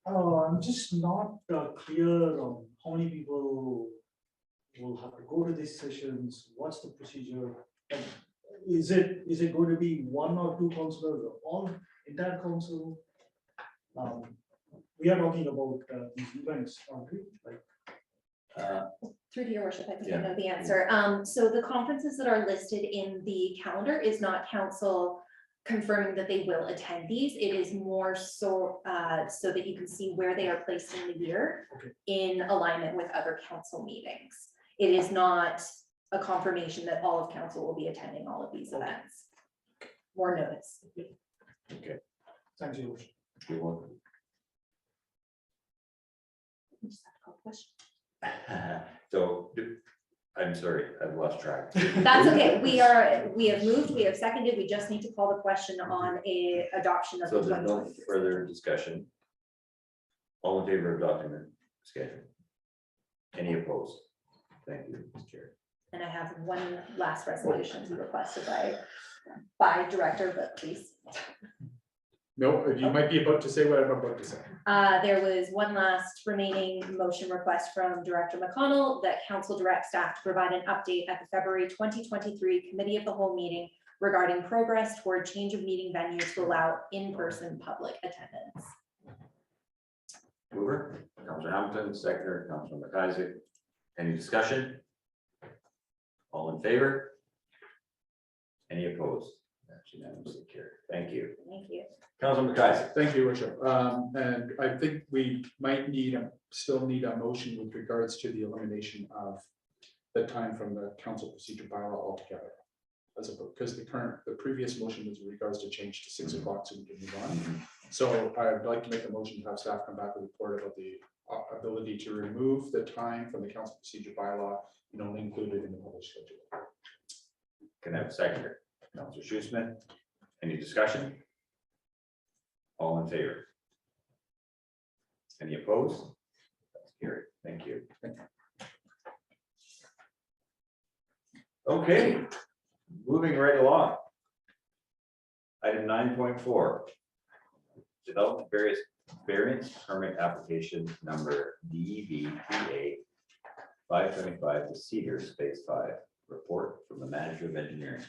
I'm just not clear on how many people will have to go to these sessions, what's the procedure? And is it going to be one or two councillors or all entire council? We are talking about these events, aren't we? Like, Through to your worship, I think Yeah. I know the answer. So the conferences that are listed in the calendar is not council confirming that they will attend these. It is more so, so that you can see where they are placed in the year in alignment with other council meetings. It is not a confirmation that all of council will be attending all of these events. More notice. Okay. thank you. You're welcome. So, I'm sorry, I've lost track. That's okay. We have moved, we have seconded. We just need to call the question on a adoption of the So there's no 2023. further discussion. All in favor of adopting the schedule? Any opposed? Thank you, Mr. Chair. And I have one last resolution to be requested by director, but please. No, you might be about to say what I'm about to say. There was one last remaining motion request from Director McConnell that council direct staff to provide an update at the February 2023 Committee of the Whole meeting regarding progress toward change of meeting venue to allow in-person public attendance. Mover, Councilor Hamilton, seconder, Councilor McIsaac. Any discussion? All in favor? Any opposed? That's unanimously carried. Thank you. Thank you. Councilor McIsaac. Thank you, Worship. And I think we might still need a motion with regards to the elimination of the time from the council procedure bylaw altogether. Because the previous motion was in regards to change to 6 o'clock, so we can move on. So I'd like to make a motion to have staff come back with a report about the ability to remove the time from the council procedure bylaw and only include it in the published schedule. Can I have a seconder? Councilor Schussman. Any discussion? All in favor? Any opposed? That's carried. Thank you. Okay, moving right along. Item 9.4. Develop variance permit application number DVPA 525 to Cedar Space 5. Report from the manager of engineering.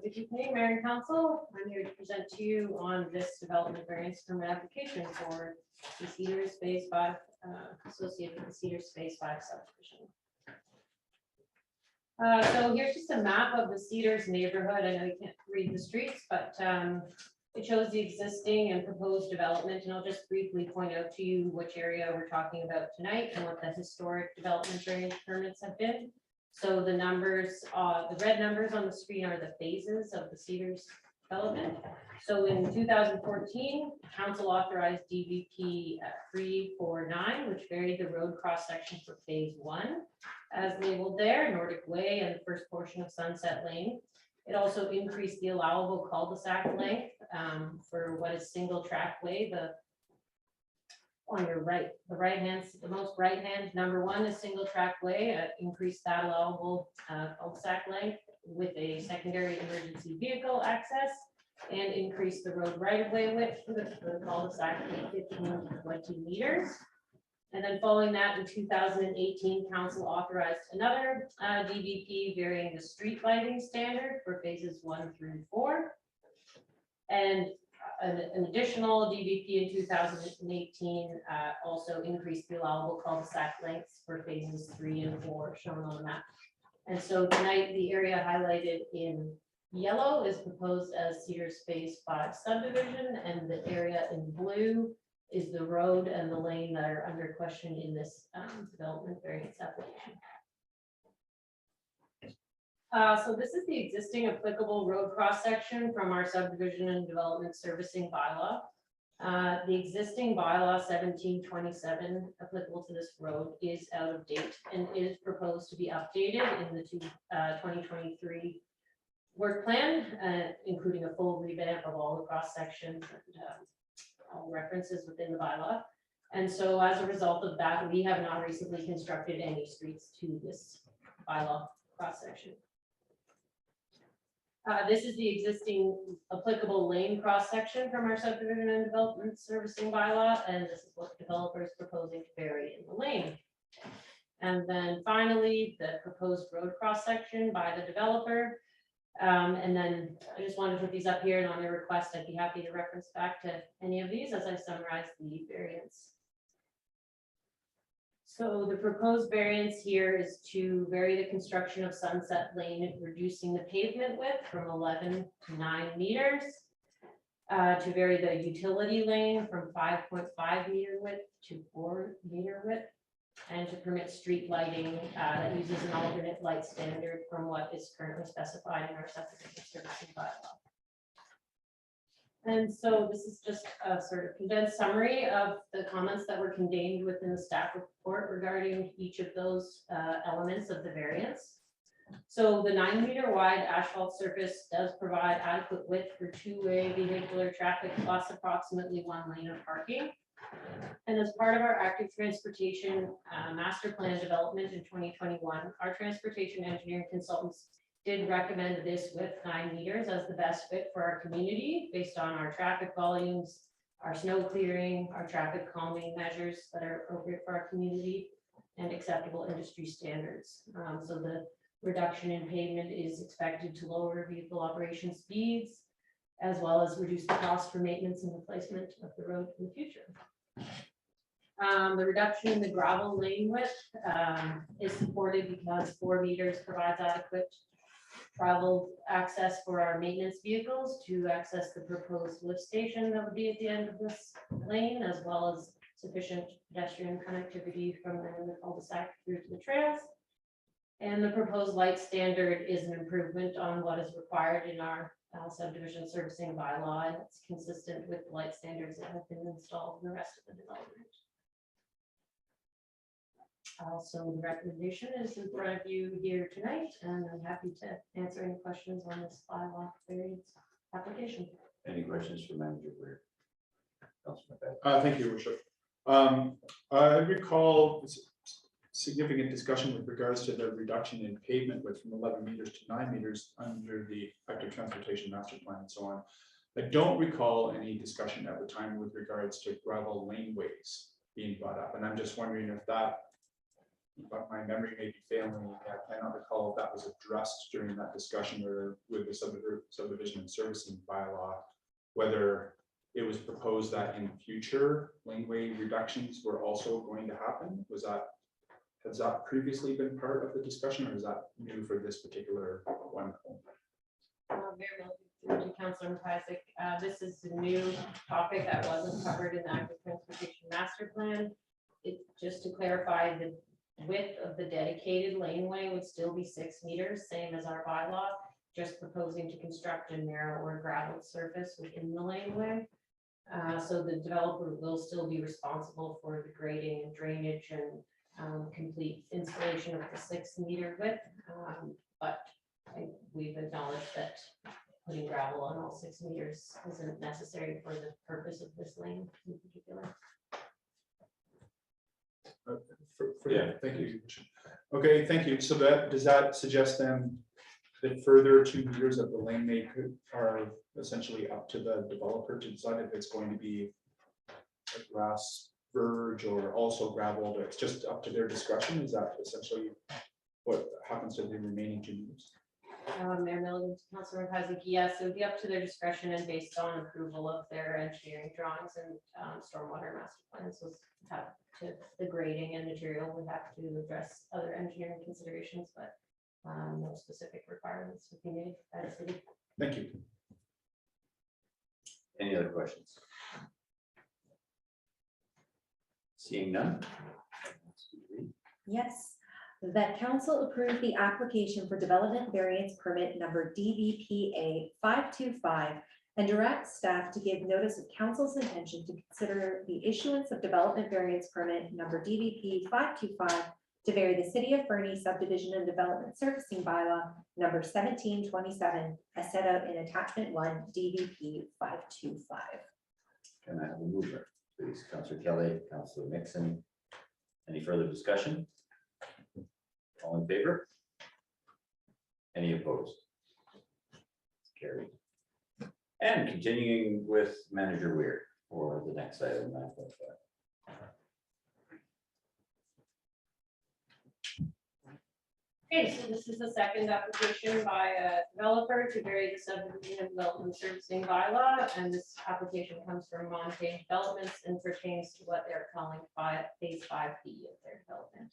Good evening, Mayor and Council. I'm here to present to you on this development variance permit application for the Cedar Space 5, associated with the Cedar Space 5 subdivision. So here's just a map of the Cedars neighborhood. I know you can't read the streets, but it shows the existing and proposed development, and I'll just briefly point out to you which area we're talking about tonight and what the historic development variance permits have been. So the numbers, the red numbers on the screen are the phases of the Cedars development. So in 2014, council authorized DVP 349, which varied the road cross section for phase 1, as labeled there, Nordic Way and the first portion of Sunset Lane. It also increased the allowable cul-de-sac length for what is single track way. On your right, the most right hand, number 1 is single track way, increase that allowable cul-de-sac length with a secondary emergency vehicle access, and increase the road right of way width for the cul-de-sac to 15 to 20 meters. And then following that, in 2018, council authorized another DVP varying the street lighting standard for phases 1 through 4. And an additional DVP in 2018 also increased the allowable cul-de-sac lengths for phases 3 and 4 shown on the map. And so tonight, the area highlighted in yellow is proposed as Cedar Space 5 subdivision, and the area in blue is the road and the lane that are under question in this development variance application. So this is the existing applicable road cross section from our subdivision and development servicing bylaw. The existing bylaw 1727 applicable to this road is out of date and is proposed to be updated in the 2023 work plan, including a full revamp of all the cross sections and all references within the bylaw. And so as a result of that, we have not recently constructed any streets to this bylaw cross section. This is the existing applicable lane cross section from our subdivision and development servicing bylaw, and this is what the developer is proposing to vary in the lane. And then finally, the proposed road cross section by the developer. And then I just wanted to put these up here, and on your request, I'd be happy to reference back to any of these as I summarize the variance. So the proposed variance here is to vary the construction of Sunset Lane, reducing the pavement width from 11 to 9 meters. To vary the utility lane from 5.5 meter width to 4 meter width. And to permit street lighting that uses an alternate light standard from what is currently specified in our subdivision servicing bylaw. And so this is just a sort of condensed summary of the comments that were contained within the staff report regarding each of those elements of the variance. So the 9 meter wide asphalt surface does provide adequate width for two-way vehicular traffic plus approximately 1 lane of parking. And as part of our active transportation master plan development in 2021, our transportation engineering consultants did recommend this width 9 meters as the best fit for our community based on our traffic volumes, our snow clearing, our traffic calming measures that are appropriate for our community, and acceptable industry standards. So the reduction in pavement is expected to lower vehicle operation speeds, as well as reduce the cost for maintenance and replacement of the road in the future. The reduction in the gravel lane width is supported because 4 meters provides adequate travel access for our maintenance vehicles to access the proposed lift station that would be at the end of this lane, as well as sufficient pedestrian connectivity from the cul-de-sac through to the trails. And the proposed light standard is an improvement on what is required in our subdivision servicing bylaw, and it's consistent with the light standards that have been installed in the rest of the development. So the recommendation is in front of you here tonight, and I'm happy to answer any questions on this bylaw variance application. Any questions for Manager Weir? Thank you, Your Worship. I recall significant discussion with regards to the reduction in pavement width from 11 meters to 9 meters under the active transportation master plan and so on. I don't recall any discussion at the time with regards to gravel laneways being brought up, and I'm just wondering if that, but my memory may be failing. I cannot recall if that was addressed during that discussion or with the subdivision and servicing bylaw, whether it was proposed that in future laneway reductions were also going to happen. Has that previously been part of the discussion, or is that new for this particular one? Through to Councilor McIsaac, this is a new topic that wasn't covered in the active transportation master plan. Just to clarify, the width of the dedicated laneway would still be 6 meters, same as our bylaw, just proposing to construct a narrower gravel surface within the laneway. So the developer will still be responsible for the grading and drainage and complete installation of the 6 meter width. But we've acknowledged that putting gravel on all 6 meters isn't necessary for the purpose of this lane in particular. Yeah, thank you. Okay, thank you. So does that suggest then that further 2 meters of the laneway are essentially up to the developer to decide if it's going to be a grass verge or also gravel? It's just up to their discretion. Is that essentially what happens to the remaining 2 meters? Mayor Milligan, Councilor McIsaac, yes, it would be up to their discretion and based on approval of their engineering drawings and stormwater master plans. So have to the grading and material would have to address other engineering considerations, but no specific requirements would be made by the city. Thank you. Any other questions? Seeing none. Yes, that council approved the application for development variance permit number DVPA 525 and direct staff to give notice of council's intention to consider the issuance of development variance permit number DVP 525 to vary the City of Fernie subdivision and development servicing bylaw number 1727 as set out in attachment 1 DVP 525. Can I have a mover? Please, Councillor Kelly, Councillor Nixon. Any further discussion? All in favor? Any opposed? Carried. And continuing with Manager Weir for the next item. Okay, so this is the second application by a developer to vary the subdivision and development servicing bylaw, and this application comes from Montane Developments and pertains to what they're calling phase 5B of their development.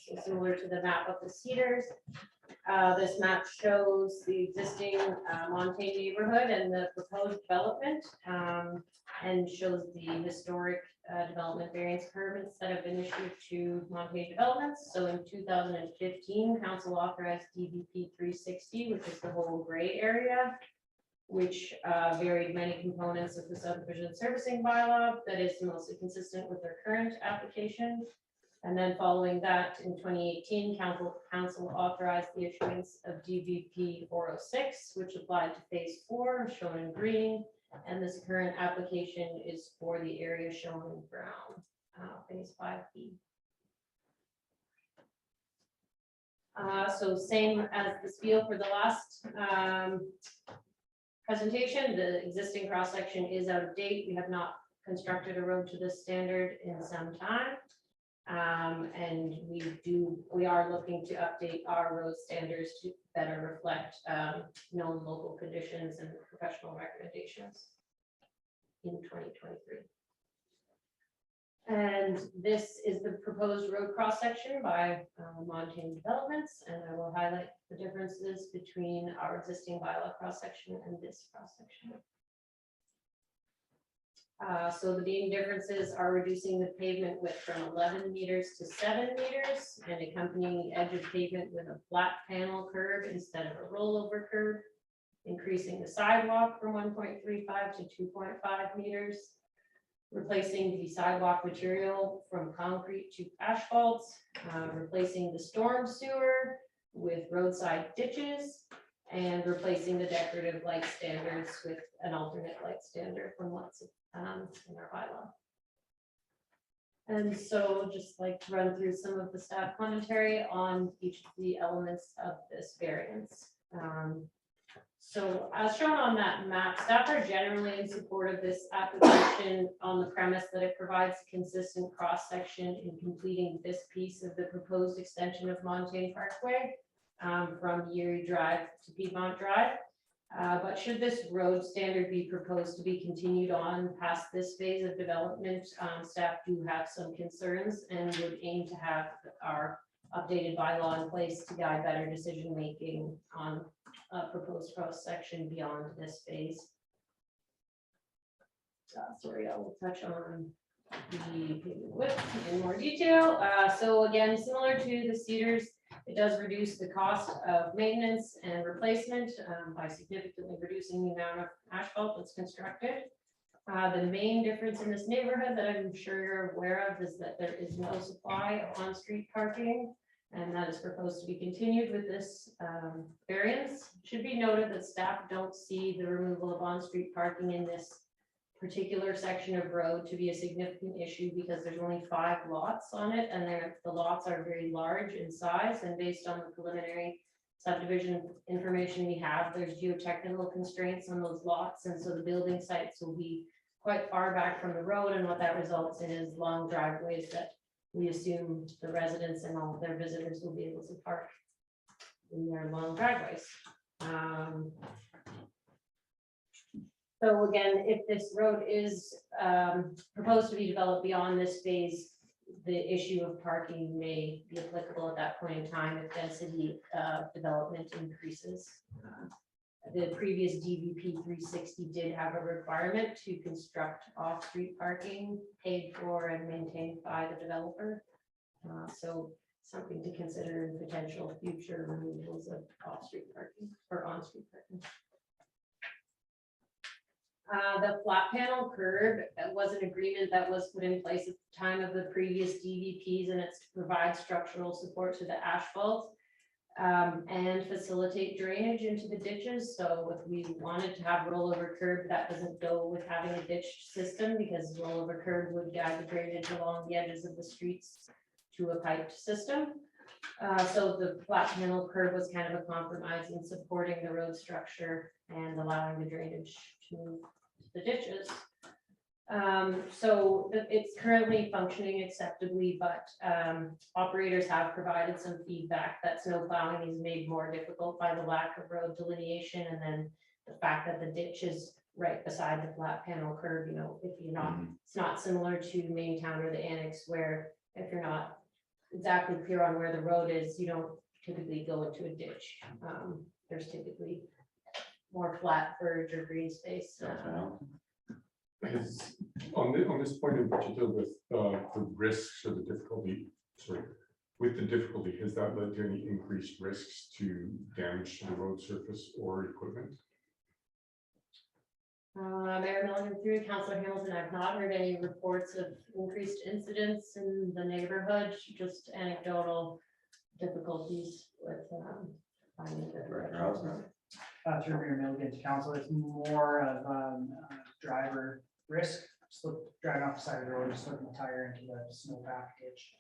So similar to the map of the Cedars, this map shows the existing Montane neighborhood and the proposed development, and shows the historic development variance permits that have been issued to Montane Developments. So in 2015, council authorized DBP 360, which is the whole gray area, which varied many components of the subdivision servicing bylaw that is mostly consistent with their current application. And then following that, in 2018, council authorized the issuance of DBP 406, which applied to phase 4, shown in green. And this current application is for the area shown in brown, phase 5B. So same as the spiel for the last presentation, the existing cross section is out of date. We have not constructed a road to this standard in some time. And we are looking to update our road standards to better reflect known local conditions and professional recommendations in 2023. And this is the proposed road cross section by Montane Developments, and I will highlight the differences between our existing bylaw cross section and this cross section. So the main differences are reducing the pavement width from 11 meters to 7 meters and accompanying the edge of pavement with a flat panel curb instead of a rollover curb, increasing the sidewalk from 1.35 to 2.5 meters, replacing the sidewalk material from concrete to asphalt, replacing the storm sewer with roadside ditches, and replacing the decorative light standards with an alternate light standard from what's in our bylaw. And so just like to run through some of the staff commentary on each of the elements of this variance. So as shown on that map, staff are generally in support of this application on the premise that it provides a consistent cross section in completing this piece of the proposed extension of Montane Parkway from Erie Drive to Piedmont Drive. But should this road standard be proposed to be continued on past this phase of development, staff do have some concerns and would aim to have our updated bylaw in place to guide better decision-making on a proposed cross section beyond this phase. Sorry, I will touch on the pavement width in more detail. So again, similar to the Cedars, it does reduce the cost of maintenance and replacement by significantly reducing the amount of asphalt that's constructed. The main difference in this neighborhood that I'm sure you're aware of is that there is no supply of on-street parking, and that is proposed to be continued with this variance. It should be noted that staff don't see the removal of on-street parking in this particular section of road to be a significant issue because there's only 5 lots on it, and the lots are very large in size, and based on the preliminary subdivision information we have, there's geotechnical constraints on those lots, and so the building sites will be quite far back from the road, and what that results in is long driveways that we assume the residents and all of their visitors will be able to park in their long driveways. So again, if this road is proposed to be developed beyond this phase, the issue of parking may be applicable at that point in time if density development increases. The previous DBP 360 did have a requirement to construct off-street parking paid for and maintained by the developer. So something to consider in potential future removals of off-street parking or on-street parking. The flat panel curb was an agreement that was put in place at the time of the previous DVPs, and it's to provide structural support to the asphalt. and facilitate drainage into the ditches. So if we wanted to have rollover curb, that doesn't go with having a ditch system, because rollover curb would guide the drainage along the edges of the streets to a piped system. So the flat panel curb was kind of a compromise in supporting the road structure and allowing the drainage to the ditches. So it's currently functioning acceptably, but operators have provided some feedback that snow plowing is made more difficult by the lack of road delineation, and then the fact that the ditch is right beside the flat panel curb. You know, if you're not, it's not similar to Main Town or the Annex, where if you're not exactly clear on where the road is, you don't typically go into a ditch. There's typically more flat verge or green space. Is on this point in particular with the risks or the difficulty, with the difficulty, has that led to any increased risks to damage to the road surface or equipment? Mayor Milligan through Councilor Hamilton, I've not heard any reports of increased incidents in the neighborhood, just anecdotal difficulties with finding the direction. Through Mayor Milligan to council, it's more of driver risk, driving off the side of the road, just slipping the tire into the snowpack ditch.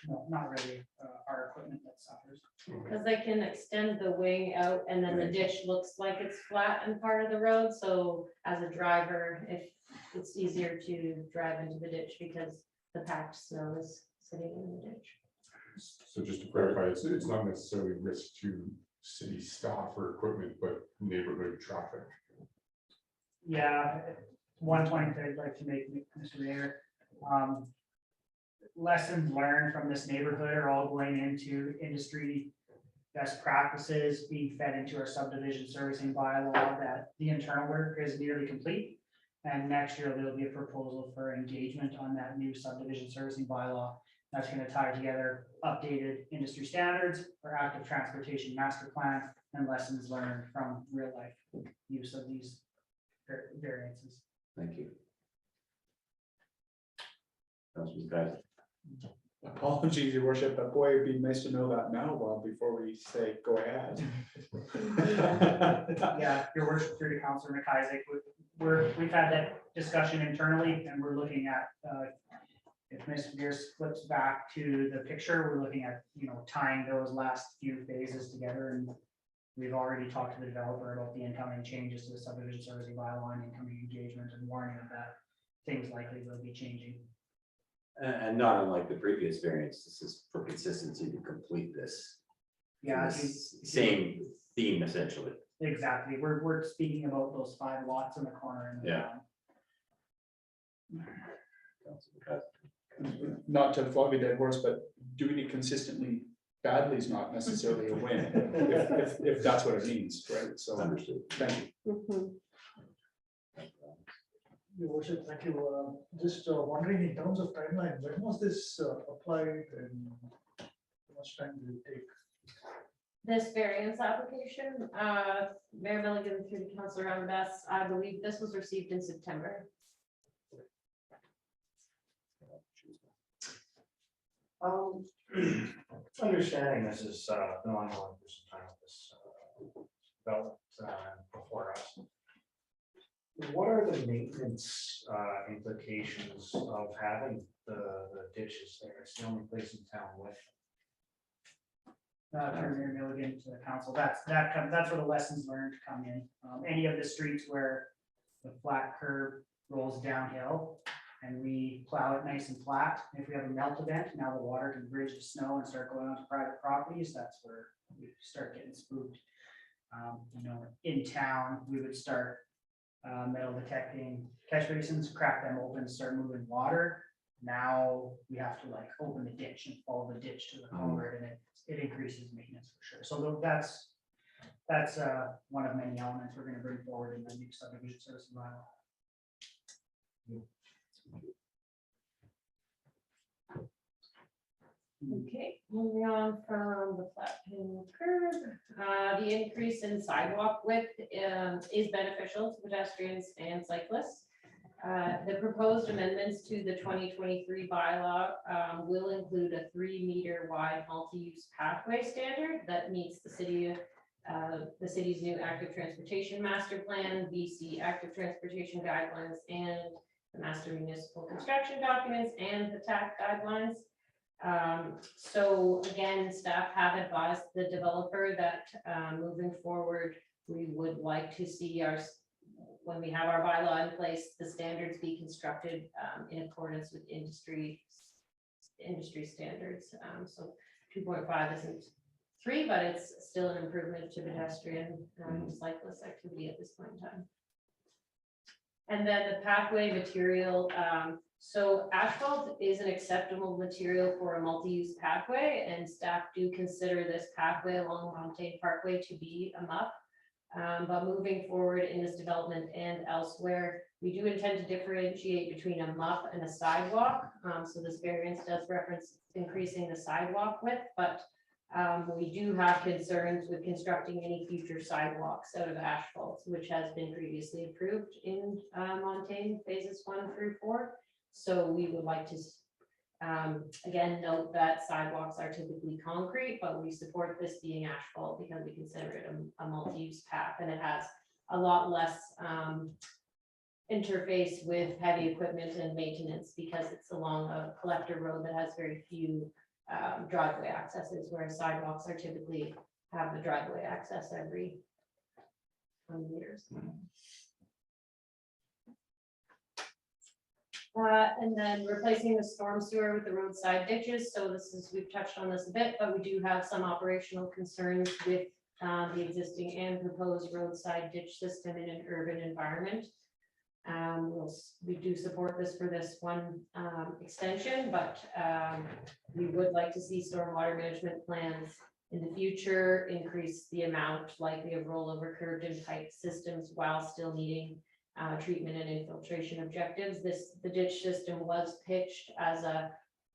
No, not really our equipment that suffers. Because they can extend the wing out and then the ditch looks like it's flat and part of the road. So as a driver, if it's easier to drive into the ditch because the packed snow is sitting in the ditch. So just to clarify, it's not necessarily risk to city staff or equipment, but neighborhood traffic. Yeah, one point that I'd like to make, Mr. Mayor. Lessons learned from this neighborhood are all going into industry best practices being fed into our subdivision servicing bylaw, that the internal work is nearly complete. And next year there'll be a proposal for engagement on that new subdivision servicing bylaw. That's going to tie together updated industry standards for active transportation master plan and lessons learned from real life use of these variances. Thank you. Councilor Guys. Apologies, your worship, but boy, it'd be nice to know that now, Bob, before we say, go ahead. Yeah, your worship, through to Councilor McIsaac, we've had that discussion internally, and we're looking at, if Mr. Gears flips back to the picture, we're looking at, tying those last few phases together, and we've already talked to the developer about the incoming changes to the subdivision servicing bylaw and incoming engagement and warning of that things likely will be changing. And not unlike the previous variance, this is for consistency to complete this. Yeah, Same theme essentially. exactly. We're speaking about those 5 lots in the corner. Yeah. Not to flog a dead horse, but doing it consistently badly is not necessarily a win, if that's what it means, right? So Understood. Thank you. Your worship, thank you. Just wondering in terms of timeline, when was this applied and how much time did it take? This variance application, Mayor Milligan through to Councilor Ramdas, I believe this was received in September. Understanding this is been ongoing for some time, this developed before us. What are the maintenance implications of having the ditches there? It's the only place in town with. Through Mayor Milligan to the council, that's where the lessons learned come in. Any of the streets where the flat curb rolls downhill and we plow it nice and flat. If we have a melt event, now the water can bridge the snow and start going onto private properties. That's where we start getting spooked. In town, we would start metal detecting catch basins, crack them open, start moving water. Now we have to open the ditch and follow the ditch to the culvert, and it increases maintenance for sure. So that's one of many elements we're going to bring forward in the new subdivision service bylaw. Okay, moving on from the flat panel curb, the increase in sidewalk width is beneficial to pedestrians and cyclists. The proposed amendments to the 2023 bylaw will include a 3-meter wide multi-use pathway standard that meets the city's new active transportation master plan, BC active transportation guidelines, and the master municipal construction documents and the TAC guidelines. So again, staff have advised the developer that moving forward, we would like to see when we have our bylaw in place, the standards be constructed in accordance with industry standards. So 2.5 isn't 3, but it's still an improvement to pedestrian cyclist activity at this point in time. And then the pathway material. So asphalt is an acceptable material for a multi-use pathway, and staff do consider this pathway along Montaigne Parkway to be a MUP. But moving forward in this development and elsewhere, we do intend to differentiate between a MUP and a sidewalk. So this variance does reference increasing the sidewalk width, but we do have concerns with constructing any future sidewalks out of asphalt, which has been previously approved in Montaigne phases 1 through 4. So we would like to again note that sidewalks are typically concrete, but we support this being asphalt because we consider it a multi-use path, and it has a lot less interface with heavy equipment and maintenance because it's along a collector road that has very few driveway accesses, whereas sidewalks are typically have the driveway access every 20 meters. And then replacing the storm sewer with the roadside ditches. So we've touched on this a bit, but we do have some operational concerns with the existing and proposed roadside ditch system in an urban environment. We do support this for this one extension, but we would like to see stormwater management plans in the future increase the amount likely of rollover curved and pipe systems while still meeting treatment and infiltration objectives. The ditch system was pitched as an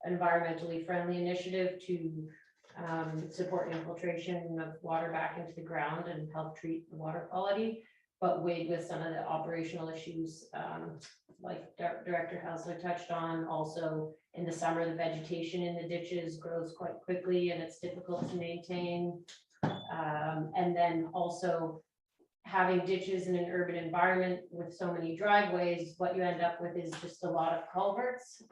environmentally friendly initiative to support infiltration of water back into the ground and help treat the water quality, but weighed with some of the operational issues like Director Hausler touched on. Also in the summer, the vegetation in the ditches grows quite quickly and it's difficult to maintain. And then also having ditches in an urban environment with so many driveways, what you end up with is just a lot of culverts,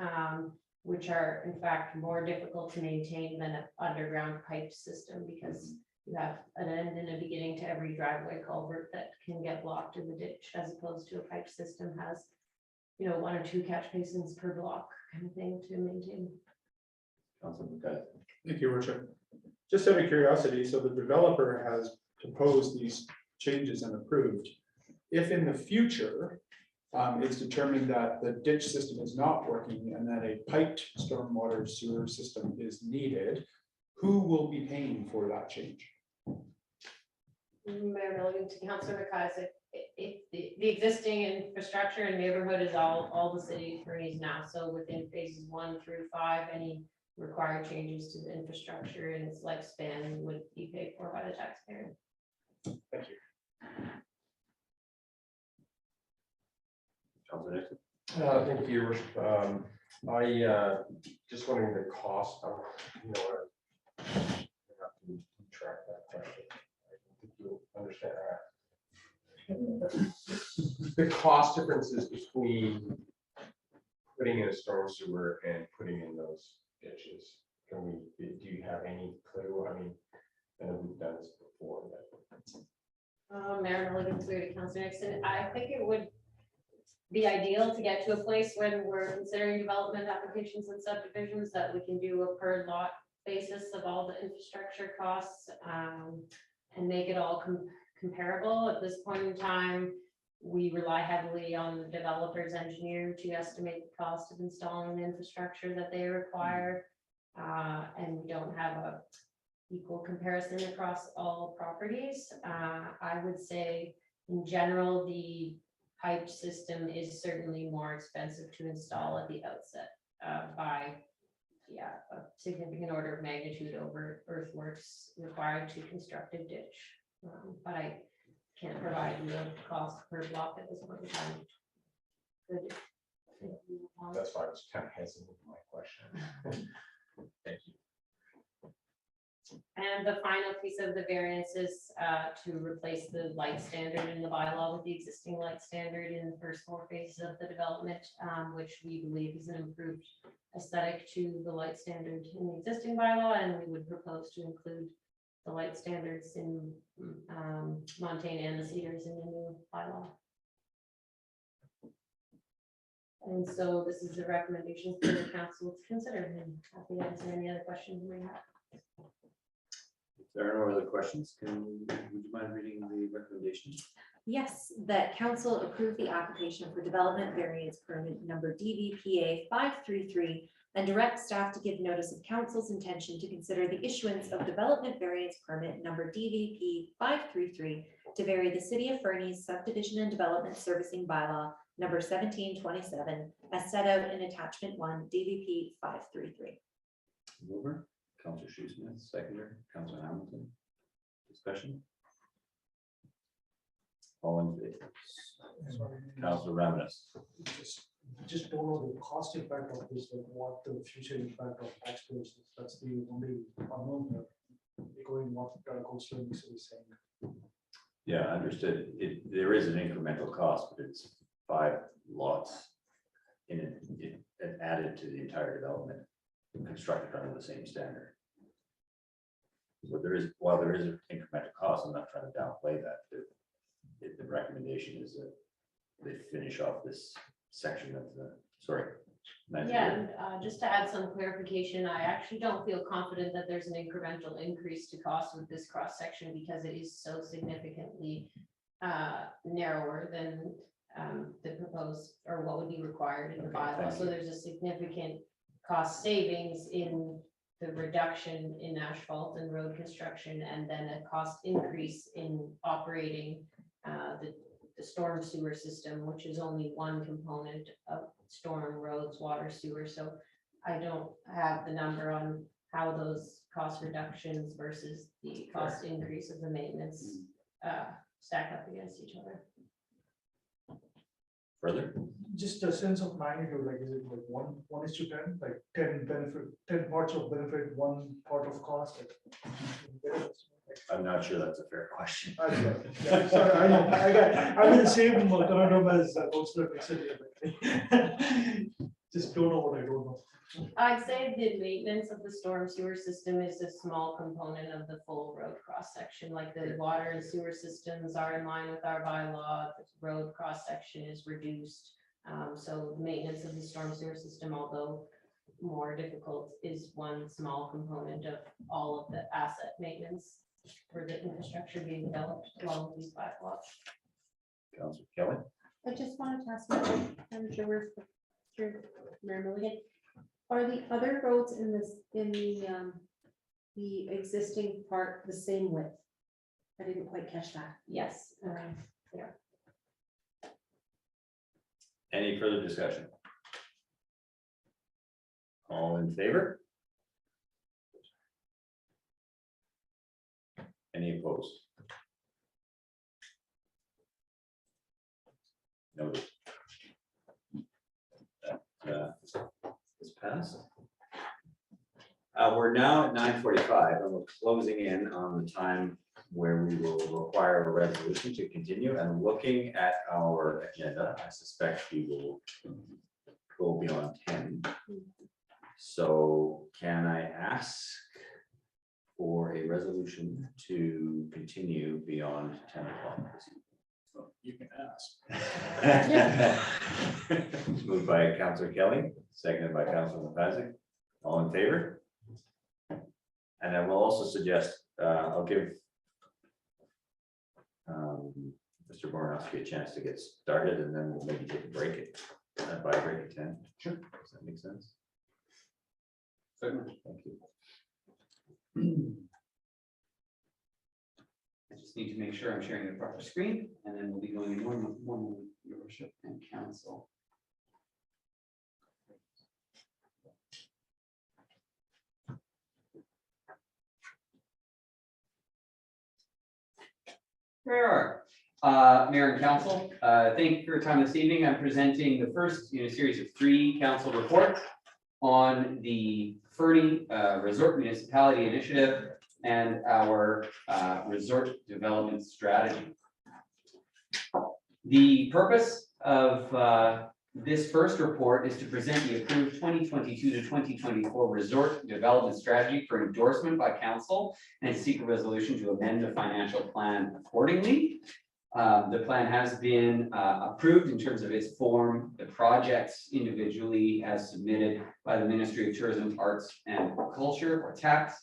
which are in fact more difficult to maintain than an underground pipe system because you have an end and a beginning to every driveway culvert that can get blocked in the ditch, as opposed to a pipe system has, 1 or 2 catch basins per block kind of thing to maintain. Thank you, Worship. Just out of curiosity, so the developer has proposed these changes and approved. If in the future, it's determined that the ditch system is not working and that a piped stormwater sewer system is needed, who will be paying for that change? Mayor Milligan to Councilor McIsaac, if the existing infrastructure and neighborhood is all the city attorneys now. So within phases 1 through 5, any required changes to the infrastructure and its lifespan would be paid for by the taxpayer. Thank you. Thank you, Your Worship. I just wondering the cost of, I have to track that question. I don't think you'll understand that. The cost differences between putting in a storm sewer and putting in those ditches. Do you have any clue? I mean, I know we've done this before, but. Mayor Milligan, to Councilor Nixon, I think it would be ideal to get to a place when we're considering development applications and subdivisions that we can do a per lot basis of all the infrastructure costs and make it all comparable. At this point in time, we rely heavily on the developer's engineer to estimate the cost of installing the infrastructure that they require. And we don't have a equal comparison across all properties. I would say in general, the pipe system is certainly more expensive to install at the outset by a significant order of magnitude over earthworks required to construct a ditch. But I can't provide you a cost per block at this point in time. Good. That's why I was kind of hesitant with my question. Thank you. And the final piece of the variance is to replace the light standard in the bylaw with the existing light standard in the first 4 phases of the development, which we believe is an improved aesthetic to the light standard in the existing bylaw, and we would propose to include the light standards in Montaigne and the Cedars in the new bylaw. And so this is the recommendation for the council to consider, and happy to answer any other questions you may have. If there are no other questions, would you mind reading the recommendation? Yes, that council approve the application for development variance permit number DVPA 533 and direct staff to give notice of council's intention to consider the issuance of development variance permit number DVP 533 to vary the city of Fernie's subdivision and development servicing bylaw number 1727 as set out in attachment 1 DVP 533. Mover, Councillor Shoesmith, seconder, Councillor Hamilton. Discussion? All in favor? Councillor Ramirez. Just don't know the cost impact of this, like what the future impact of taxpayers is. That's the only unknown here. Going what Councillor Nixon is saying. Yeah, understood. There is an incremental cost, but it's 5 lots in it added to the entire development, constructed under the same standard. So while there is an incremental cost, I'm not trying to downplay that. The recommendation is that they finish off this section of the, sorry. Yeah, and just to add some clarification, I actually don't feel confident that there's an incremental increase to cost with this cross section because it is so significantly narrower than the proposed or what would be required in the bylaw. So there's a significant cost savings in the reduction in asphalt and road construction, and then a cost increase in operating the storm sewer system, which is only one component of storm, roads, water, sewer. So I don't have the number on how those cost reductions versus the cost increase of the maintenance stack up against each other. Further? Just a sense of magnitude, like is it like 1:10, like 10 parts of benefit, 1 part of cost? I'm not sure that's a fair question. Yeah, sorry, I know, I'm in the same conundrum as Councillor Nixon here. Just don't know what I don't know. I'd say the maintenance of the storm sewer system is a small component of the full road cross section, like the water and sewer systems are in line with our bylaw, the road cross section is reduced. So maintenance of the storm sewer system, although more difficult, is one small component of all of the asset maintenance for the infrastructure being developed along with these 5 lots. Councillor Kelly. I just wanted to ask, I'm sure we're through Mayor Milligan. Are the other roads in this, in the existing part the same width? I didn't quite catch that. Yes. Yeah. Any further discussion? All in favor? Any opposed? Noted. That is passed. We're now at 9:45 and we're closing in on the time where we will require a resolution to continue, and looking at our agenda, I suspect we will go beyond 10. So can I ask for a resolution to continue beyond 10 o'clock? You can ask. Moved by Councillor Kelly, seconded by Councillor Mapazic. All in favor? And I will also suggest, I'll give Mr. Bornowski a chance to get started, and then we'll maybe take a break at by break at 10. Sure. Does that make sense? Certainly. Thank you. I just need to make sure I'm sharing the proper screen, and then we'll be going in normal, your worship and council. There. Mayor and Council, thank you for your time this evening. I'm presenting the first in a series of 3 council reports on the Fernie Resort Municipality Initiative and our resort development strategy. The purpose of this first report is to present the approved 2022 to 2024 resort development strategy for endorsement by council and seek a resolution to amend the financial plan accordingly. The plan has been approved in terms of its form, the projects individually as submitted by the Ministry of Tourism, Arts and Culture, or TAX.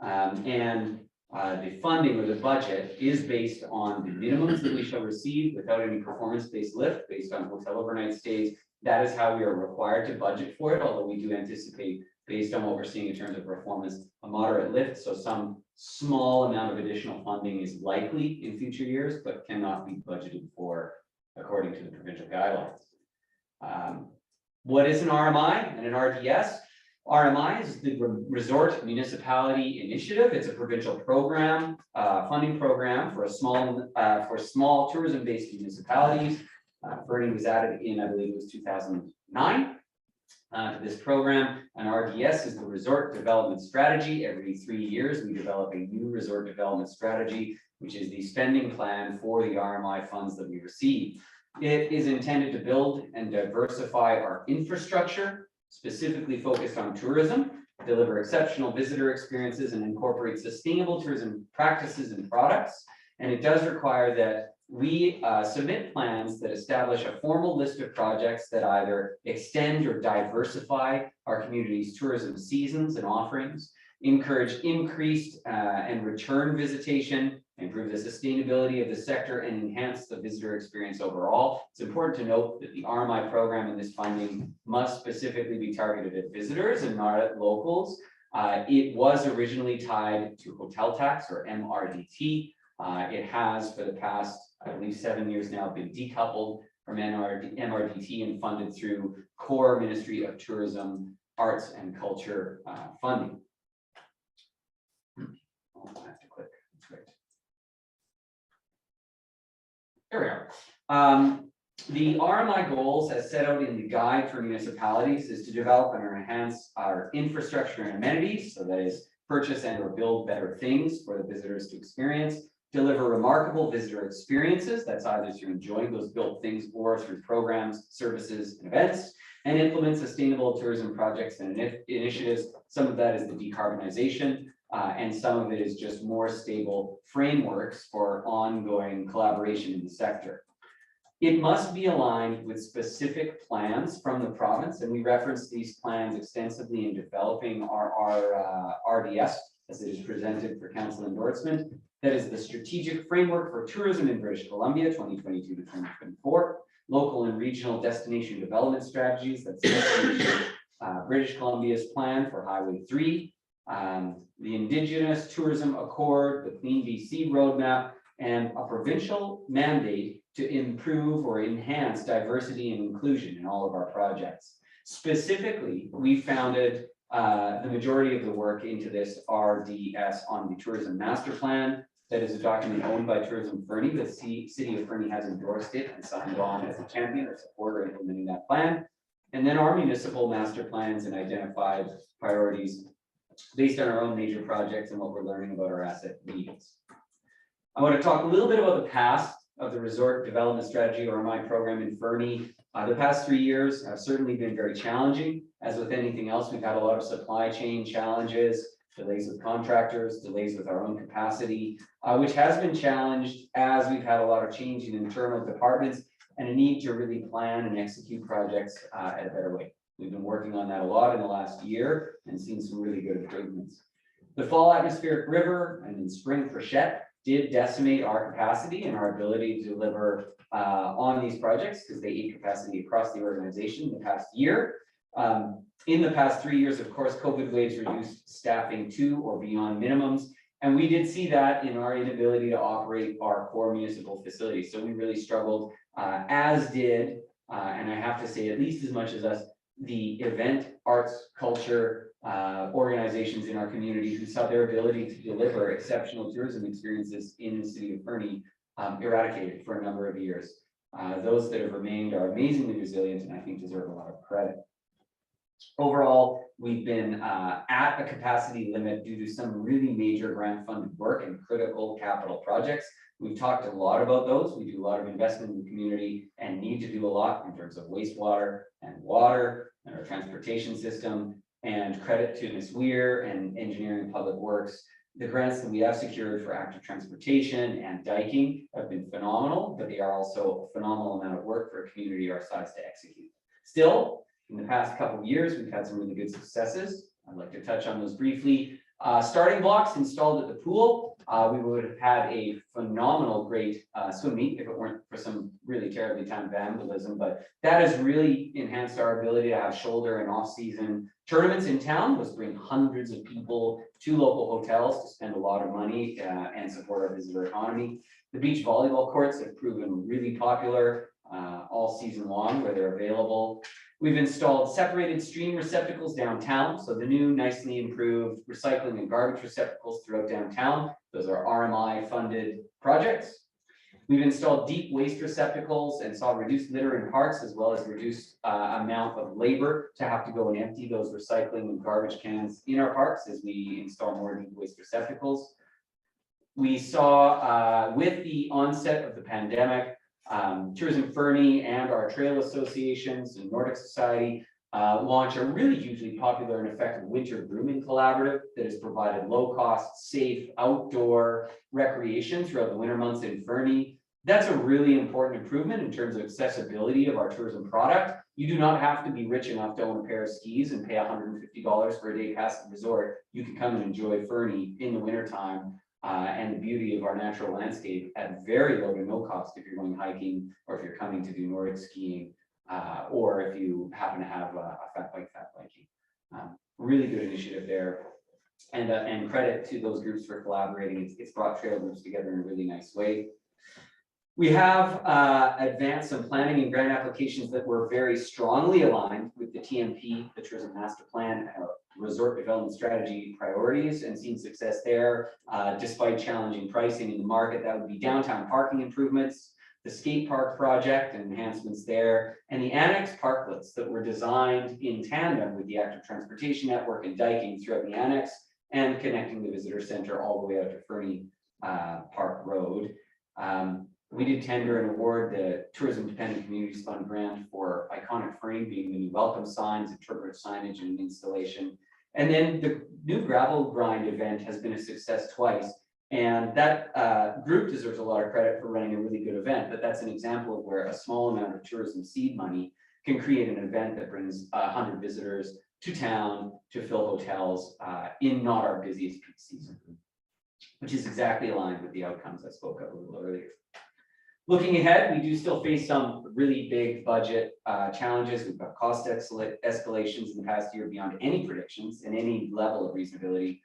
And the funding or the budget is based on the minimums that we shall receive without any performance-based lift based on hotel overnight stays. That is how we are required to budget for it, although we do anticipate, based on what we're seeing in terms of performance, a moderate lift. So some small amount of additional funding is likely in future years, but cannot be budgeted for according to the provincial guidelines. What is an RMI and an RDS? RMI is the Resort Municipality Initiative. It's a provincial program, funding program for small tourism-based municipalities. Fernie was added in, I believe it was 2009. To this program. An RDS is the Resort Development Strategy. Every 3 years, we develop a new resort development strategy, which is the spending plan for the RMI funds that we receive. It is intended to build and diversify our infrastructure, specifically focused on tourism, deliver exceptional visitor experiences, and incorporate sustainable tourism practices and products. And it does require that we submit plans that establish a formal list of projects that either extend or diversify our community's tourism seasons and offerings, encourage increased and return visitation, improve the sustainability of the sector, and enhance the visitor experience overall. It's important to note that the RMI program and this funding must specifically be targeted at visitors and not at locals. It was originally tied to hotel tax, or MRDT. It has, for the past, I believe, 7 years now, been decoupled from MRDT and funded through core Ministry of Tourism, Arts and Culture funding. Oh, I have to click. That's right. There we are. The RMI goals, as set out in the guide for municipalities, is to develop and enhance our infrastructure and amenities. So that is purchase and or build better things for the visitors to experience. Deliver remarkable visitor experiences. That's either through enjoying those built things or through programs, services, and events. And implement sustainable tourism projects and initiatives. Some of that is the decarbonization, and some of it is just more stable frameworks for ongoing collaboration in the sector. It must be aligned with specific plans from the province, and we reference these plans extensively in developing our RDS as it is presented for council endorsement. That is the Strategic Framework for Tourism in British Columbia, 2022 to 2024. Local and regional destination development strategies. That's British Columbia's plan for Highway 3. The Indigenous Tourism Accord, the Clean BC Roadmap, and a provincial mandate to improve or enhance diversity and inclusion in all of our projects. Specifically, we founded the majority of the work into this RDS on the Tourism Master Plan. That is a document owned by Tourism Fernie. The City of Fernie has endorsed it and signed on as a champion or supporter implementing that plan. And then our municipal master plans and identified priorities based on our own major projects and what we're learning about our asset needs. I want to talk a little bit about the past of the Resort Development Strategy, or RMI program in Fernie. The past 3 years have certainly been very challenging. As with anything else, we've had a lot of supply chain challenges, delays with contractors, delays with our own capacity, which has been challenged as we've had a lot of change in internal departments and a need to really plan and execute projects at a better way. We've been working on that a lot in the last year and seen some really good improvements. The fall atmospheric river and in spring freshet did decimate our capacity and our ability to deliver on these projects because they ate capacity across the organization in the past year. In the past 3 years, of course, COVID waves reduced staffing to or beyond minimums. And we did see that in our inability to operate our core municipal facilities. So we really struggled, as did, and I have to say at least as much as us, the event, arts, culture organizations in our community who saw their ability to deliver exceptional tourism experiences in the city of Fernie eradicated for a number of years. Those that have remained are amazingly resilient and I think deserve a lot of credit. Overall, we've been at a capacity limit due to some really major grant funded work and critical capital projects. We've talked a lot about those. We do a lot of investment in the community and need to do a lot in terms of wastewater and water and our transportation system. And credit to Ms. Weir and Engineering Public Works. The grants that we have secured for active transportation and diking have been phenomenal, but they are also a phenomenal amount of work for a community our size to execute. Still, in the past couple of years, we've had some really good successes. I'd like to touch on those briefly. Starting blocks installed at the pool. We would have had a phenomenal, great swim meet if it weren't for some really terribly timed vandalism, but that has really enhanced our ability to have shoulder and off-season tournaments in town, was bring hundreds of people to local hotels to spend a lot of money and support our visitor economy. The beach volleyball courts have proven really popular all season long where they're available. We've installed separated stream receptacles downtown. So the new nicely improved recycling and garbage receptacles throughout downtown. Those are RMI funded projects. We've installed deep waste receptacles and saw reduced litter in parks as well as reduced amount of labor to have to go and empty those recycling and garbage cans in our parks as we install more deep waste receptacles. We saw with the onset of the pandemic, Tourism Fernie and our trail associations and Nordic Society launch a really hugely popular and effective winter grooming collaborative that has provided low-cost, safe outdoor recreation throughout the winter months in Fernie. That's a really important improvement in terms of accessibility of our tourism product. You do not have to be rich enough to own a pair of skis and pay $150 for a day pass at the resort. You can come and enjoy Fernie in the wintertime. And the beauty of our natural landscape at very low to no cost if you're going hiking or if you're coming to do Nordic skiing or if you happen to have a fat biking. Really good initiative there. And credit to those groups for collaborating. It's brought trail groups together in a really nice way. We have advanced some planning and grant applications that were very strongly aligned with the TMP, the Tourism Master Plan, resort development strategy priorities, and seen success there despite challenging pricing in the market. That would be downtown parking improvements, the skate park project and enhancements there, and the annex parklets that were designed in tandem with the active transportation network and diking throughout the annex and connecting the visitor center all the way out to Fernie Park Road. We did tender and award the Tourism Dependent Communities Fund grant for iconic Fernie being the new welcome signs, interpretive signage and installation. And then the new gravel grind event has been a success twice. And that group deserves a lot of credit for running a really good event, but that's an example of where a small amount of tourism seed money can create an event that brings 100 visitors to town to fill hotels in not our busiest peak season, which is exactly aligned with the outcomes I spoke of a little earlier. Looking ahead, we do still face some really big budget challenges. We've got cost escalations in the past year beyond any predictions and any level of reasonability.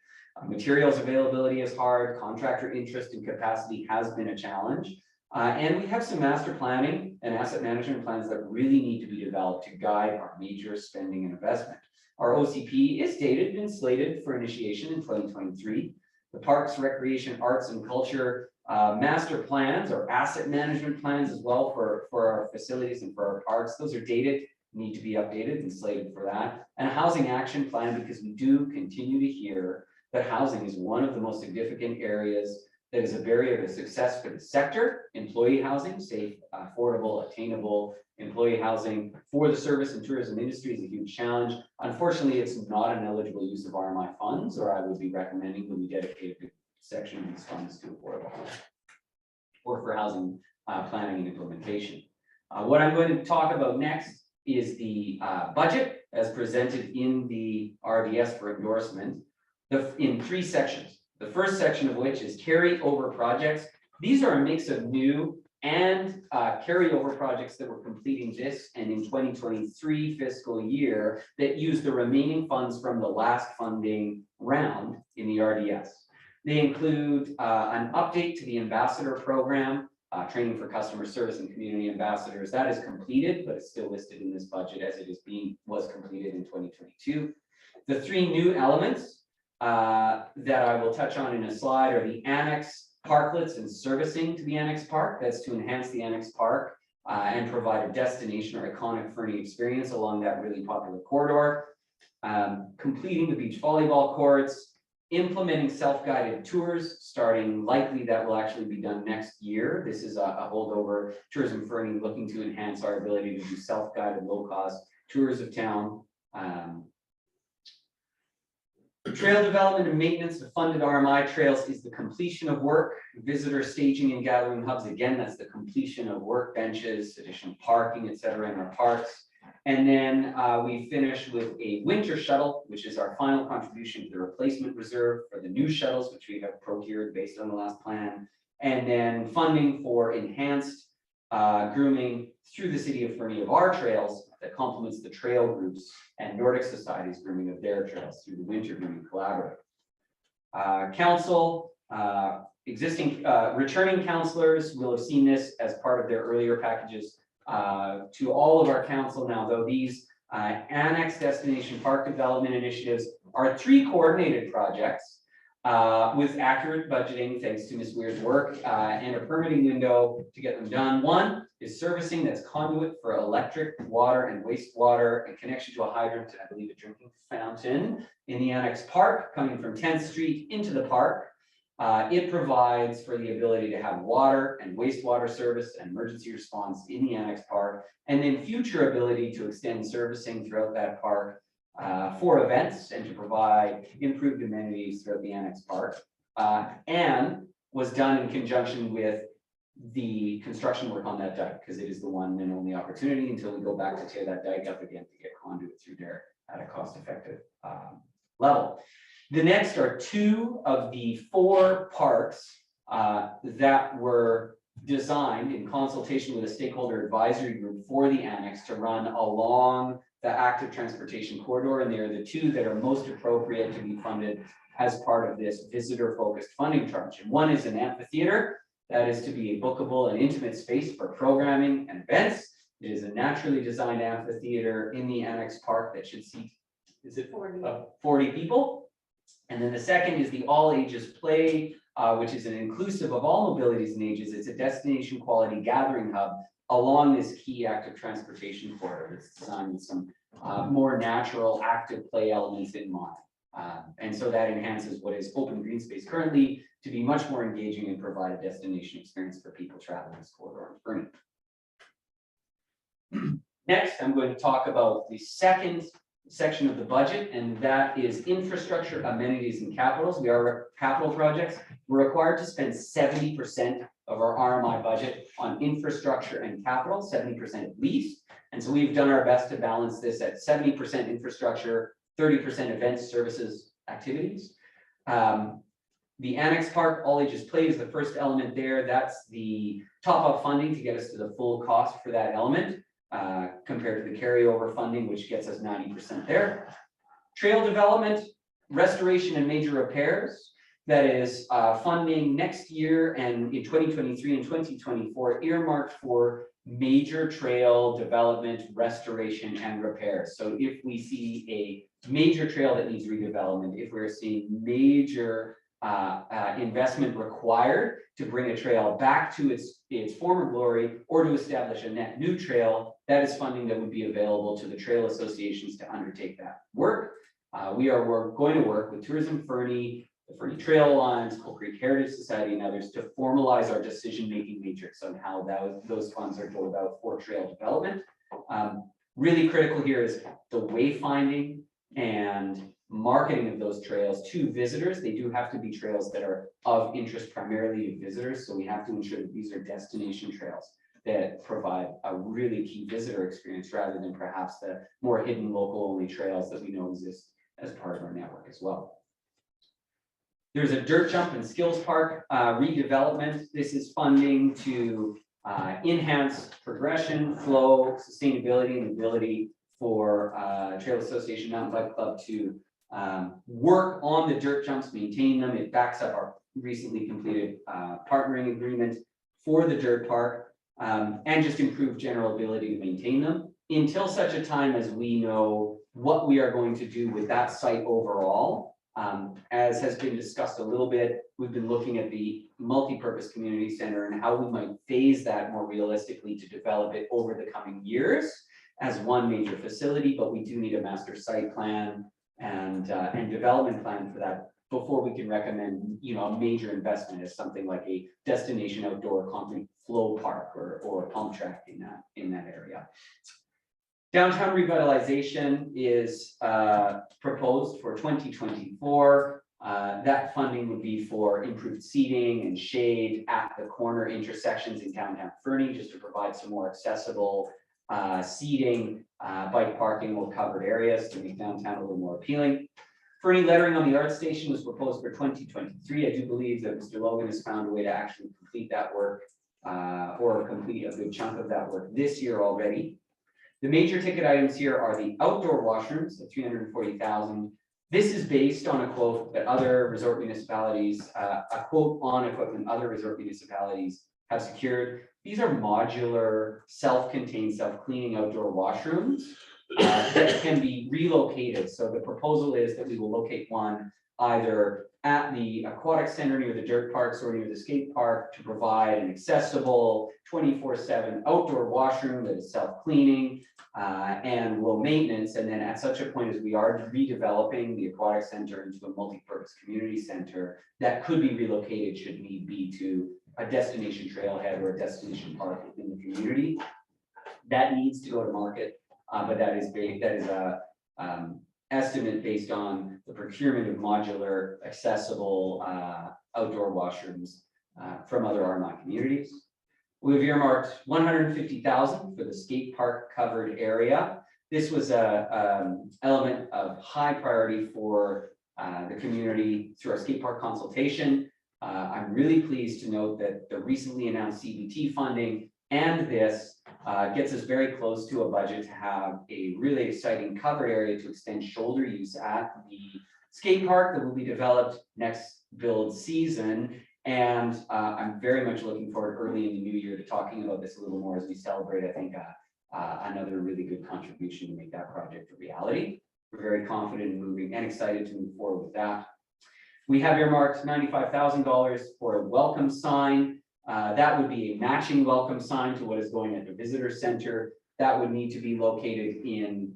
Materials availability is hard. Contractor interest and capacity has been a challenge. And we have some master planning and asset management plans that really need to be developed to guide our major spending and investment. Our OCP is dated and slated for initiation in 2023. The Parks, Recreation, Arts, and Culture master plans or asset management plans as well for our facilities and for our parks. Those are dated, need to be updated and slated for that. And a housing action plan, because we do continue to hear that housing is one of the most significant areas that is a barrier to success for the sector. Employee housing, safe, affordable, attainable employee housing for the service and tourism industry is a huge challenge. Unfortunately, it's not an eligible use of RMI funds, or I would be recommending that we dedicate a section of these funds to affordable housing or for housing planning and implementation. What I'm going to talk about next is the budget as presented in the RDS for endorsement in 3 sections. The first section of which is carryover projects. These are a mix of new and carryover projects that we're completing this and in 2023 fiscal year that use the remaining funds from the last funding round in the RDS. They include an update to the ambassador program, training for customer service and community ambassadors. That is completed, but it's still listed in this budget as it was completed in 2022. The 3 new elements that I will touch on in a slide are the annex parklets and servicing to the Annex Park. That's to enhance the Annex Park and provide a destination or iconic Fernie experience along that really popular corridor. Completing the beach volleyball courts, implementing self-guided tours, starting likely that will actually be done next year. This is a holdover. Tourism Fernie looking to enhance our ability to do self-guided, low-cost tours of town. Trail development and maintenance of funded RMI trails is the completion of work. Visitor staging and gathering hubs, again, that's the completion of work benches, additional parking, et cetera, in our parks. And then we finish with a winter shuttle, which is our final contribution to the replacement reserve for the new shuttles, which we have procured based on the last plan. And then funding for enhanced grooming through the city of Fernie of our trails that complements the trail groups and Nordic Society's grooming of their trails through the Winter Grooming Collaborative. Council, existing returning councillors will have seen this as part of their earlier packages. To all of our council now, though, these annex destination park development initiatives are 3 coordinated projects with accurate budgeting, thanks to Ms. Weir's work, and a permitting window to get them done. One is servicing, that's conduit for electric, water, and wastewater, and connection to a hydrant, and I believe a drinking fountain in the Annex Park, coming from 10th Street into the park. It provides for the ability to have water and wastewater service and emergency response in the Annex Park, and then future ability to extend servicing throughout that park for events and to provide improved amenities throughout the Annex Park, and was done in conjunction with the construction work on that dike, because it is the one and only opportunity until we go back to tear that dike up again to get conduit through there at a cost-effective level. The next are 2 of the 4 parks that were designed in consultation with a stakeholder advisory group for the annex to run along the active transportation corridor, and they are the 2 that are most appropriate to be funded as part of this visitor-focused funding tranche. And one is an amphitheater that is to be a bookable and intimate space for programming and events. It is a naturally designed amphitheater in the Annex Park that should seat, is it 40 people? And then the second is the all ages play, which is an inclusive of all mobilities and ages. It's a destination quality gathering hub along this key active transportation corridor. It's designed with some more natural active play elements in mind. And so that enhances what is open green space currently to be much more engaging and provide a destination experience for people traveling this corridor in Fernie. Next, I'm going to talk about the second section of the budget, and that is infrastructure, amenities, and capitals. We are capital projects. We're required to spend 70% of our RMI budget on infrastructure and capital, 70% at least. And so we've done our best to balance this at 70% infrastructure, 30% events, services, activities. The Annex Park All Ages Play is the first element there. That's the top-up funding to get us to the full cost for that element. Compared to the carryover funding, which gets us 90% there. Trail development, restoration, and major repairs. That is funding next year and in 2023 and 2024 earmarked for major trail development, restoration, and repairs. So if we see a major trail that needs redevelopment, if we're seeing major investment required to bring a trail back to its former glory or to establish a net new trail, that is funding that would be available to the trail associations to undertake that work. We're going to work with Tourism Fernie, the Fernie Trail Alliance, Coal Creek Heritage Society, and others to formalize our decision-making matrix on how those funds are doled out for trail development. Really critical here is the wayfinding and marketing of those trails to visitors. They do have to be trails that are of interest primarily to visitors. So we have to ensure that these are destination trails that provide a really key visitor experience rather than perhaps the more hidden local only trails that we know exist as part of our network as well. There's a dirt jump and skills park redevelopment. This is funding to enhance progression, flow, sustainability, and ability for Trail Association Mountain Bike Club to work on the dirt jumps, maintain them. It backs up our recently completed partnering agreement for the dirt park and just improve general ability to maintain them until such a time as we know what we are going to do with that site overall. As has been discussed a little bit, we've been looking at the multi-purpose community center and how we might phase that more realistically to develop it over the coming years as one major facility, but we do need a master site plan and development plan for that before we can recommend, a major investment as something like a destination outdoor concrete flow park or pump track in that area. Downtown revitalization is proposed for 2024. That funding would be for improved seating and shade at the corner intersections in downtown Fernie, just to provide some more accessible seating, bike parking or covered areas to make downtown a little more appealing. Fernie lettering on the art station was proposed for 2023. I do believe that Mr. Logan has found a way to actually complete that work or complete a good chunk of that work this year already. The major ticket items here are the outdoor washrooms at $340,000. This is based on a quote that other resort municipalities, a quote on equipment other resort municipalities have secured. These are modular, self-contained, self-cleaning outdoor washrooms that can be relocated. So the proposal is that we will locate one either at the aquatic center near the dirt parks or near the skate park to provide an accessible 24/7 outdoor washroom that is self-cleaning and low maintenance. And then at such a point as we are redeveloping the aquatic center into a multi-purpose community center that could be relocated should need be to a destination trailhead or a destination park within the community. That needs to go to market, but that is a estimate based on the procurement of modular, accessible outdoor washrooms from other RMI communities. We've earmarked $150,000 for the skate park covered area. This was a element of high priority for the community through our skate park consultation. I'm really pleased to note that the recently announced CBT funding and this gets us very close to a budget to have a really exciting covered area to extend shoulder use at the skate park that will be developed next build season. And I'm very much looking forward early in the new year to talking about this a little more as we celebrate, I think, another really good contribution to make that project a reality. We're very confident in moving and excited to move forward with that. We have earmarked $95,000 for a welcome sign. That would be a matching welcome sign to what is going at the visitor center. That would need to be located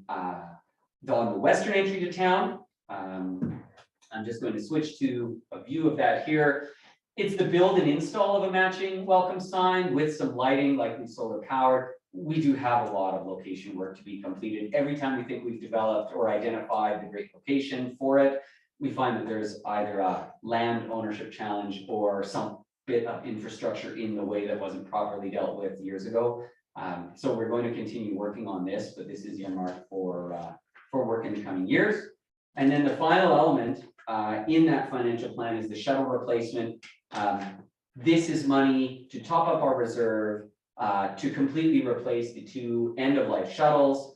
on the western entry to town. I'm just going to switch to a view of that here. It's the build and install of a matching welcome sign with some lighting, likely solar powered. We do have a lot of location work to be completed. Every time we think we've developed or identified the great location for it, we find that there's either a land ownership challenge or some bit of infrastructure in the way that wasn't properly dealt with years ago. So we're going to continue working on this, but this is earmarked for work in the coming years. And then the final element in that financial plan is the shuttle replacement. This is money to top up our reserve to completely replace the 2 end-of-life shuttles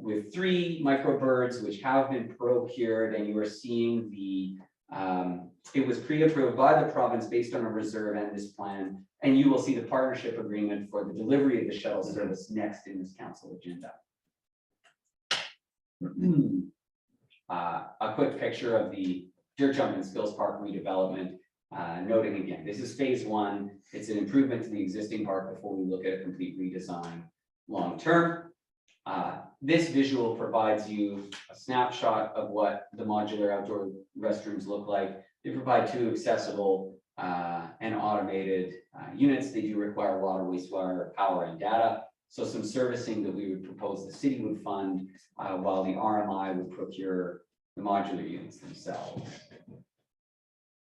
with 3 microbirds which have been procured, and you are seeing it was pre-approved by the province based on a reserve and this plan, and you will see the partnership agreement for the delivery of the shuttle service next in this council agenda. A quick picture of the Dirt Jump and Skills Park redevelopment, noting again, this is phase 1. It's an improvement to the existing park before we look at a complete redesign long term. This visual provides you a snapshot of what the modular outdoor restrooms look like. They provide 2 accessible and automated units. They do require water, wastewater, power, and data. So some servicing that we would propose the city would fund while the RMI would procure the modular units themselves.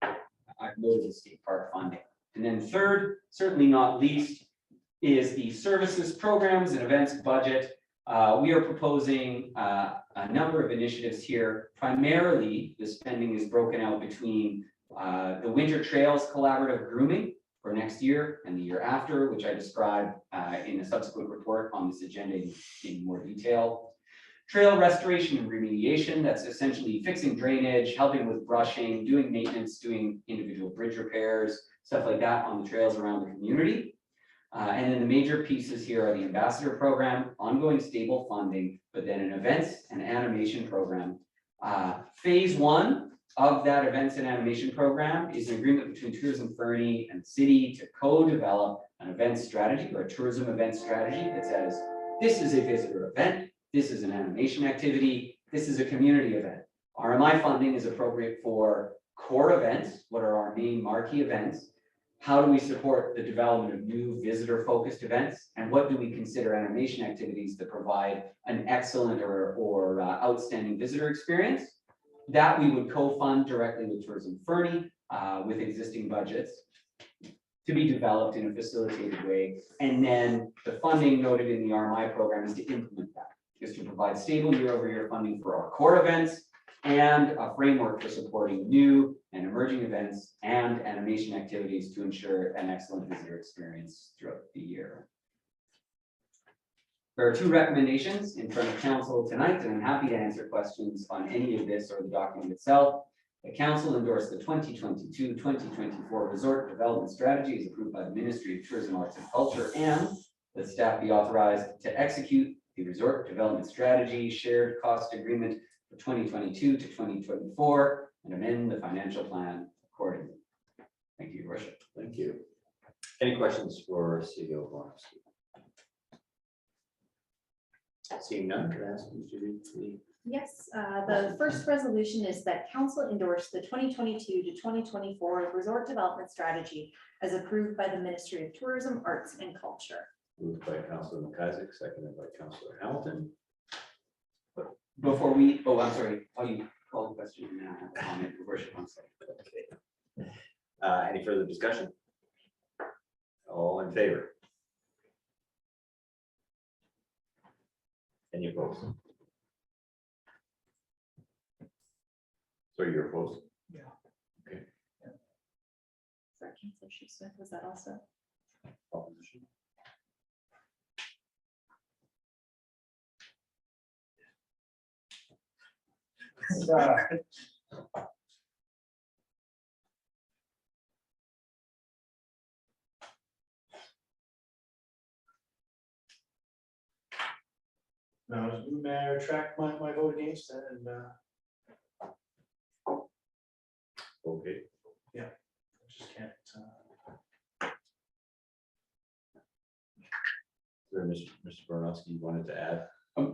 I've noted the skate park funding. And then third, certainly not least, is the services, programs, and events budget. We are proposing a number of initiatives here. Primarily, the spending is broken out between the Winter Trails Collaborative Grooming for next year and the year after, which I describe in a subsequent report on this agenda in more detail. Trail restoration and remediation, that's essentially fixing drainage, helping with brushing, doing maintenance, doing individual bridge repairs, stuff like that on the trails around the community. And then the major pieces here are the ambassador program, ongoing stable funding, but then an events and animation program. Phase 1 of that events and animation program is an agreement between Tourism Fernie and the city to co-develop an event strategy or a tourism event strategy that says, this is a visitor event, this is an animation activity, this is a community event. RMI funding is appropriate for core events. What are our main marquee events? How do we support the development of new visitor-focused events? And what do we consider animation activities that provide an excellent or outstanding visitor experience? That we would co-fund directly with Tourism Fernie with existing budgets to be developed in a facilitated way. And then the funding noted in the RMI program is to implement that, is to provide stable year-over-year funding for our core events and a framework for supporting new and emerging events and animation activities to ensure an excellent visitor experience throughout the year. There are 2 recommendations in front of council tonight, and I'm happy to answer questions on any of this or the document itself. The council endorsed the 2022-2024 resort development strategy as approved by the Ministry of Tourism, Arts and Culture, and that staff be authorized to execute the resort development strategy shared cost agreement for 2022 to 2024 and amend the financial plan accordingly. Thank you, Your Worship. Thank you. Any questions for CEO Voronosky? Seeing none, can I ask you to read the? Yes, the first resolution is that council endorse the 2022 to 2024 resort development strategy as approved by the Ministry of Tourism, Arts and Culture. Moved by Councillor McIsaac, seconded by Councillor Hamilton. Before we, I'm sorry, you call the question now, comment, Your Worship, I'm sorry. Okay. Any further discussion? All in favor? Any opposed? So you're opposed? Yeah. Okay. Sorry, Councillor Smith, was that also? Opposition? Now, may I retract my vote against that and, Okay. yeah, I just can't. There, Mr. Voronosky, you wanted to add?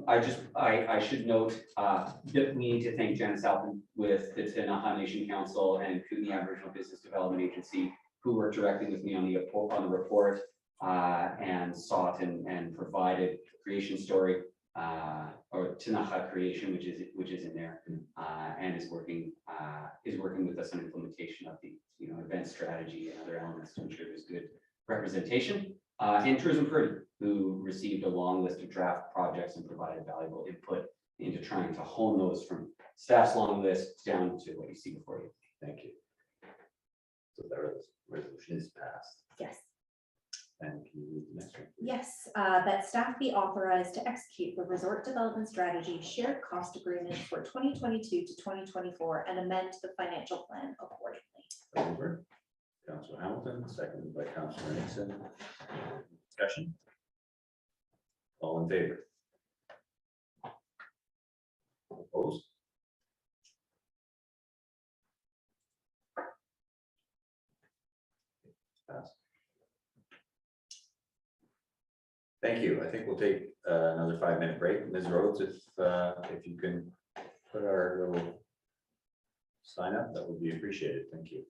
I should note that we need to thank Janice Alpin with the Naha Nation Council and Kootenai Aboriginal Business Development Agency, who worked directly with me on the report and sought and provided creation story or Tinaha creation, which is in there, and is working with us on implementation of the event strategy and other elements to ensure there's good representation. And Tourism Fernie, who received a long list of draft projects and provided valuable input into trying to hone those from staff's long list down to what you see before you. Thank you. So that resolution is passed. Yes. And can you read the next one? Yes, that staff be authorized to execute the resort development strategy shared cost agreement for 2022 to 2024 and amend the financial plan accordingly. Over. Councillor Hamilton, seconded by Councillor Nixon. Discussion? All in favor? Opposed? Passed. Thank you. I think we'll take another 5-minute break. Ms. Rhodes, if you can put our little sign up, that would be appreciated. Thank you.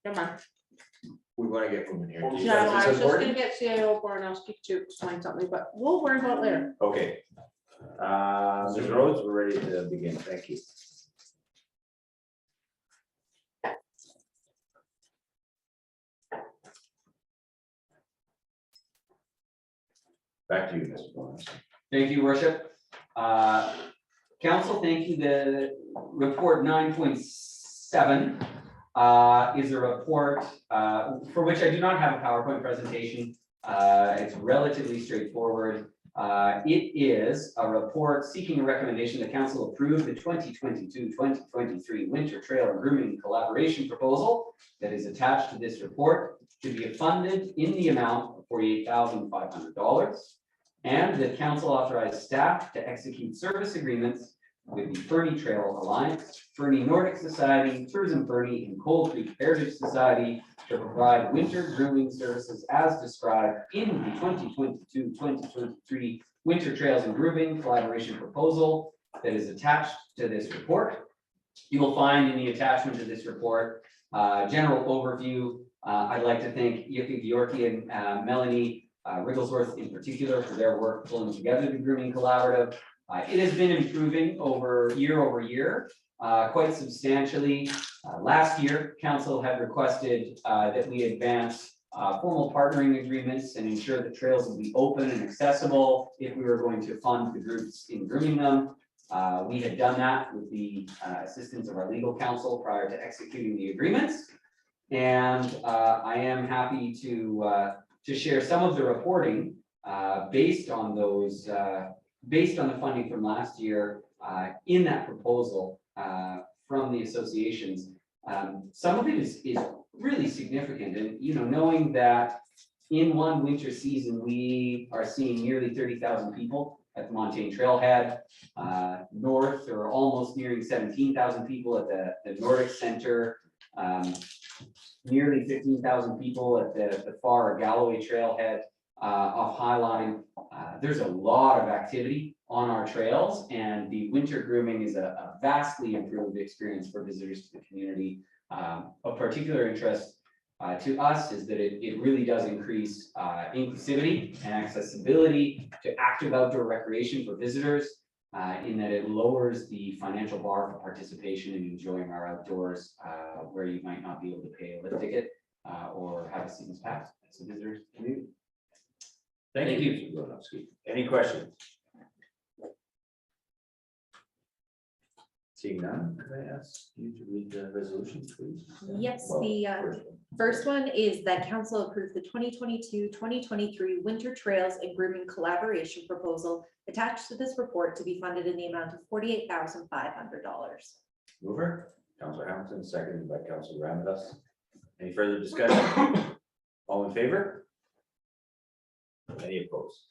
Come on. We want to get moving here. Do you Yeah, guys- I is was it just gonna important? get CAO Barnowski to explain something, but we'll worry about it later. Okay. Ms. Rhodes, we're ready to begin. Thank you. Back to you, Mr. Bonas. Thank you, worship. Council, thank you. The report 9.7 is a report for which I do not have a PowerPoint presentation. It's relatively straightforward. It is a report seeking a recommendation that council approve the 2022-2023 winter trail and grooming collaboration proposal that is attached to this report to be funded in the amount of $48,500, and that council authorized staff to execute service agreements with the Fernie Trail Alliance, Fernie Nordic Society, Tourism Fernie, and Cold Creek Heritage Society to provide winter grooming services as described in the 2022-2023 Winter Trails and Grooming Collaboration Proposal that is attached to this report. You will find in the attachment to this report, general overview. I'd like to thank Yorkie and Melanie Rigglesworth in particular for their work pulling together the grooming collaborative. It has been improving over year, quite substantially. Last year, council had requested that we advance formal partnering agreements and ensure that trails would be open and accessible if we were going to fund the groups in grooming them. We had done that with the assistance of our legal counsel prior to executing the agreements. And I am happy to share some of the reporting based on those, based on the funding from last year in that proposal from the associations. Some of it is really significant, and knowing that in one winter season, we are seeing nearly 30,000 people at the Montane Trailhead, north or almost nearing 17,000 people at the Nordic Center, nearly 15,000 people at the far Galloway Trailhead off Highline. There's a lot of activity on our trails, and the winter grooming is a vastly improved experience for visitors to the community. Of particular interest to us is that it really does increase inclusivity and accessibility to active outdoor recreation for visitors, in that it lowers the financial bar for participation in enjoying our outdoors, where you might not be able to pay a lift ticket or have a season's pass as a visitor's community. Thank you, Mr. Bonas. Any questions? Seeing none, could I ask you to read the resolutions, please? Yes, Well, the first one is that council approved the 2022-2023 Winter Trails and Grooming Collaboration Proposal attached to this report to be funded in the amount of $48,500. Mover, Councilor Hamilton, seconded by Councilor Ramadas. Any further discussion? All in favor? Any opposed?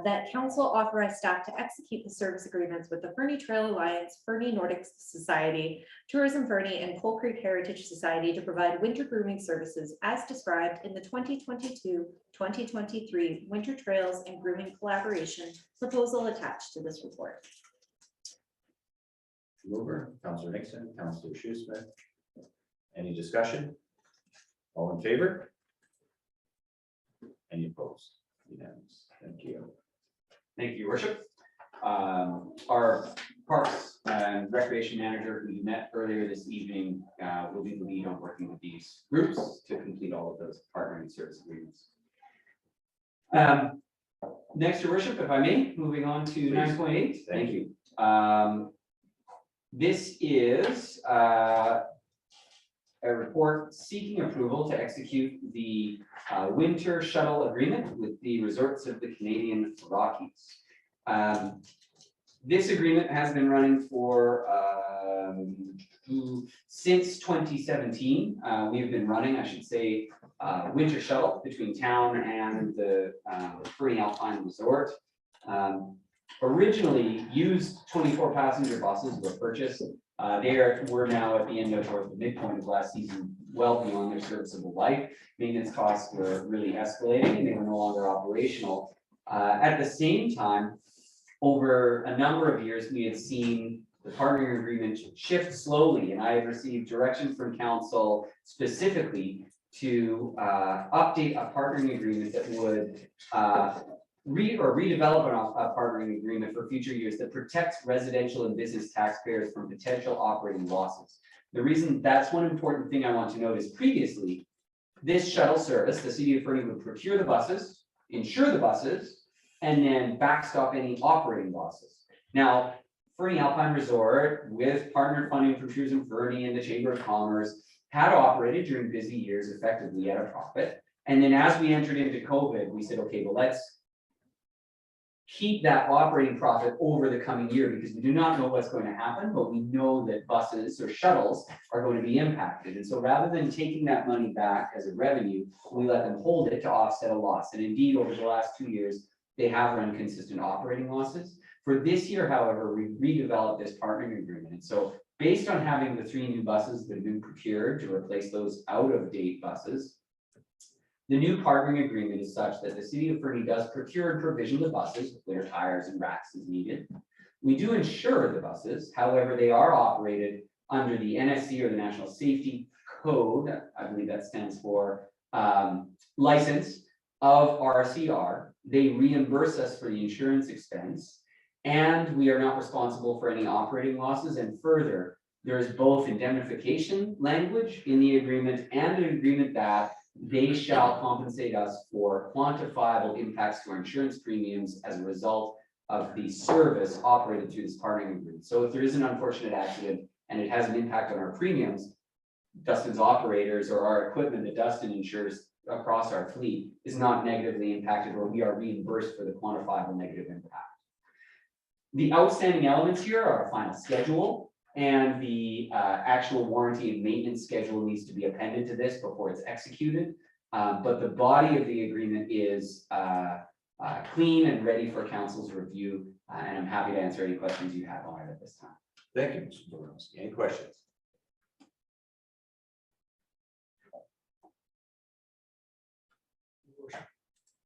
That council authorized staff to execute the service agreements with the Fernie Trail Alliance, Fernie Nordic Society, Tourism Fernie, and Cold Creek Heritage Society to provide winter grooming services as described in the 2022-2023 Winter Trails and Grooming Collaboration Proposal attached to this report. Mover, Councilor Nixon, Councilor Shoesmith. Any discussion? All in favor? Any opposed? Unanimous. Thank you. Thank you, Your Worship. Our Parks and Recreation Manager, who you met earlier this evening, will be the lead on working with these groups to complete all of those partnering service agreements. Next, Your Worship, if I may, moving on to 9.8. Thank you. This is a report seeking approval to execute the winter shuttle agreement with the resorts of the Canadian Rockies. This agreement has been running for since 2017. We have been running, I should say, winter shuttle between town and the Fernie Alpine Resort. Originally used 24 passenger buses were purchased. We're now at the end of or the midpoint of last season, well beyond their serviceable life. Maintenance costs were really escalating and they were no longer operational. At the same time, over a number of years, we had seen the partnering agreement should shift slowly, and I have received direction from council specifically to update a partnering agreement that would redevelop a partnering agreement for future years that protects residential and business taxpayers from potential operating losses. The reason that's one important thing I want to note is previously, this shuttle service, the city of Fernie would procure the buses, insure the buses, and then backstop any operating losses. Now, Fernie Alpine Resort, with partner funding from Tourism Fernie and the Chamber of Commerce, had operated during busy years effectively at a profit. And then as we entered into COVID, we said, okay, well, let's keep that operating profit over the coming year, because we do not know what's going to happen, but we know that buses or shuttles are going to be impacted. And so rather than taking that money back as a revenue, we let them hold it to offset a loss. And indeed, over the last 2 years, they have run consistent operating losses. For this year, however, we redeveloped this partnering agreement. And so based on having the 3 new buses that have been procured to replace those out-of-date buses, the new partnering agreement is such that the city of Fernie does procure and provision the buses with winter tires and racks as needed. We do insure the buses, however, they are operated under the NSC, or the National Safety Code, I believe that stands for license of RCR. They reimburse us for the insurance expense, and we are not responsible for any operating losses. And further, there is both indemnification language in the agreement and an agreement that they shall compensate us for quantifiable impacts to our insurance premiums as a result of the service operated through this partnering agreement. So if there is an unfortunate accident and it has an impact on our premiums, Dustin's operators or our equipment that Dustin insures across our fleet is not negatively impacted, or we are reimbursed for the quantifiable negative impact. The outstanding elements here are a final schedule, and the actual warranty and maintenance schedule needs to be appended to this before it's executed. But the body of the agreement is clean and ready for council's review, and I'm happy to answer any questions you have on it at this time. Thank you, Mr. Borowski. Any questions?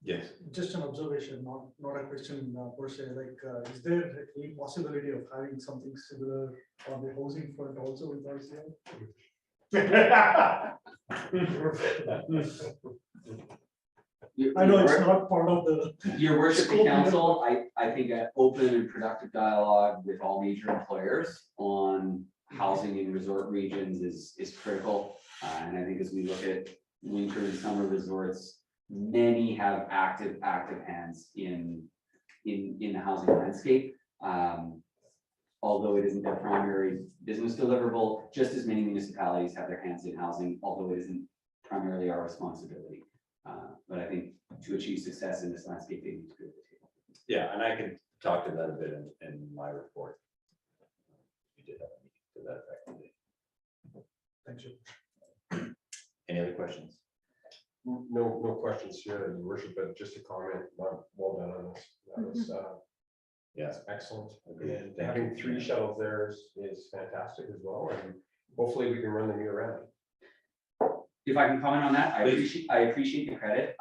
Yes. Just an observation, not a question per se, like, is there any possibility of having something similar on the housing front also with RCI? I know it's not part of the. Your worship, scope the of council, I think an open and productive dialogue with all major employers on housing in resort regions is critical. And I think as we look at winter and summer resorts, many have active hands in the housing landscape. Although it isn't their primary business deliverable, just as many municipalities have their hands in housing, although it isn't primarily our responsibility. But I think to achieve success in this landscape, they need to be at the table. Yeah, and I can talk to that a bit in my report. We did have a meeting to that effect today. Thank you. Any other questions? No questions here, Your Worship, but just a comment, well done on this. That was, yes, excellent. And having 3 shuttles there is fantastic as well, and hopefully we can run them year round. If I can comment on that, I appreciate the credit.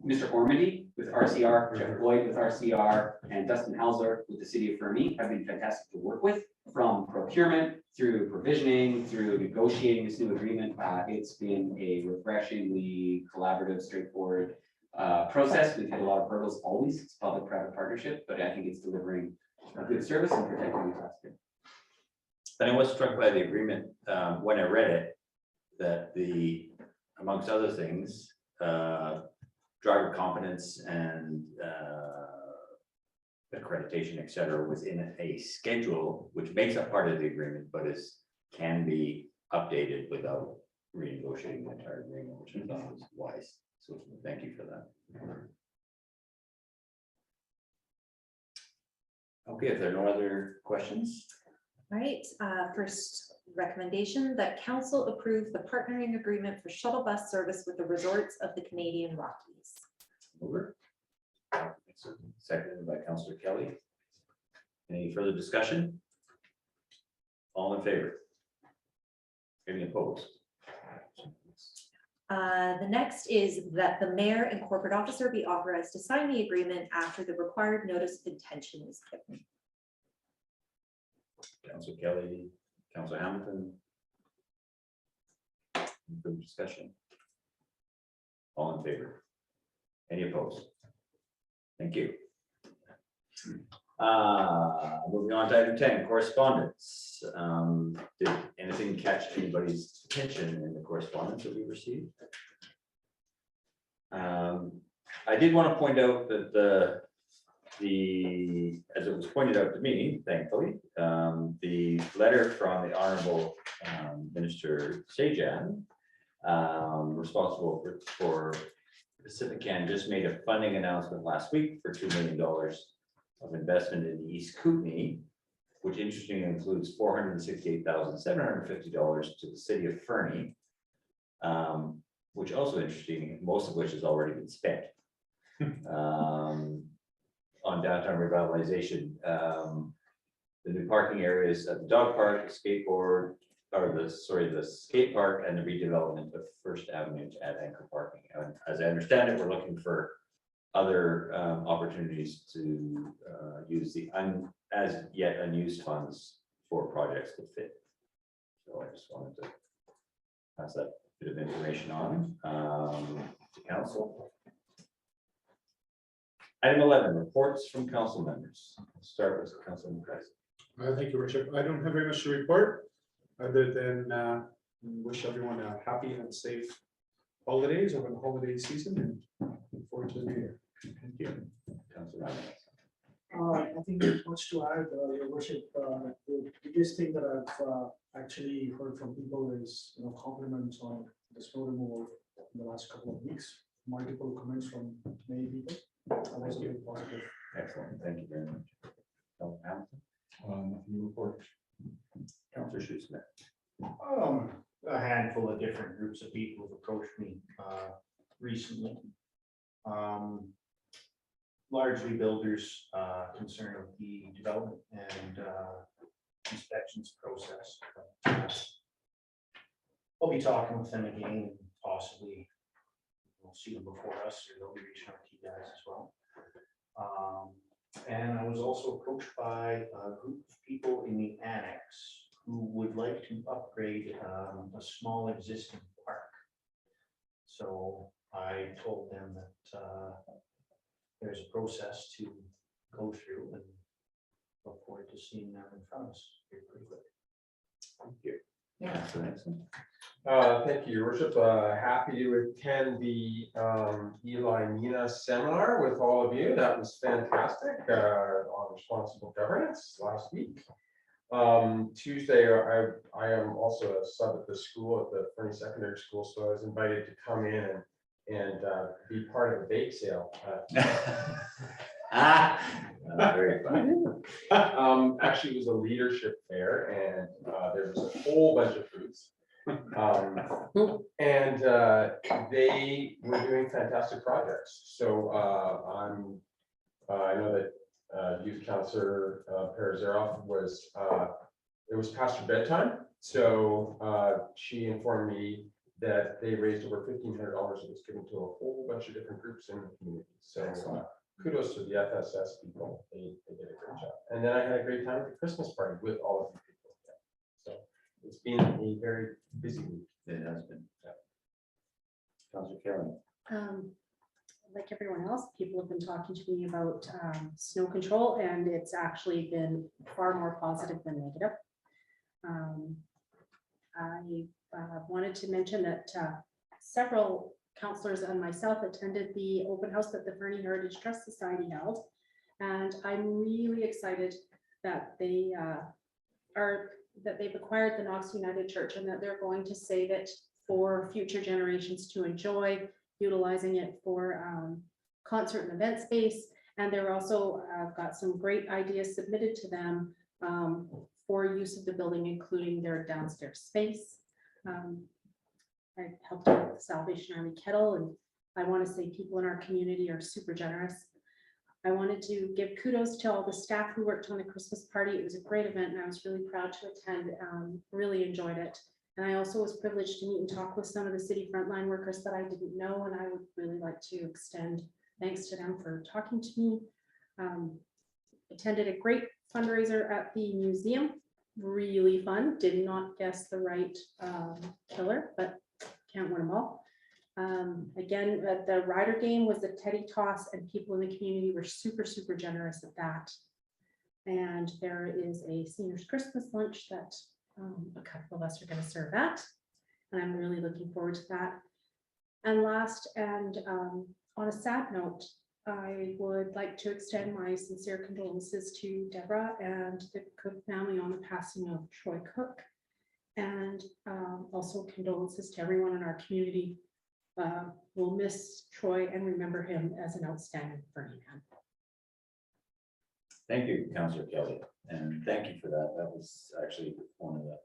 Mr. Ormandy with RCR, Jeff Boyd with RCR, and Dustin Hauser with the city of Fernie have been fantastic to work with, from procurement through provisioning, through negotiating this new agreement. It's been a refreshingly collaborative, straightforward process. We've had a lot of hurdles always. It's public-private partnership, but I think it's delivering a good service and protecting the taxpayer. And I was struck by the agreement when I read it, that amongst other things, driver competence and accreditation, et cetera, was in a schedule which makes up part of the agreement, but can be updated without renegotiating the entire agreement, which I thought was wise. So thank you for that. Okay, if there are no other questions. All right, first recommendation that council approve the partnering agreement for shuttle bus service with the resorts of the Canadian Rockies. Over. Seconded by Councillor Kelly. Any further discussion? All in favor? Any opposed? The next is that the mayor and corporate officer be authorized to sign the agreement after the required notice of intention is given. Councilor Kelly, Councilor Hamilton. Any further discussion? All in favor? Any opposed? Thank you. Moving on to item 10, correspondence. Did anything catch anybody's attention in the correspondence that we received? I did want to point out that as it was pointed out to me, thankfully, the letter from the Honorable Minister Sajan, responsible for Pacific Can, just made a funding announcement last week for $2 million of investment in the East Kootenai, which interestingly includes $468,750 to the city of Fernie, which also interesting, most of which has already been spent on downtown revitalization. The new parking areas at the dog park, the skateboard, or the skate park, and the redevelopment of First Avenue to add anchor parking. And as I understand it, we're looking for other opportunities to use the as yet unused funds for projects that fit. So I just wanted to pass that bit of information on to council. Item 11, reports from council members. Let's start with Councilman Price. Thank you, Worship. I don't have very much to report, other than wish everyone a happy and safe holidays over the holiday season, and look forward to the new year. Thank you. Councilor Nothing much to add, Your Worship. The biggest thing that I've actually heard from people is, compliments on the snow removal in the last couple of weeks. Multiple comments from many people. That was a very positive. Excellent, thank you very much. Councilor Hamilton. Nothing to report. Councilor Schutz-Smith. A handful of different groups of people have approached me recently. Largely builders concerned with the development and inspections process. I'll be talking with them again, and possibly we'll see them before us, or they'll be reaching out to you guys as well. And I was also approached by a group of people in the annex who would like to upgrade a small existing park. So I told them that there's a process to go through, and look forward to seeing them in front of us here pretty quick. Thank you. Yeah. Excellent. Thank you, Your Worship. Happy to attend the Eli Mina seminar with all of you. That was fantastic on responsible governance last week. Tuesday, I am also a sub at the school, at the Fernie Secondary School, so I was invited to come in and be part of the bake sale. Very fun. Actually, it was a leadership fair, and there was a whole bunch of foods. And they were doing fantastic projects. So I know that youth counselor Perezeroff was, it was past her bedtime. So she informed me that they raised over $1,500 that was given to a whole bunch of different groups in the community. So kudos to the FSS people. They did a great job. And then I had a great time at the Christmas party with all of you people. So it's been a very busy week. It has been. Councilor Kelly. Like everyone else, people have been talking to me about snow control, and it's actually been far more positive than negative. I wanted to mention that several councillors and myself attended the open house that the Fernie Heritage Trust Society held, and I'm really excited that they've acquired the Knox United Church, and that they're going to save it for future generations to enjoy, utilizing it for concert and event space. And they're also got some great ideas submitted to them for use of the building, including their downstairs space. I helped out with the Salvation Army Kettle, and I want to say people in our community are super generous. I wanted to give kudos to all the staff who worked on the Christmas party. It was a great event, and I was really proud to attend. Really enjoyed it. And I also was privileged to meet and talk with some of the city frontline workers that I didn't know, and I would really like to extend thanks to them for talking to me. Attended a great fundraiser at the museum really fun. Did not guess the right killer, but can't win them all. Again, the rider game was the teddy toss, and people in the community were super, super generous at that. And there is a seniors Christmas lunch that a couple of us are going to serve at, and I'm really looking forward to that. And last, and on a sad note, I would like to extend my sincere condolences to Deborah and the Cook family on the passing of Troy Cook, and also condolences to everyone in our community. We'll miss Troy and remember him as an outstanding Fernie man. Thank you, Councillor Kelly, and thank you for that. That was actually one of the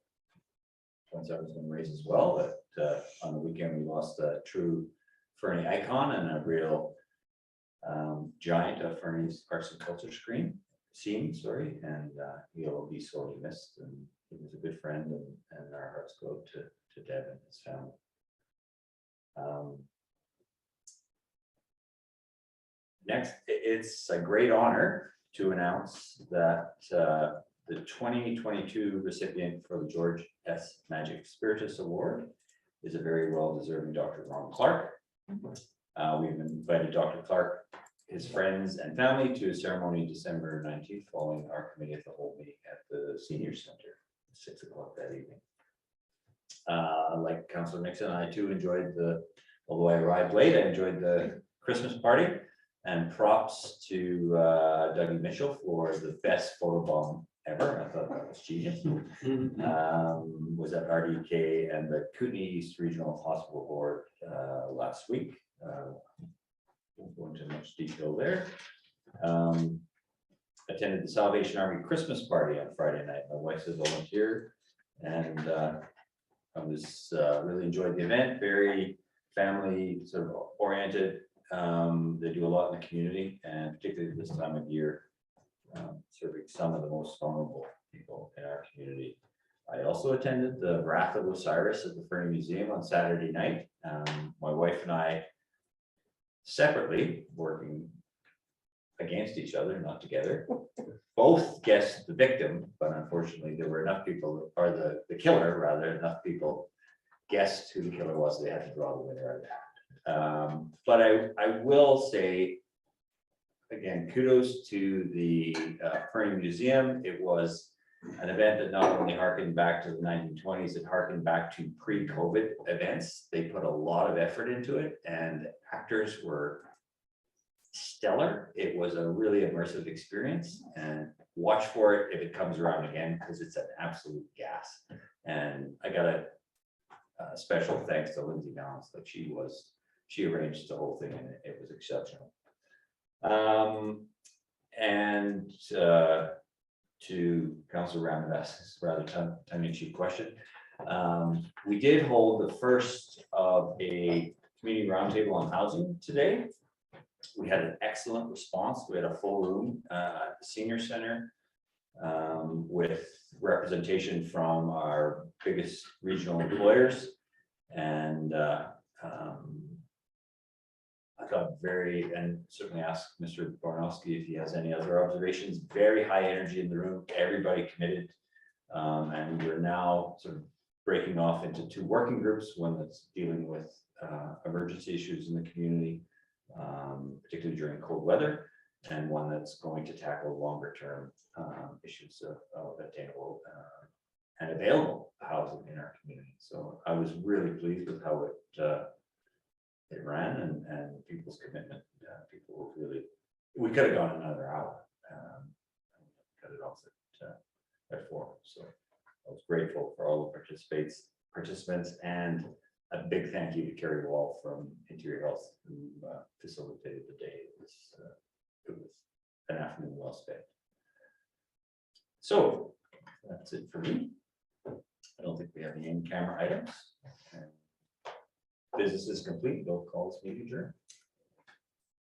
points I was going to raise as well, that on the weekend we lost a true Fernie icon and a real giant of Fernie's arts and culture scene, and he'll be sorely missed, and he was a good friend, and our hearts go out to Deb and his family. Next, it's a great honor to announce that the 2022 recipient for the George S. Magic Spiritus Award is a very well-deserving Dr. Ron Clark. We've invited Dr. Clark, his friends and family to a ceremony December 19th following our committee at the whole meeting at the Senior Center, 6 o'clock that evening. Like Councillor Nixon, I too enjoyed although I arrived late, I enjoyed the Christmas party, and props to Dougie Mitchell for the best photobomb ever. I thought that was genius. Was at RDK and the Kootenai East Regional Hospital Board last week. Won't go into much detail there. Attended the Salvation Army Christmas party on Friday night. My wife's a volunteer, and I was really enjoyed the event. Very family sort of oriented. They do a lot in the community, and particularly this time of year, serving some of the most vulnerable people in our community. I also attended the Wrath of Osiris at the Fernie Museum on Saturday night. My wife and I, separately, working against each other, not together, both guessed the victim, but unfortunately there were enough people, or the killer rather, enough people guessed who the killer was. They had to draw the winner of that. But I will say, again, kudos to the Fernie Museum. It was an event that not only harkened back to the 1920s, it harkened back to pre-COVID events. They put a lot of effort into it, and actors were stellar. It was a really immersive experience, and watch for it if it comes around again, because it's an absolute gas. And I got a special thanks to Lindsay Balance, like she arranged the whole thing, and it was exceptional. And to Councillor Ramadas's rather tongue-in-cheek question, we did hold the first of a community roundtable on housing today. We had an excellent response. We had a full room at the Senior Center with representation from our biggest regional employers, and I thought and certainly ask Mr. Barnowski if he has any other observations. Very high energy in the room, everybody committed, and we're now sort of breaking off into two working groups, one that's dealing with emergency issues in the community, particularly during cold weather, and one that's going to tackle longer term issues of attainable and available housing in our community. So I was really pleased with how it ran, and people's commitment. People were really, we could have gone another hour, cut it off at 4. So I was grateful for all the participants, and a big thank you to Kerry Wall from Interior Health, who facilitated the day. It was an afternoon well spent. So that's it for me. I don't think we have any in-camera items. Business is complete. They'll call this meeting adjourned.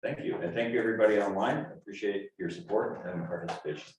Thank you. And thank you, everybody online. I appreciate your support and participation.